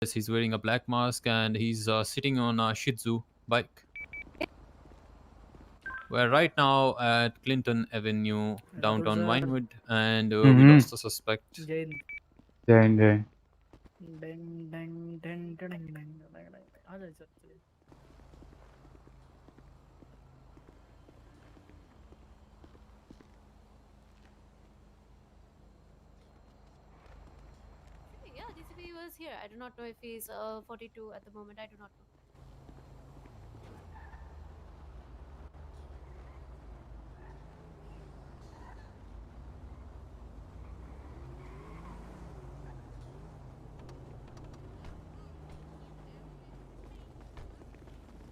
Yes, he's wearing a black mask and he's sitting on a Shih Tzu bike. We're right now at Clinton Avenue, downtown sir. Vinewood, and we lost the suspect. Jain. जय डंग डंग डंग डंग डंग. आ जाए सर. चलिए. Yeah, DCP was here. I do not know if he's 42 at the moment. I do not know.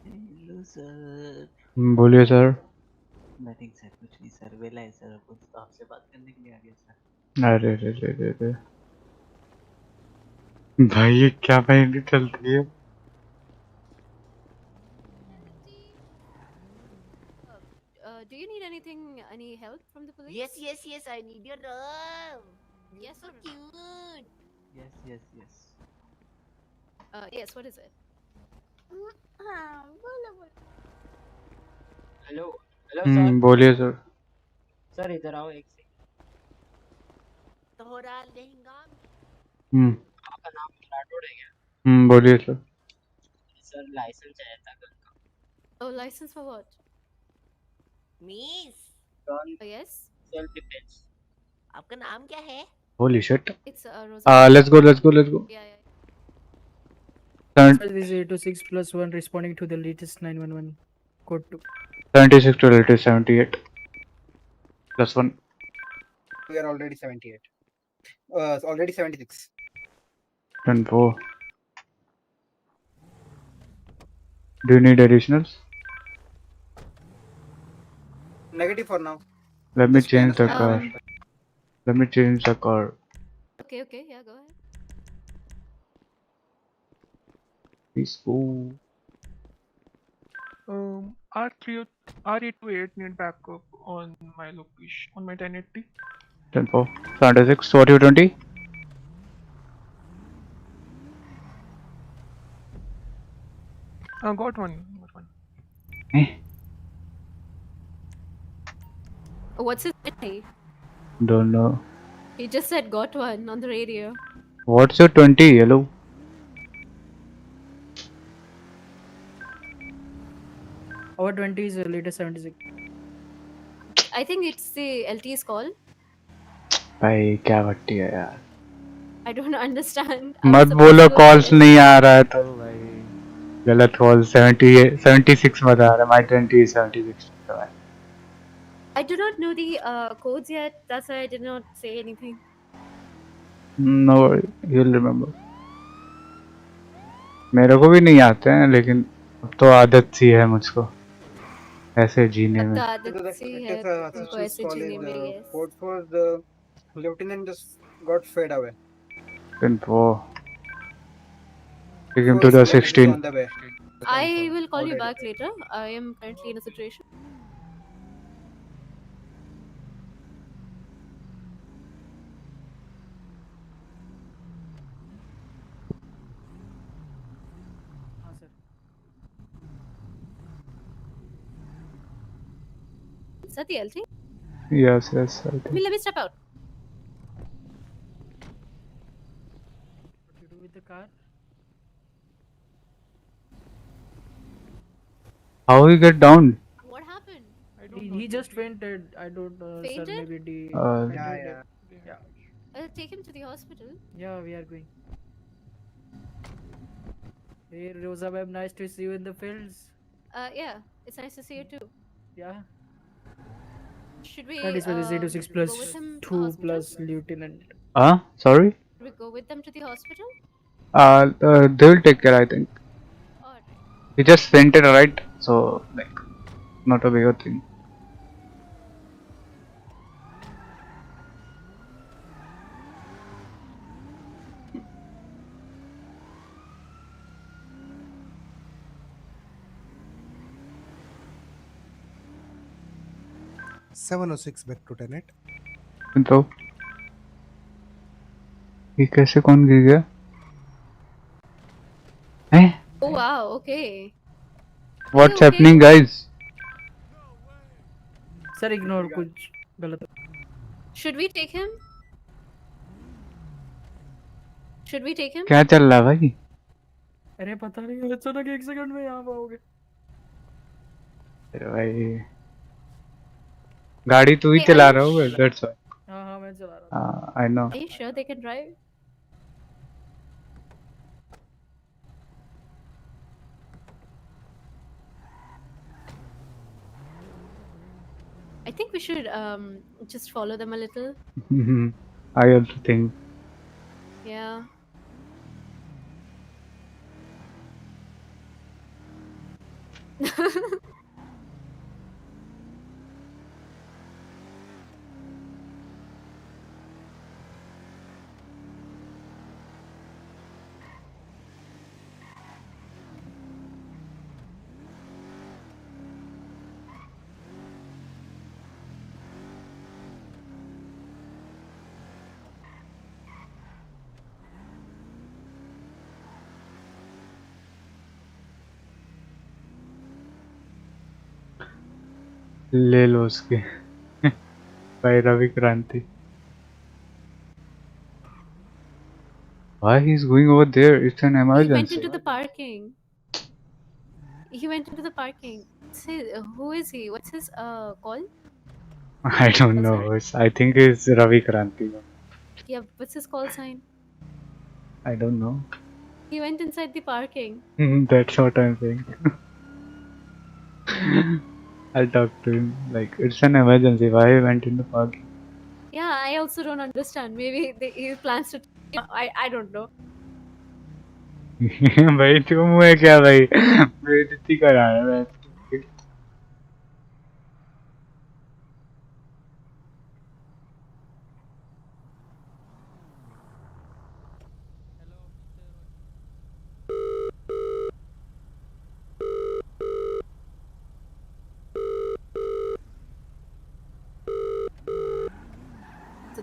Hello sir. बोलिए sir. Nothing sir, कुछ नहीं sir, वेला है sir, कुछ तो आपसे बात करने के लिए आ गया सर. अरे रे रे रे रे भाई ये क्या पहन चलती है. Do you need anything, any help from the police? Yes, yes, yes. I need your love. Yes, So or no? cute. Yes, yes, yes. Yes. What is it? हाँ, बोलो बोलो. Hello hello sir. बोलिए sir. Sir इधर आओ एक second. तोहरा लहंगा. आपका नाम राठौड़ है क्या? बोलिए सर. सर लाइसेंस चाहिए था कल का. Oh, license for what? Miss. Yes. Self defence. आपका नाम क्या है? Holy shit. It's Rosa. Let's go. Yeah, yeah. This is 826 plus 1 responding to the latest 911 code 2. 76 to latest 78 plus 1. We are already 78. Already 76. 10-4. Do you need additionals? Negative for now. Let me Just scan change a the few car. Let me change the car. Okay, okay, yeah, go ahead. Please go. R3 R828 need backup on my location on my 1080. 10-4. 76. What you 20? Got one. Got one. What's his name? Don't know. He just said got one on the radio. What's your 20? Yellow. Our 20 is latest 76. I think it's the LT's call. भाई क्या भट्टी है यार. I don't understand. I was मत supposed बोलो to go to calls LT. नहीं आ रहा है तो भाई गलत कॉल 76 बता रहा है. My 20 is 76. I do not know the codes yet. That's why I did not say anything. No worry, you'll remember. मेरे को भी नहीं आते हैं लेकिन अब तो आदत सी है मुझको ऐसे जीने अब में. तो आदत सी है तुमको Ashish ऐसे call जीने is में. Yes. code for the lieutenant just got fade away. 10-4. Take him So to his the lieutenant is 16. on the way. I will call you Already. back later. I am currently in a situation. हाँ sir. Is that the LT? Yes, yes, I think. Let me step out. What to do with the car? How he get down? What happened? He just fainted. I don't know, sir. Fainted? Maybe Yeah. yeah. I'll take him to the hospital. Yeah, we are going. Hey, Rosa ma'am, nice to see you in the fields. Yeah, it's nice to see you too. Yeah. Should we That is why they 06 go plus with him to the 2 hospital? plus lieutenant. Sorry? Should we go with them to the hospital? They will take care, I think. Alright. He just fainted, right? So, like, not a bigger thing. $706 back to Tenet. तो ये कैसे कौन गिर गया? हैं? Oh wow, okay. What's happening, guys? Sir, ignore कुछ गलत. Should we take him? Should we take him? क्या चल रहा है भाई? अरे पता नहीं अचानक 1 सेकंड में यहाँ आओगे. अरे भाई गाड़ी तू ही Hey, चला are you रहा होगा, that's why. हाँ मैं चला रहा हूँ. I know. Are you sure they can drive? I think we should just follow them a little. I also think. Yeah. ले लो उसके भाई रवि क्रांति. Why he's going over there? It's an He went emergency. into the parking. He went into the parking. Who is he? What's his call? I don't know. I think it's Ravi Kranti. Yeah, what's his call sign? I don't know. He went inside the parking. That's what I'm saying. I'll talk to him. Like, it's an emergency. Why he went in the park? Yeah, I also don't understand. Maybe he plans to. I don't know. भाई तुम है क्या भाई? बेइज्जती करा रहा है.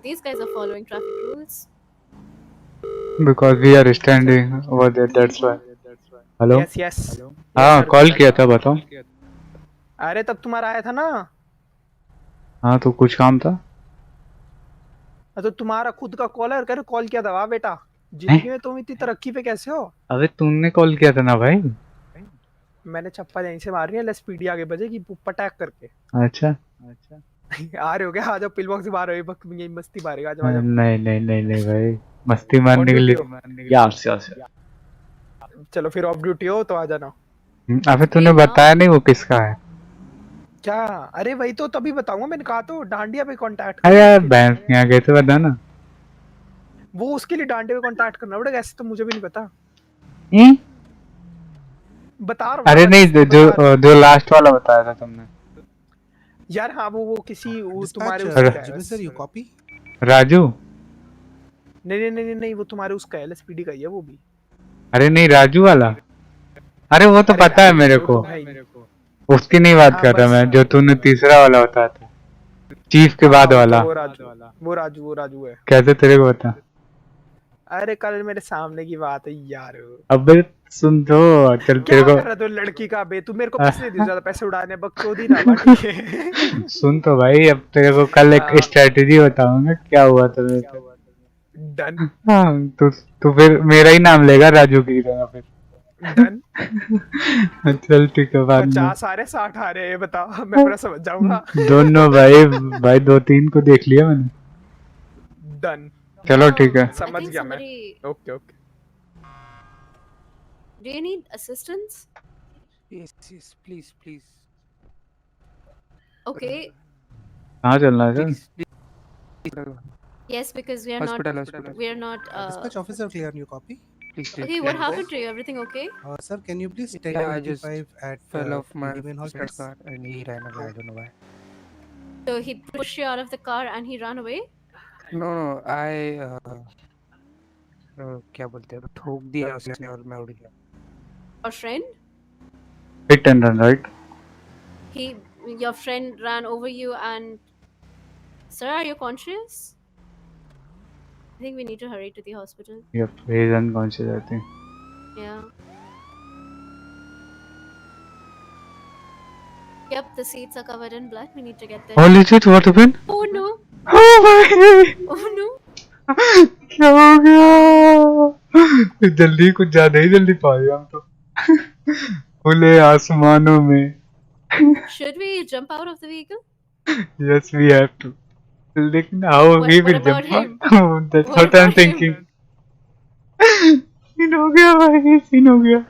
these guys are following traffic rules. Because we are standing over there, that's why. Hello yes yes हाँ सर गो कॉल अहेड किया था बताओ। अरे तब तुम्हारा आया था ना। हाँ तो कुछ काम था। तो तुम्हारा खुद का कॉल है, कर कॉल किया था वाह बेटा। हैं? जिंदगी में तुम इतनी तरक्की पे कैसे हो? अबे तुमने कॉल किया था ना भाई। मैंने चप्पल यहीं से मारनी है, स्पीडी आगे बजेगी पटाक करके। अच्छा आ रहे हो क्या? आ जाओ पिल बॉक्स से बाहर हो, ये मस्ती मारेगा। आ जाओ आ जाओ। नहीं नहीं नहीं नहीं भाई मस्ती ऑन मारने के ड्यूटी लिए हो? यार। चलो फिर ऑफ ड्यूटी हो तो आ जाना। अबे तूने बताया नहीं वो किसका है। क्या? अरे वही तो तभी बताऊंगा, मैंने कहा तो डांडिया पे कांटेक्ट अरे करना यार उसके लिए। बैंस यहाँ कैसे बता ना। वो उसके लिए डांडिया पे कांटेक्ट करना पड़ेगा, ऐसे तो मुझे भी नहीं पता। बता रहा हूँ ना अरे मैं, नहीं जिसने बता रहा जो लास्ट वाला बताया था तुमने। यार। हाँ वो किसी वो तुम्हारे Dispatch, उसका है Jimmy बस। sir, you copy? राजू। नहीं वो तुम्हारे उसका है, एलएसपीडी का ही है वो भी। अरे नहीं राजू वाला। अरे वो तो पता है मेरे वो को। तो है ही। उसकी नहीं बात हाँ कर रहा बस। मैं, जो तूने तीसरा वाला बताया था चीफ के बाद वाला। वो राजू है। कैसे तेरे को बता। अरे कल मेरे सामने की बात है यार। अबे सुन तो चल तेरे क्या को कर रहा तू लड़की का बे? तू मेरे को पैसे दे दी, ज्यादा पैसे उड़ाने बकचोदी ना बा, ठीक है? सुन तो भाई अब तेरे को कल एक स्ट्रेटेजी बताऊंगा क्या हुआ था मेरे साथ। डन हाँ तू फिर मेरा ही नाम लेगा राजू की जगह फिर। डन। चल ठीक है बाद में। 50 आ रहे 60 आ रहे, बता मैं पूरा समझ जाऊंगा। दोनों भाई 2-3 को देख लिया मैंने। डन चलो ठीक है। समझ गया मैं। Okay. Do you need assistance? Yes, please. Okay. कहाँ चलना है sir. Yes, because we are Hospital. not. We are not. Dispatch officer, clear on your copy? Please Okay, what happened to you? Everything okay? Sir, can you please take Yeah, I just 25 at fell off my Indian Hall, friend's please? car and he ran away. I don't know why. So he pushed you out of the car and he ran away? No, I क्या बोलते हैं, ठोक दिया उसने और मैं उड़ गया। Your friend? Hit and run, right? Your friend ran over you and. Sir, are you conscious? I think we need to hurry to the hospital. Yep, he is unconscious I think. Yeah. Yep, the seats are covered in blood. We need to get there. Holy shit, what happened? Oh no! Oh my! Oh no! क्या हो गया? जल्दी कुछ ज्यादा ही जल्दी पाए हम तो। खुले आसमानों में। Should we jump out of the vehicle? Yes, we have to. लेकिन how we What will about jump? him? That's What what I'm about him? thinking. Scene हो गया भाई, सीन हो गया।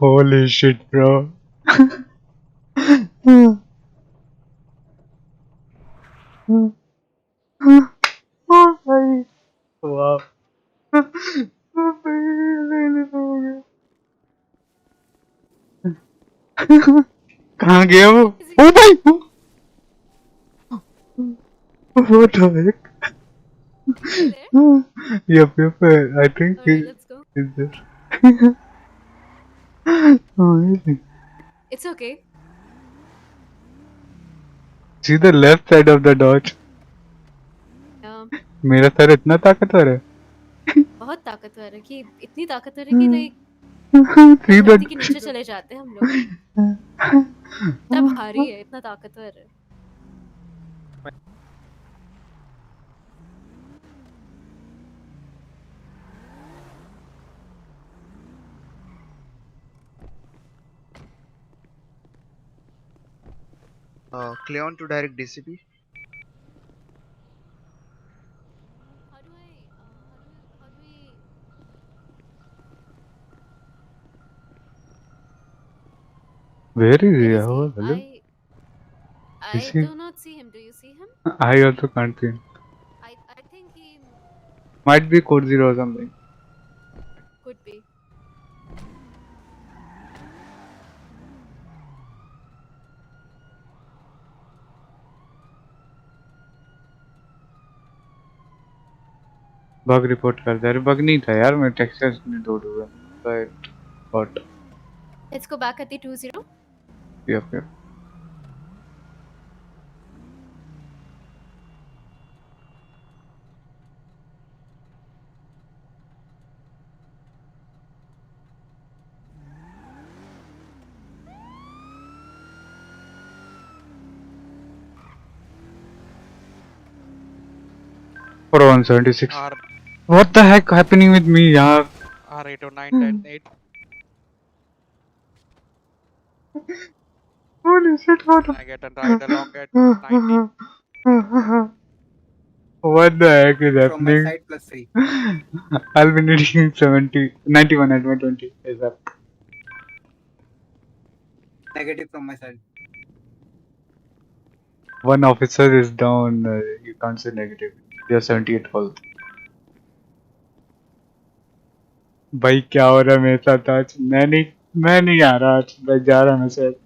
Holy shit, bro. Oh भाई, wow. Oh भाई, really हो गया। कहाँ गया वो? Oh भाई, what the heck? Yep, I think he Let's go. is there. Amazing. It's okay. See the left side of the dodge. मेरा सर इतना ताकतवर है। बहुत ताकतवर है कि इतनी ताकतवर है कि लाइक धरती के नीचे चले जाते हैं हम लोग। इतना भारी है, इतना ताकतवर है। Cleon to direct DCP. Where is he? Where is Oh, he? hello. I Is he? do not see him. Do you see him? I also can't see him. I think he Might be code 0 or something. could be. Bug report कर दे। अरे bug नहीं था यार, मैं textures में दो हुए but but Let's go back at the 20. Yup yup. For 176. R What the heck happening with me, yaar? R809 Holy shit! What? I get a ride along at 90. What the heck is From my happening? side, +3. I'll be needing 91 at 120. Is that Negative from my side. one officer is down? You can't say negative. You're 78 health. भाई क्या हो रहा है मेरे साथ आज? मैं नहीं आ रहा आज, मैं जा रहा मैं से।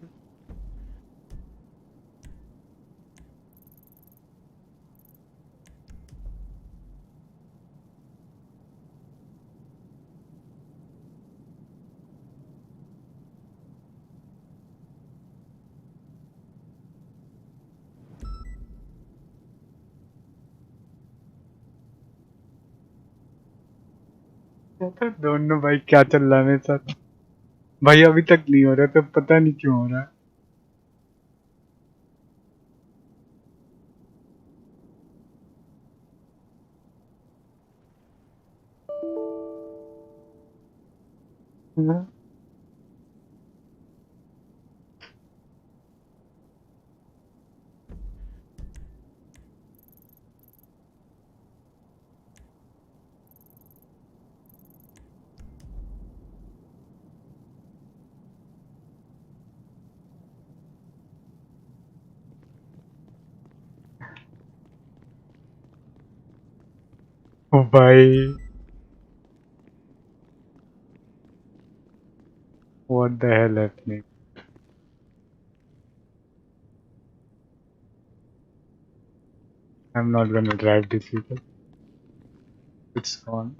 दोनों भाई क्या चल रहा है मेरे साथ? भाई अभी तक नहीं हो रहा, तो पता नहीं क्यों हो रहा है। ओ भाई what the hell happening? I'm not gonna drive this vehicle. It's gone.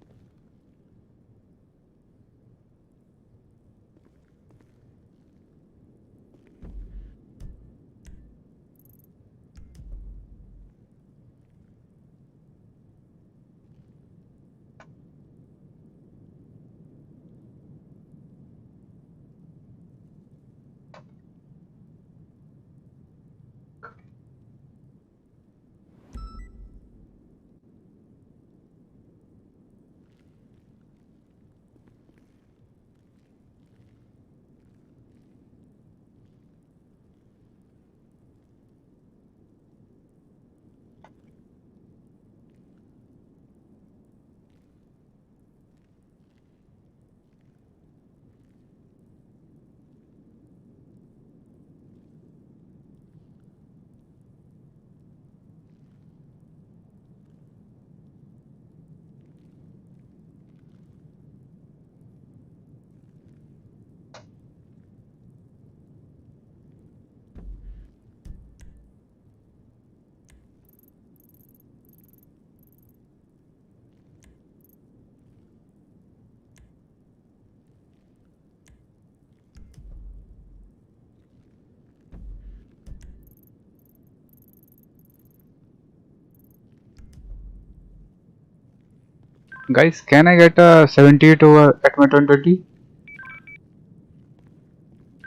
Guys, can I get a 78 over at my 120?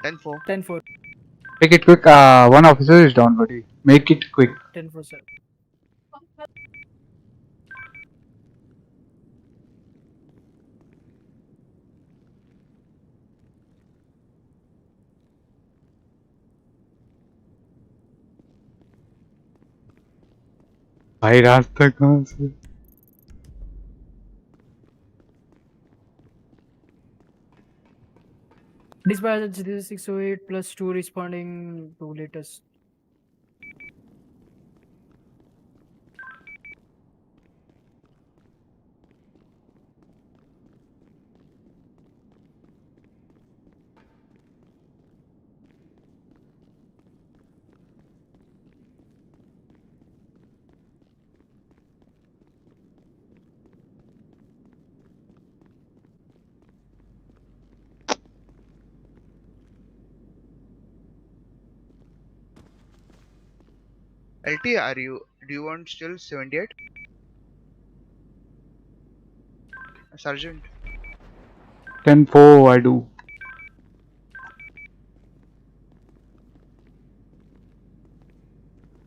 10-4. 10-4. Make it quick. One officer is down, buddy. Make it quick. 10-4 sir. भाई रास्ता कहाँ से? Dispatch 608 +2 responding to latest. LT, do you want still 78? Sergeant. 10-4 I do.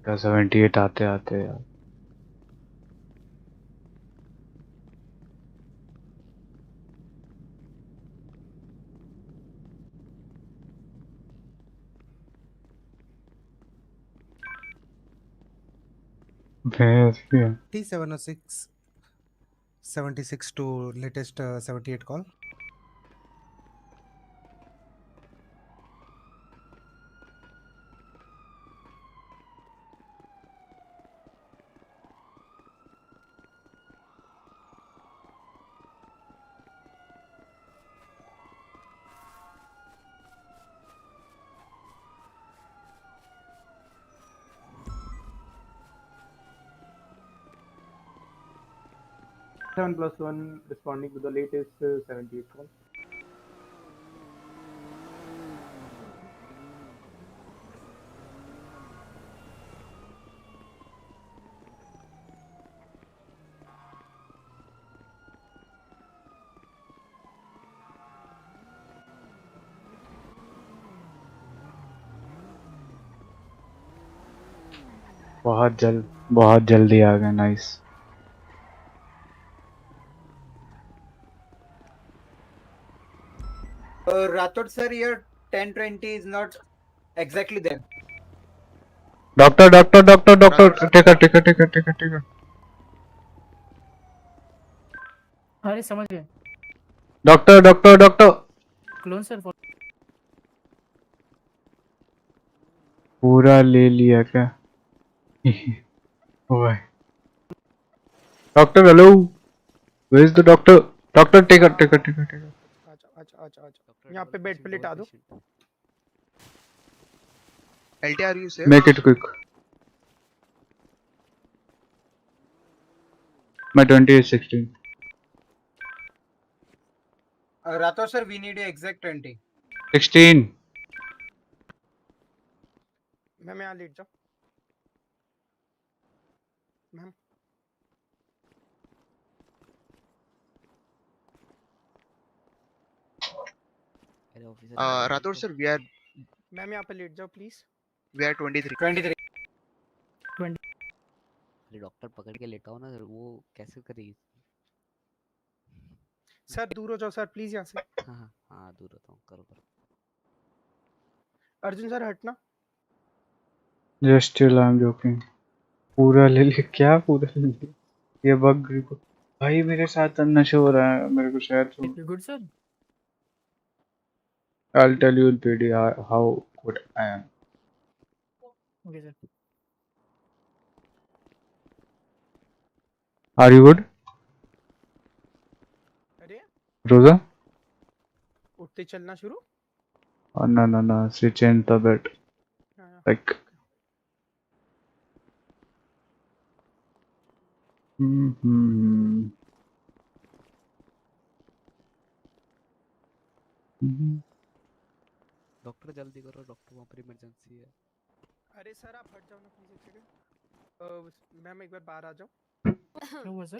क्या 78 आते आते यार. भैंस भी है. T706 76 to latest 78 call. Seven plus one responding to the latest 78 call. बहुत जल्दी आ गया. Nice. Rathod sir, your 1020 is not exactly there. Doctor ticket. अरे समझ गए. डॉक्टर. क्लोन सर पूरा ले लिया क्या? ओए. Doctor hello. Where is the doctor? Doctor ticket. अच्छा यहाँ पे बेड पे लिटा दो. LT, are you safe? Make it quick. My 20 is 16. Rathod sir, we need your exact 20. 16. Ma'am यहाँ लेट जाओ. मैम Rathod sir, मैम यहाँ पे लेट जाओ प्लीज. we are 23. 23. अरे डॉक्टर पकड़ के लेटाओ ना, वो कैसे करेगी? सर दूर हो जाओ सर प्लीज यहाँ से. हाँ दूर होता हूँ. करो. अर्जुन सर हटना. Just chill, I'm joking. पूरा ले लिया क्या? पूरा ले लिया. ये बग को भाई मेरे साथ नशे हो रहा है. मेरे को शायद good sir. I'll tell you in PD how good I am. Okay sir. Are you good? अरे Rosa? उठते चलना शुरू. Oh, no. She changed the bed. Like. Doctor जल्दी करो, डॉक्टर वहाँ पर इमरजेंसी है. अरे सर आप हट जाओ ना प्लीज एक सेकंड. मैम एक बार बाहर आ जाओ. क्या हुआ sir?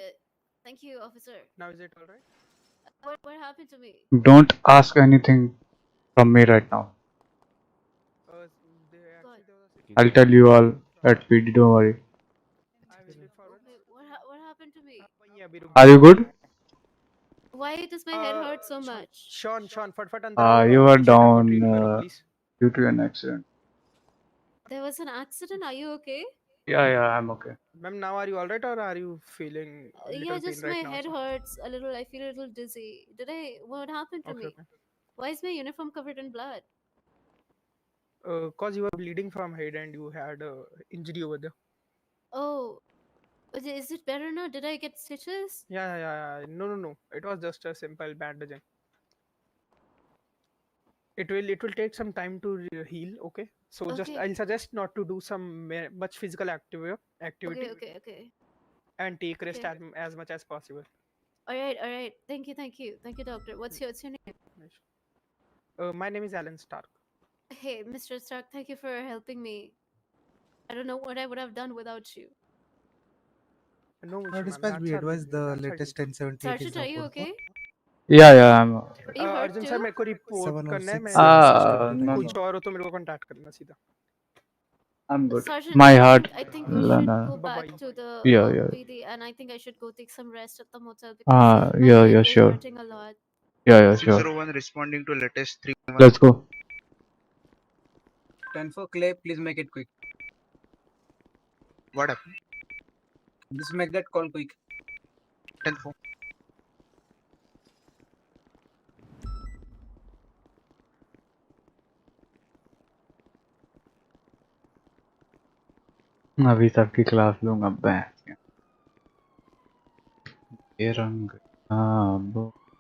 Thank you, officer. Now is it all right? What happened to me? Don't ask anything from me right now. I'll tell you all at PD. Don't worry. What happened to me? Are you good? Why does my head hurt so much? Sean फटफट अंदर. You were down please. due to an accident. There was an accident. Are you okay? Yeah, I'm okay. Ma'am, now are you all right or are you feeling a little Yeah, just pain my right now? head hurts a little. I feel a little dizzy. What happened to me? Okay. Why is my uniform covered in blood? Cause you were bleeding from head and you had injury over there. Oh, is it better now? Did I get stitches? Yeah. No. It was just a simple bandaging. It will take some time to heal. Okay. So just Okay. I'll suggest not to do some much physical activity. Okay. And take rest Okay. as much as possible. All right. Thank you, doctor. What's your name? My name is Alan Stark. Hey, Mr. Stark. Thank you for helping me. I don't know what I would have done without you. No issue, man. Dispatch, That's we our advise duty. the That's our latest duty. 1078 is Sergeant, now are you code 4. okay? Yeah, I'm. Are you hurt Arjun too? Sir मेरे को report करना है, मैं 706 No, कुछ no, और हो तो मेरे को कांटेक्ट करना सीधा. I'm good. Sergeant, My heart. I think we No, should no. go back Bye-bye. to the Yeah, yeah. PD, and I think I should go take some rest at the motel because my Yeah, head yeah, is sure. hurting a lot. Yeah, sure. 601 responding to latest 3. Let's go. 10 for Clay, please make it quick. What happened? Just make that call quick. 10 4. अभी सबकी class लूंगा मैं. ये रंग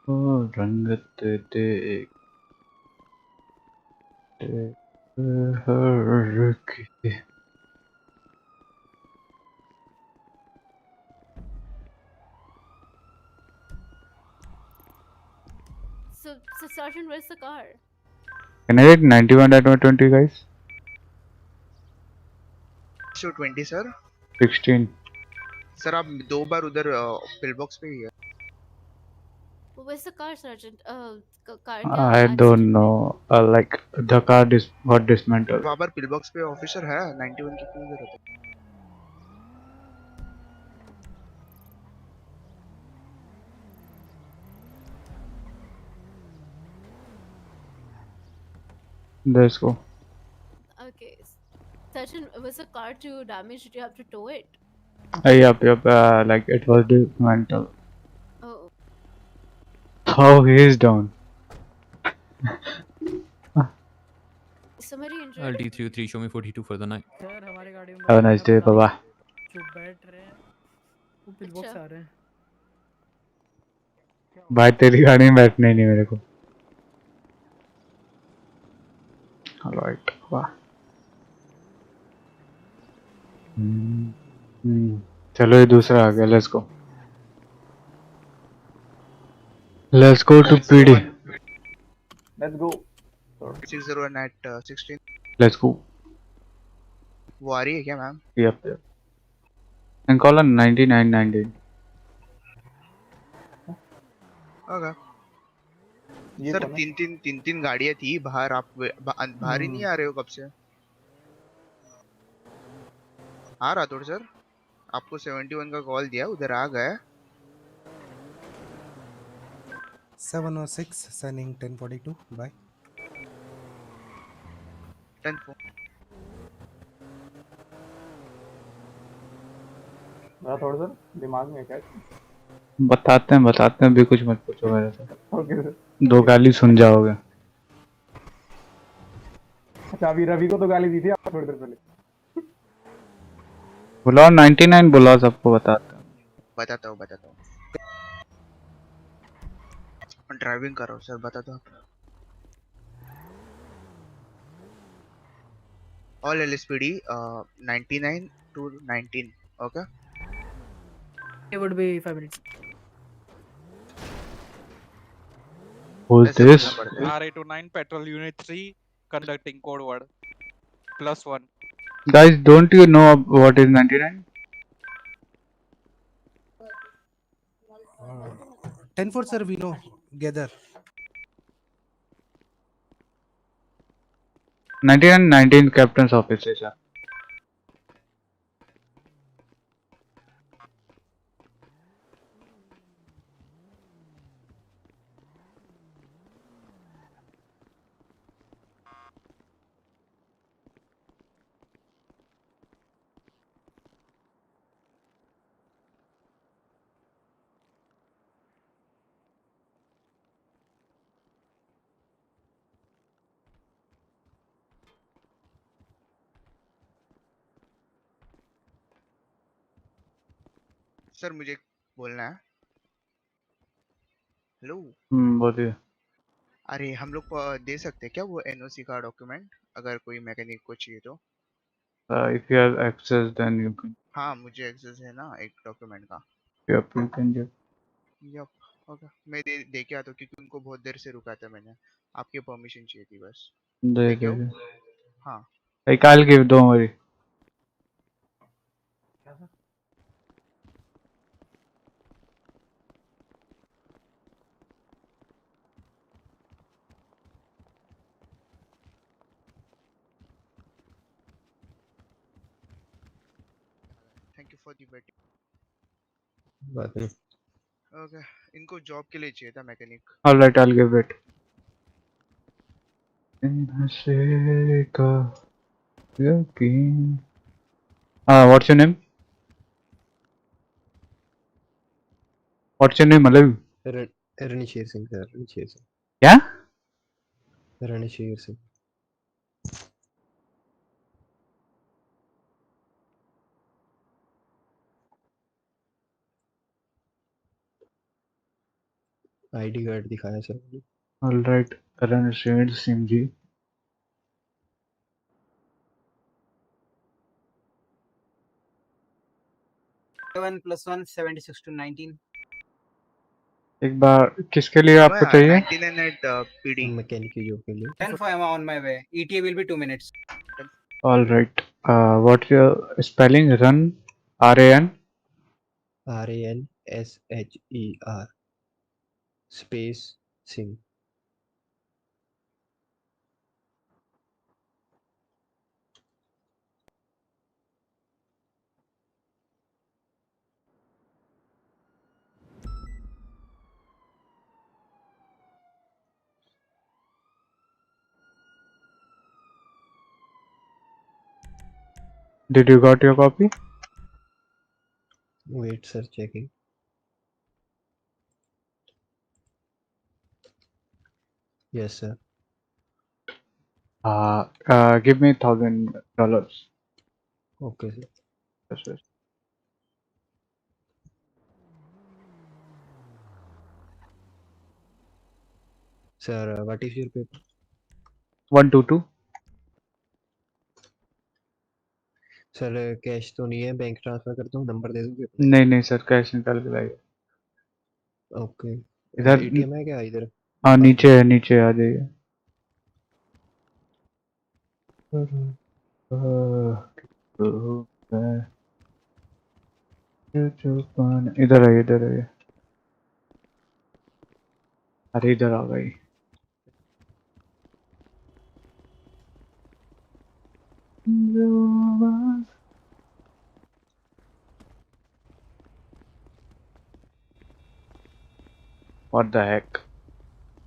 वो रंगत देख हर की. So Sergeant, where's the car? Can I get 91 at 20, guys? So 20 sir. 16. Sir आप 2 बार उधर पिल बॉक्स पे ही है. Where's the car, Sergeant? Car क्या I accident don't में? know. Like the car got dismantled. वहाँ पर पिल बॉक्स पे officer है 91 की क्यों जरूरत है? Let's go. Okay. Sergeant, was the car too damaged? Did you have to tow it? Yup. Like it was dismantled. Oh. Oh, he is down. Is somebody injured? LT303, show me 42 for the night. Sir हमारे गाड़ी में Have a nice day. Bye bye. जो बैठ रहे हैं वो pill box आ रहे हैं. भाई तेरी गाड़ी में बैठने ही नहीं मेरे को. Alright. वाह. चलो ये दूसरा आ गया. Let's go. Let's go to PD. Let's go. 601 at 16. Let's go. वो आ रही है क्या ma'am? Yep. And call on 9919. Okay. Sir तीन गाड़ियाँ थी बाहर. आप बाहर ही नहीं आ रहे हो कब से? आ रहा थोड़ा सर. आपको 71 का कॉल दिया, उधर आ गए. 706 sending 1042. Bye. 10 4. थोड़ा सा दिमाग में क्या? बताते हैं भी. कुछ मत पूछो मेरे से. Okay sir. 2 गाली सुन जाओगे. अच्छा अभी रवि को तो गाली दी थी आप थोड़ी देर पहले. बुलाओ 99 बुलाओ, सबको बताता हूँ. ड्राइविंग कर रहा हूँ सर. बता दो. All LSPD 99 to 19. Okay. It would be 5 minutes. Who's this? RA29 Patrol Unit 3 conducting code word +1. Guys, don't you know what is 99? 10-4 sir, we know. Gather. 19 captain's office है sir. सर मुझे बोलना है. Hello. बोलिए. अरे हम लोग को दे सकते हैं क्या वो NOC का डॉक्यूमेंट, अगर कोई मैकेनिक को चाहिए तो? If you have access, then you can. हाँ मुझे एक्सेस है ना एक डॉक्यूमेंट का. Yep, you can get. Yup. Okay. मैं दे के आता हूँ क्योंकि उनको बहुत देर से रुका था मैंने. आपकी परमिशन चाहिए थी बस. दे. हाँ. I'll give. Don't worry. Thank you for the waiting. बात नहीं। ओके, इनको जॉब के लिए चाहिए था mechanic. All right, I'll give it. What's your name? What's your name, Malavi? Ransher Singh sir, Ransher Singh. क्या? रणशेर सिंह। आईडी कार्ड दिखाया sir. All right, Ranjit Singh जी। 7 + 1 76 to 19. एक बार किसके लिए आपको चाहिए? 99 at PD. मैकेनिक की जॉब के लिए। 10 for Emma on my way. ETA will be 2 minutes. All right. What's your spelling? Run. RAN. RANSHER space Singh. Did you got your copy? Wait sir, checking. Yes sir. Give me $1,000. Okay sir. Yes, yes. Sir what is your paper? 122. Sir cash तो नहीं है, bank transfer करता हूँ, number दे दोगे? नहीं नहीं sir, cash निकाल के लाइए। ओके। इधर एटीएम है क्या इधर? हाँ, नीचे है, नीचे आ जाइए। इधर आइए, इधर आइए। अरे इधर आ गई। What the heck?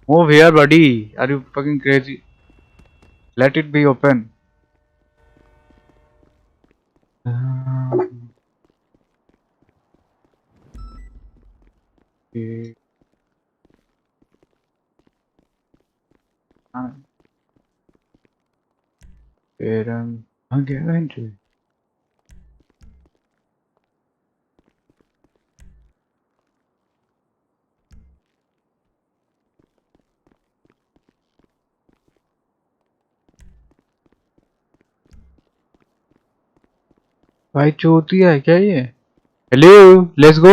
Move here, buddy. Are you fucking crazy? Let it be open. Okay. फिर हम आगे एंट्री। भाई चोतिया है क्या ये? Hello, let's go.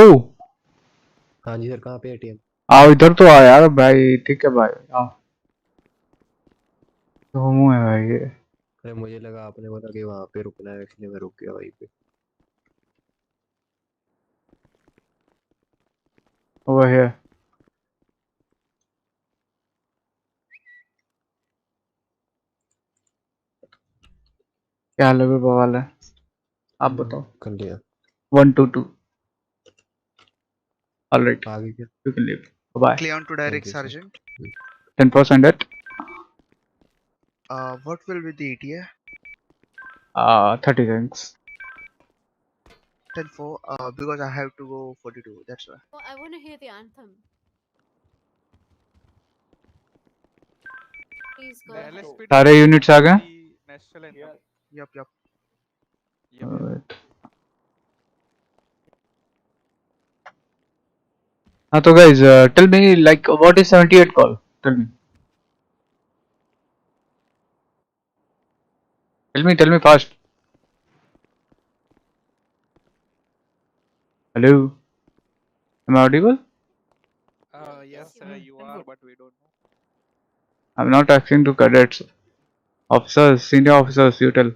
हाँ जी सर, कहाँ पे एटीएम? आओ इधर तो आ यार भाई। ठीक है भाई, आओ। तो मुँह है भाई ये। अरे मुझे लगा आपने बोला कि वहाँ पे रुकना है, इसलिए मैं रुक गया वहीं पे। Over here. क्या लगे बवाल है? आप बताओ। कर लिया। 122. All right. आगे क्या? You can leave. Bye. Clear on to thank direct you sir. sergeant. 10% it. What will be the ETA? 30 cents. 10-4. Because I have to go 42. That's why. Oh, I want to hear the anthem. Please go The ahead. LSPD सारे is units आ गए? the national anthem. Yup, yup. Alright. हाँ तो guys, tell me like what is 78 call? Tell me. Tell me fast. Hello. Am I audible? Yes, you are, but we don't know. I'm not asking to cadets. Officers, senior officers, you tell.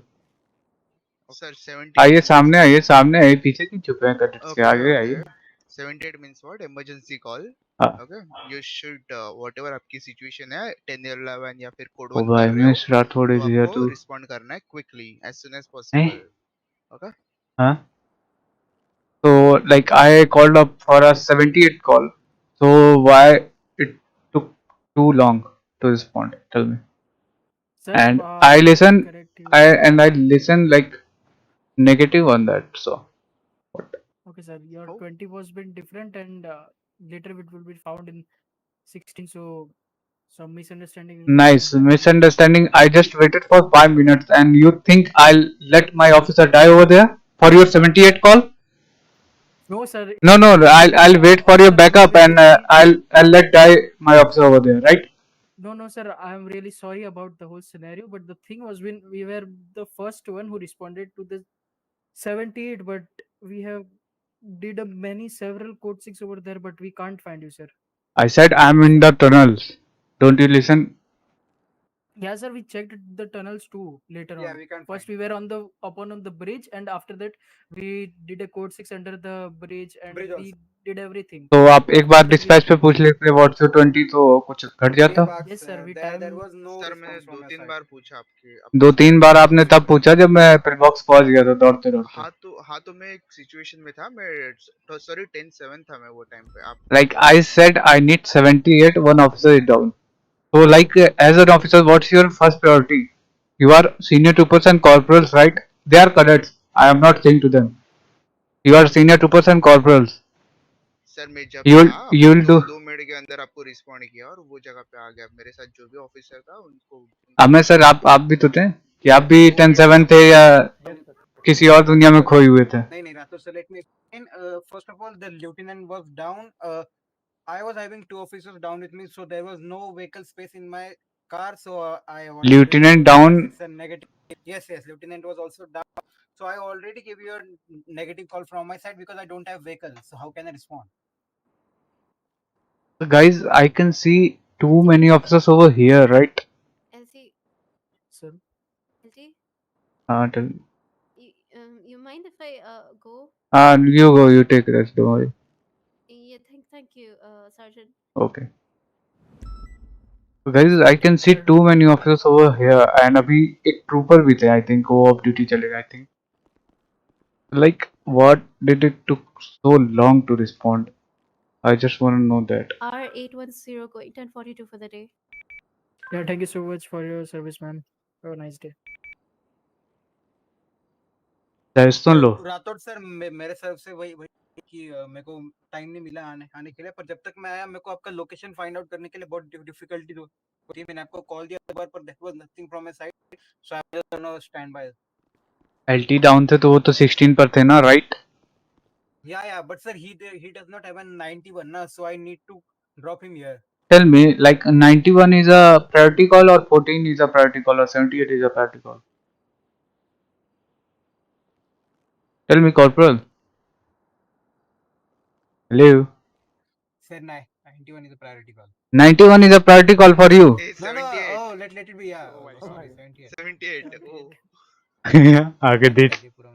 Sir, 78 आइए means सामने what? आइए, सामने आइए, पीछे क्यों छुपे हैं cadets के? Okay, आगे okay. आइए। 78 means what? Emergency call. हाँ। Okay. You should whatever आपकी situation है 1011 या फिर कोड ओ 1 भाई कर रहे हो मिस राठौड़ तो is here आपको too. रिस्पॉन्ड करना है क्विकली as soon as हैं? possible. Okay. हाँ? So like I called up for a 78 call. So why it took too long to respond? Tell me. Sir, And I would like to correct you. I listen like negative on that. So what? Okay, sir, your 20 was been different, and later it will be found in 16. So some misunderstanding Nice happened. misunderstanding. I just waited for 5 minutes, and you think I'll let my officer die over there for your 78 call? No, sir. No, no. I'll wait for your Officer who was backup, with and me. I'll let die my officer over there, right? No, no, sir. I am really sorry about the whole scenario, but the thing was when we were the first one who responded to the 78, but we have did a many several code 6 over there, but we can't find you, sir. I said I'm in the tunnels. Don't you listen? Yeah, sir. We checked the tunnels too later Yeah, on. we can't First, we were on the upon on the bridge, and after that, we did a code 6 under the bridge, and bridge we also. did everything. तो आप एक After bar that, we dispatch पे पूछ लेते what's your 20 तो कुछ घट जाता। yes, sir. We There time. was no sir मैंने response from दो your तीन side. बार पूछा आपके दो तीन बार आपके आपने officer तब को। पूछा जब मैं पिलबॉक्स पहुंच गया था दौड़ते दौड़ते। हाँ तो मैं एक सिचुएशन में था, मैं सॉरी 10-7 था मैं वो टाइम पे। आप Like I said, I need 78. One officer is down. So like as an officer, what's your first priority? You are senior troopers and corporals, right? They are cadets. I am not saying to them. You are senior troopers and corporals. Sir मैं जब You'll था मैं you'll do. 2 minute के अंदर आपको respond किया और वो जगह पे आ गया। मेरे साथ जो भी ऑफिसर था उनको अमे सर आप भी तो थे कि आप भी 10-7 थे या किसी और दुनिया में खोए हुए थे? नहीं Rato, so let me explain. First of all, the lieutenant was down. I was having two officers down with me, so there was no vehicle space in my car, so I wanted Lieutenant to down. it's a negative. Yes, lieutenant was also down. So I already gave you a negative call from my side because I don't have vehicle. So how can I respond? Guys, I can see too many officers over here, right? LT, Sir. LT, Tell. you mind if I go? You go. You take rest. Don't worry. Yeah, thank you, Sergeant. Okay. So guys, I can see too many officers over here, and अभी एक trooper भी थे. I think वो off duty चलेगा. I think. Like, what did it took so long to respond? I just want to know that. R810 going 1042 for the day. Yeah, thank you so much for your service, man. Have a nice day. Soon low. Rathore sir मेरे तरफ से वही कि मेरे को time नहीं मिला आने के लिए, पर जब तक मैं आया मेरे को आपका लोकेशन फाइंड आउट करने के लिए बहुत डिफिकल्टी होती है। मैंने आपको कॉल दिया एक बार, पर there was nothing from my side, so I was on stand by. LT down थे तो वो तो 16 पर थे ना, right? Yeah, but sir, he does not have a 91 na, so I need to drop him here. Tell me, like 91 is a priority call or 14 is a priority call or 78 is a priority call? Tell me, Corporal. Hello? Sir, 91 is a priority call. 91 is a priority call for you? No, oh, let it be, yeah. Oh my Oh, god. 78. 78. Oh. आगे देख। Oh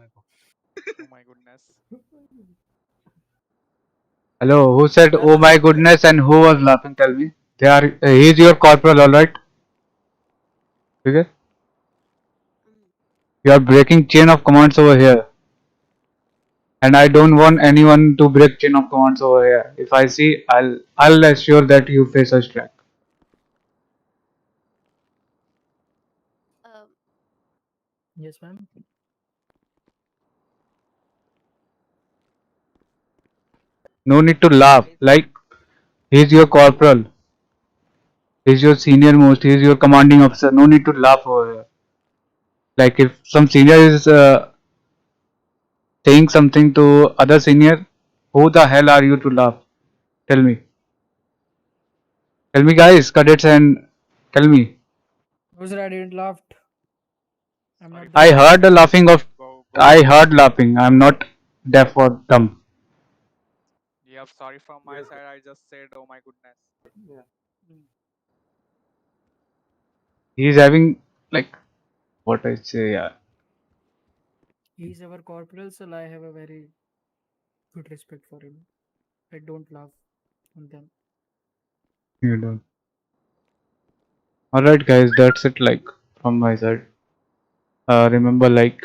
my goodness. Hello, who said oh my goodness and who was laughing? Tell me. They are. He is your corporal, all right? Okay. You are breaking chain of commands over here, and I don't want anyone to break chain of commands over here. If I see, I'll assure that you face a strike. Yes, ma'am. No need to laugh. Like, he's your corporal. He's your senior most. He's your commanding officer. No need to laugh over here. Like, if some senior is saying something to other senior, who the hell are you to laugh? Tell me. Tell me, guys, cadets, and tell me. No, sir, I didn't laugh. I'm not. I heard the laughing of. I heard laughing. I'm not deaf or dumb. Yeah, sorry from my side. I just said, oh my goodness. Yeah. He's having like what I say. Yeah. He's our corporal, so I have a very good respect for him. I don't laugh on them. You don't. All right, guys. That's it. Like from my side. Remember, like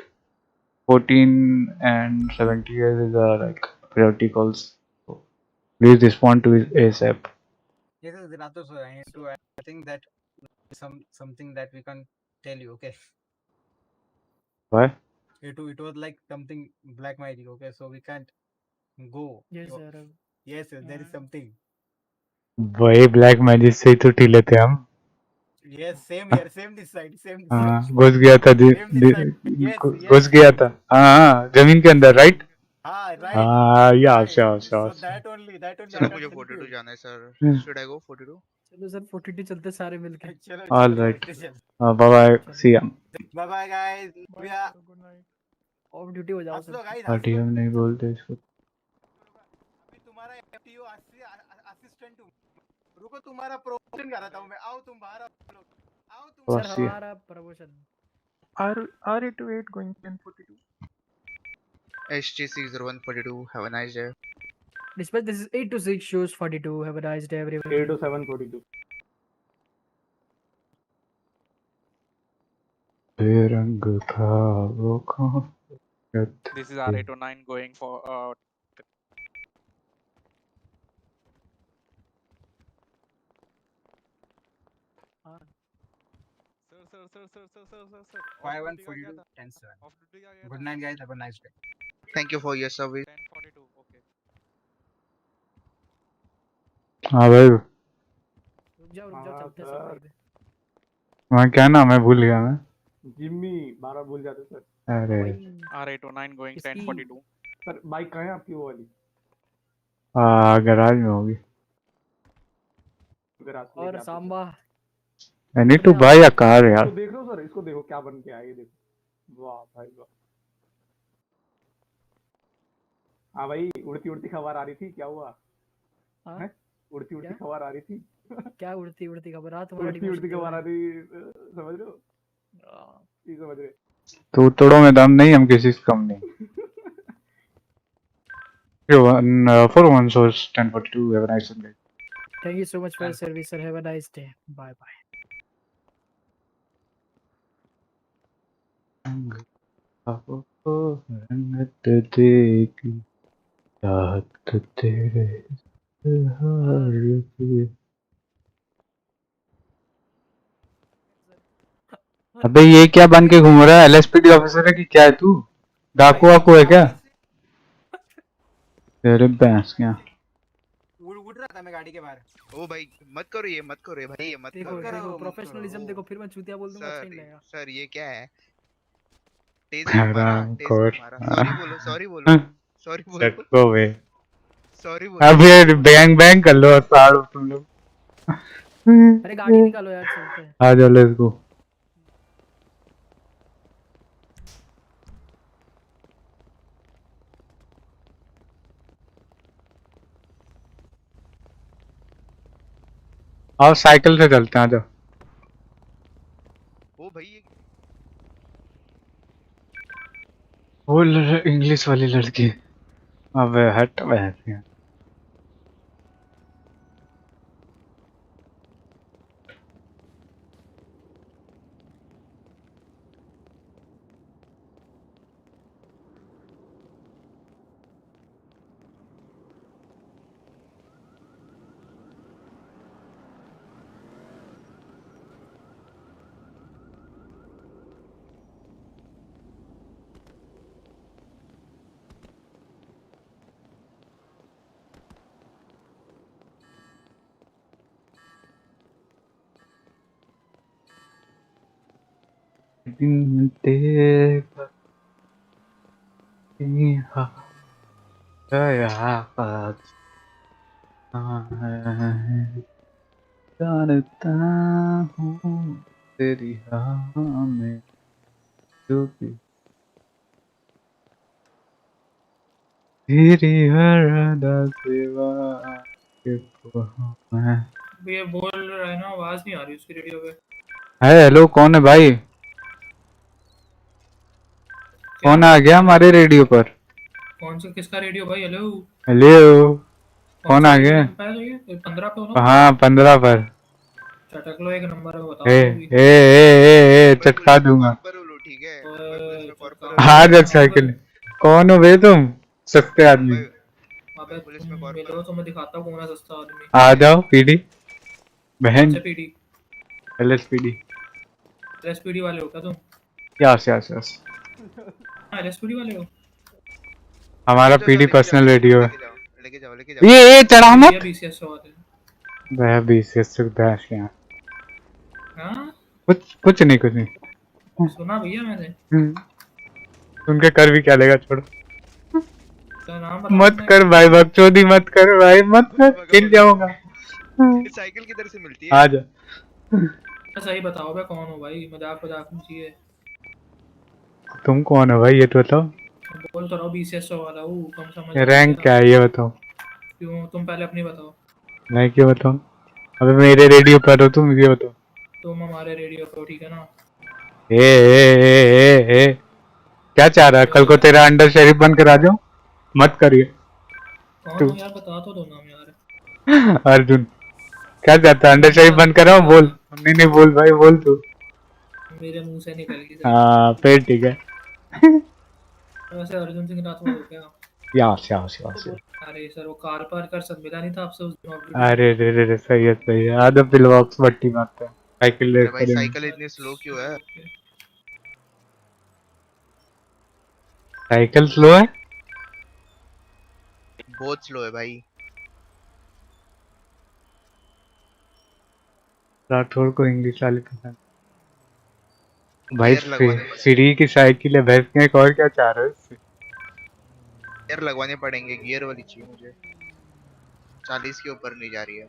14 and 70 years is like priority calls. Please respond to it ASAP. Yes, yes, Rato, sir. I think that something that we can tell you. Okay. Why? It was like something black magic. Okay, so we can't go. Yes, sir. Yes, yes, there is something. वही black magic से ही तो T लेते हम. Yes, same here, same this side, same this हाँ, side. घुस गया था Same this side. Yes, घुस yes. गया था. हाँ, जमीन के अंदर, राइट? हाँ, right. हाँ, या Right. sure. So that only sir I मुझे can help 42 you. जाना है सर. Should I go 42? चलो सर 42 चलते सारे मिलके. चलो All चलो right. चलो. Bye bye. See ya. Bye bye guys. Bye sir, good night. Of duty हो जाओ हंस लो सब. guys, हंस पार्टी लो. हम नहीं बोलते इसको. अभी तुम्हारा FTO असिस्टेंट हूँ. रुको तुम्हारा प्रमोशन कराता हूँ मैं. आओ तुम बाहर आओ लोग. आओ तुम. सर हमारा promotion. R828 going 1042. SG60142. Have a nice day. Dispatch, this is 826 shows 42. Have a nice day, everyone. 80742. बेरंग खाओ खा. This is R809 going for sir. 5142 107. Good night guys. Have a nice day. Thank you for your service. 1042. Okay. हाँ भाई. रुक जाओ चलते सब लोग. वहाँ क्या नाम है, भूल गया मैं. जिम्मी 12 भूल जाते सर. अरे R809 going 1042. सर बाइक कहाँ है आपकी वो वाली? गराज में होगी. और Samba. I need to buy a car यार. इसको देख लो सर, इसको देखो क्या बन के आया ये देखो. वाह भाई वाह. हाँ भाई, उड़ती उड़ती खबर आ रही थी, क्या हुआ? हाँ? उड़ती उड़ती खबर आ रही थी. क्या उड़ती उड़ती खबर? उड़ती उड़ती खबर आ रही, समझ रहे हो? ये समझ रहे. तो तोड़ो में दम नहीं, हम किसी से कम नहीं. 41 source 1042. Have a nice day. Thank you so much for your service, sir. Have a nice day. Bye bye. रंगत देखी चाहत तेरे हार की. अबे ये क्या बन के घूम रहा है? एलएसपीडी ऑफिसर है कि क्या है तू? डाकू वाकू है क्या? तेरे भैंस क्या? उड़ रहा था मैं गाड़ी के बाहर. ओ भाई मत करो ये भाई, ये मत देखो, करो. देखो प्रोफेशनलिज्म देखो, फिर मैं चूतिया बोल दूंगा, अच्छा नहीं लगेगा. सर ये क्या है? तेज मारा. सॉरी बोलो. सॉरी बोलो. अबे बैंग बैंग कर लो साड़ो तुम लोग. अरे गाड़ी निकालो यार, चलते हैं. आ जाओ, लेट्स गो. और साइकिल से चलते हैं. आ जाओ. ओ भाई वो इंग्लिश वाली लड़की. अबे हट बैठ. दिन देखा जानता हूँ तेरी हाँ में जो भी तेरी हर अदा सेवा के मैं. ये बोल रहा है ना, आवाज नहीं आ रही उसकी रेडियो पे. हेलो, कौन है भाई? कौन आ गया हमारे रेडियो पर? कौन सा, किसका रेडियो भाई? हेलो हेलो, कौन आ गया? 15 पे हो ना? हाँ 15 पर. चटक लो एक नंबर है, बताओ. ए चटका दूंगा. ठीक है. हाँ जब साइकिल. कौन हो बे तुम? सस्ते आदमी. मैं पुलिस में तुम कॉर्पोरल मिलो तो मैं दिखाता हूँ कौन है सस्ता आदमी। आ जाओ पीडी कौन बहन से पीडी? एलएसपीडी। एलएसपीडी वाले हो क्या तुम? यस यस यस हाँ एलएसपीडी वाले हो। हमारा पीडी लेके जाओ पर्सनल रेडियो है। लेके जाओ लेके जाओ लेके जाओ। ये चढ़ा ये भैया मत बीसीएस वाले। वह बीसीएस से बहस के यहाँ हाँ कुछ नहीं कुछ नहीं। सुना भैया मैंने। उनके कर भी क्या लेगा छोड़ो। तो नाम बता दो मत मैं कर भाई बकचोदी मत कर भाई मत कर हिल जाऊंगा। साइकिल किधर से मिलती है? आ जा सही बताओ मैं कौन हूँ भाई, मजाक मजाक नहीं चाहिए। तुम कौन हो भाई ये तो बताओ। बोल तो रहा हूँ बीसीएस वाला हूँ, कम समझ रहे हो रैंक क्या? क्या है ये बताओ। क्यों तुम पहले अपनी बताओ। मैं क्यों बताऊं? अबे मेरे रेडियो पर हो तुम ये बताओ। तुम हमारे रेडियो पे हो ठीक है ना। ए क्या चाह रहा है कल को तेरा अंडर शरीफ बन कर आ जाओ। मत करिए कौन तू हो यार बता तो दो नाम यार। अर्जुन क्या चाहता है अंडर अर्जुन शरीफ क्या बन कर आओ बोल। नहीं बोल भाई बोल तू। मेरे मुंह से निकल गई सही। हाँ फिर ठीक है। वैसे अर्जुन सिंह राठौड़ हो क्या? यास यास यास यास। अरे सर वो कार पार कर सब मिला नहीं था आपसे उस दिन ऑफ ड्यूटी पे। अरे रे सही है आधा पिल बॉक्स बट्टी मारते हैं साइकिल रेस अरे भाई करेंगे। साइकिल इतनी स्लो क्यों है? साइकिल स्लो है बहुत स्लो है भाई। राठौड़ को इंग्लिश वाले पसंद भाई गियर लगवाने फ्री की साइकिल है भैंस के और क्या चाह रहे हो इससे। गियर लगवाने पड़ेंगे, गियर वाली चाहिए मुझे। 40 के ऊपर नहीं जा रही है।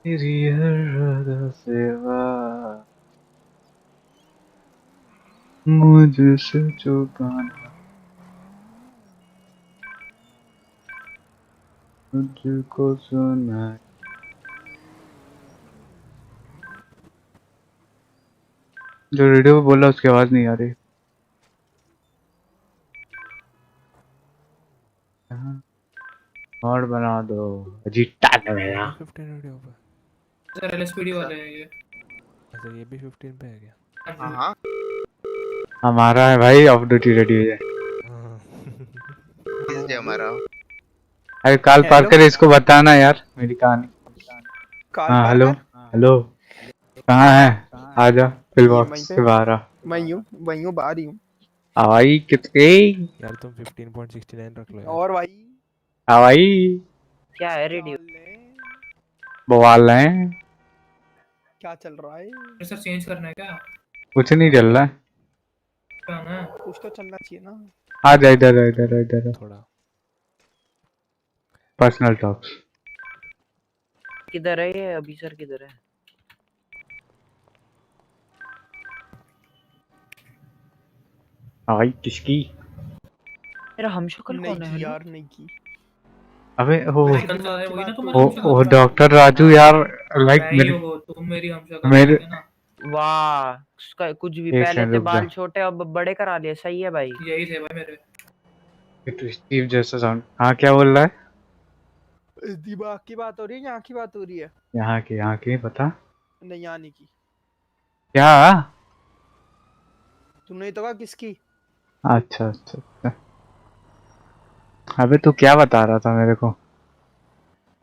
तेरी हर सेवा मुझसे चुकाना मुझको सुना। जो रेडियो पे बोला उसकी आवाज नहीं आ रही। और बना दो अजीता ने मेरा 15 रेडियो पे। सर एलएसपीडी वाले हैं ये। अच्छा ये भी 15 पे है क्या? हाँ हाँ हमारा है भाई ऑफ ड्यूटी रेडियो है। किस डे हमारा? अरे काल पार्कर इसको बताना यार मेरी कहानी। हाँ हेलो हेलो कहाँ है आ जा फिल बॉक्स से बाहर आ। वही हूँ बाहर ही हूँ। हवाई कितने यार तुम 15.69 रख लो यार। और भाई हवाई क्या है रेडियो? बवाल है। क्या चल रहा है? सर चेंज करना है क्या? कुछ नहीं चल रहा है। क्या ना कुछ तो चलना चाहिए ना। आ जा इधर थोड़ा पर्सनल टॉक्स। किधर है ये अभी सर किधर है? हवाई किसकी? मेरा हमशक्ल कौन है? यार नहीं की। अबे वही ना तुम्हारा वो डॉक्टर राजू यार लाइक मैं ही मेरे हूँ वो, तुम मेरी हमशक्ल मेरे ठीक है ना। वाह उसका कुछ भी एक पहले सेकंड थे रुक जा। बाल छोटे अब बड़े करा लिए। सही है भाई। यही थे भाई मेरे। ये तो स्टीव जैसा साउंड। हाँ क्या बोल रहा है? दिमाग की बात हो रही है यहाँ की बात हो रही है? यहाँ की पता नहीं आने की। क्या? तुमने तो कहा किसकी? अच्छा। अबे तू क्या बता रहा था मेरे को?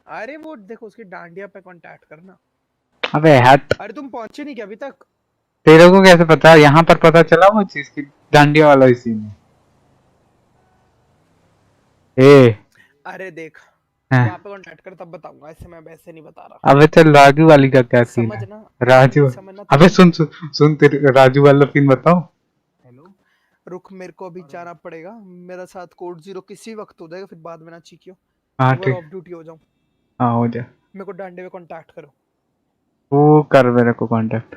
अरे वो देखो उसकी डांडिया पे कांटेक्ट करना। अबे हट। अरे तुम पहुंचे नहीं क्या अभी तक? तेरे को कैसे पता? यहाँ पर पता चला वो चीज की डांडिया वाला इसी में। अरे देख हाँ। वहाँ पे कांटेक्ट कर तब बताऊंगा, ऐसे मैं वैसे नहीं बता रहा। अबे चल राजू वाली का क्या सीन है? समझना राजू समझना। अबे सुन तेरे राजू वाला सीन बताओ। रुक मेरे को अभी जाना पड़ेगा। मेरा साथ कोड 0 किसी वक्त हो जाएगा, फिर बाद में ना चीखियो। हाँ एक बार ठीक। ऑफ ड्यूटी हो जाऊं। हाँ हो जा। मेरे को डांडे में कांटेक्ट करो। वो कर मेरे को कांटेक्ट।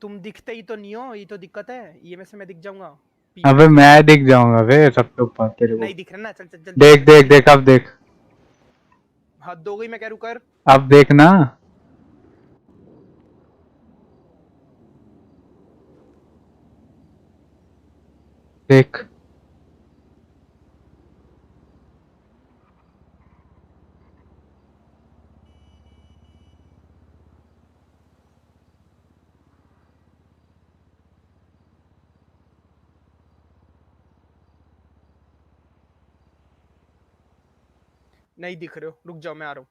तुम दिखते ही तो नहीं हो, ये तो दिक्कत है। ये में से मैं दिख जाऊंगा। अबे मैं दिख जाऊंगा बे सबके ऊपर तेरे को। नहीं दिख रहा ना। चल देख अब देख। हद हो गई मैं कह रहा हूं कर। अब देखना देख नहीं दिख रहे हो, रुक जाओ मैं आ रहा हूँ।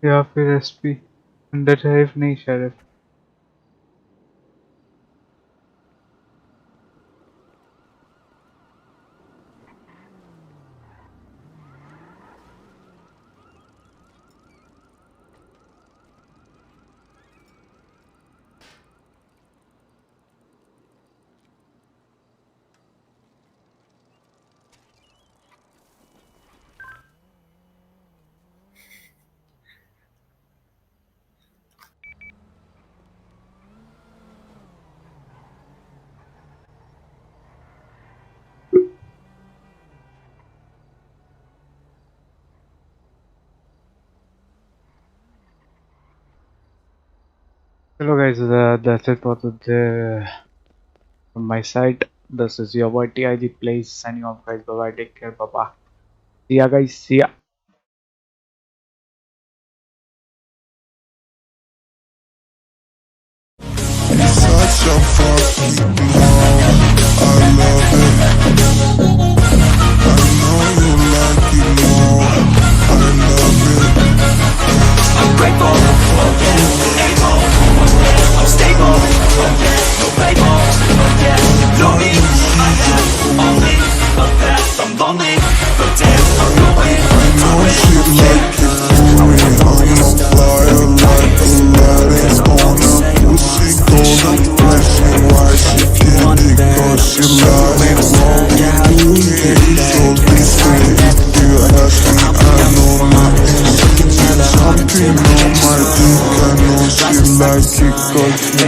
या फिर एसपी अंडर शरीफ नहीं शरीफ Hello guys, that's it for today from my side. This is your boy TIG Plays signing off guys. Bye bye, take care, bye bye. See ya guys, see ya. Such a fucking bomb. I love it. I know you like it more. I love it. I'm grateful, able, I'm stable, no label, no need. I have only a path. I'm lonely, but damn, I'm going. I know she like it fluid. I'm a flyer like Aladdin on a pussy golden flashing. Why she did it? 'Cause she lied. Wrong with you, so this way. If you ask me, I know nothing. Something on my dick, I know she like it 'cause she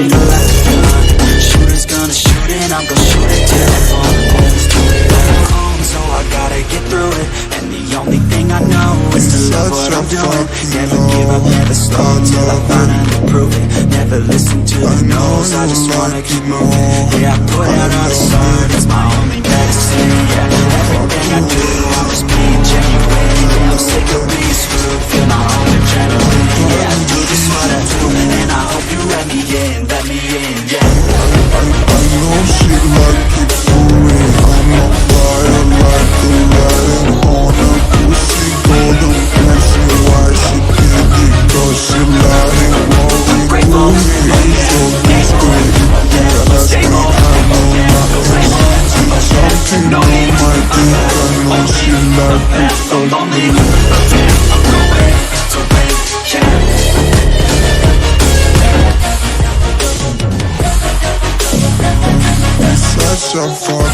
Shooter's gonna shoot it, I'm gonna shoot it till I fall. Always do it on my own, so I gotta get through it. And the only thing I know is to love what I'm doing. Never give up, never slow till I finally prove it. Never listen to the no's, I just wanna keep moving. Yeah, I put out all the art, it's my only medicine. Yeah, everything I do, I'm just being genuine. Yeah, I'm sick of being screwed, feel my own adrenaline. Yeah, I do just what I do, and I hope you let me in, yeah. I know she like it fluid. I'm a flyer like Aladdin on a pussy golden flashing. Why she did it? 'Cause she lied. Wrong with you, so this way. If you ask me, I know nothing. Something on my dick, I know she like it 'cause Lonely, but damn, I'm going to win, yeah. such a fun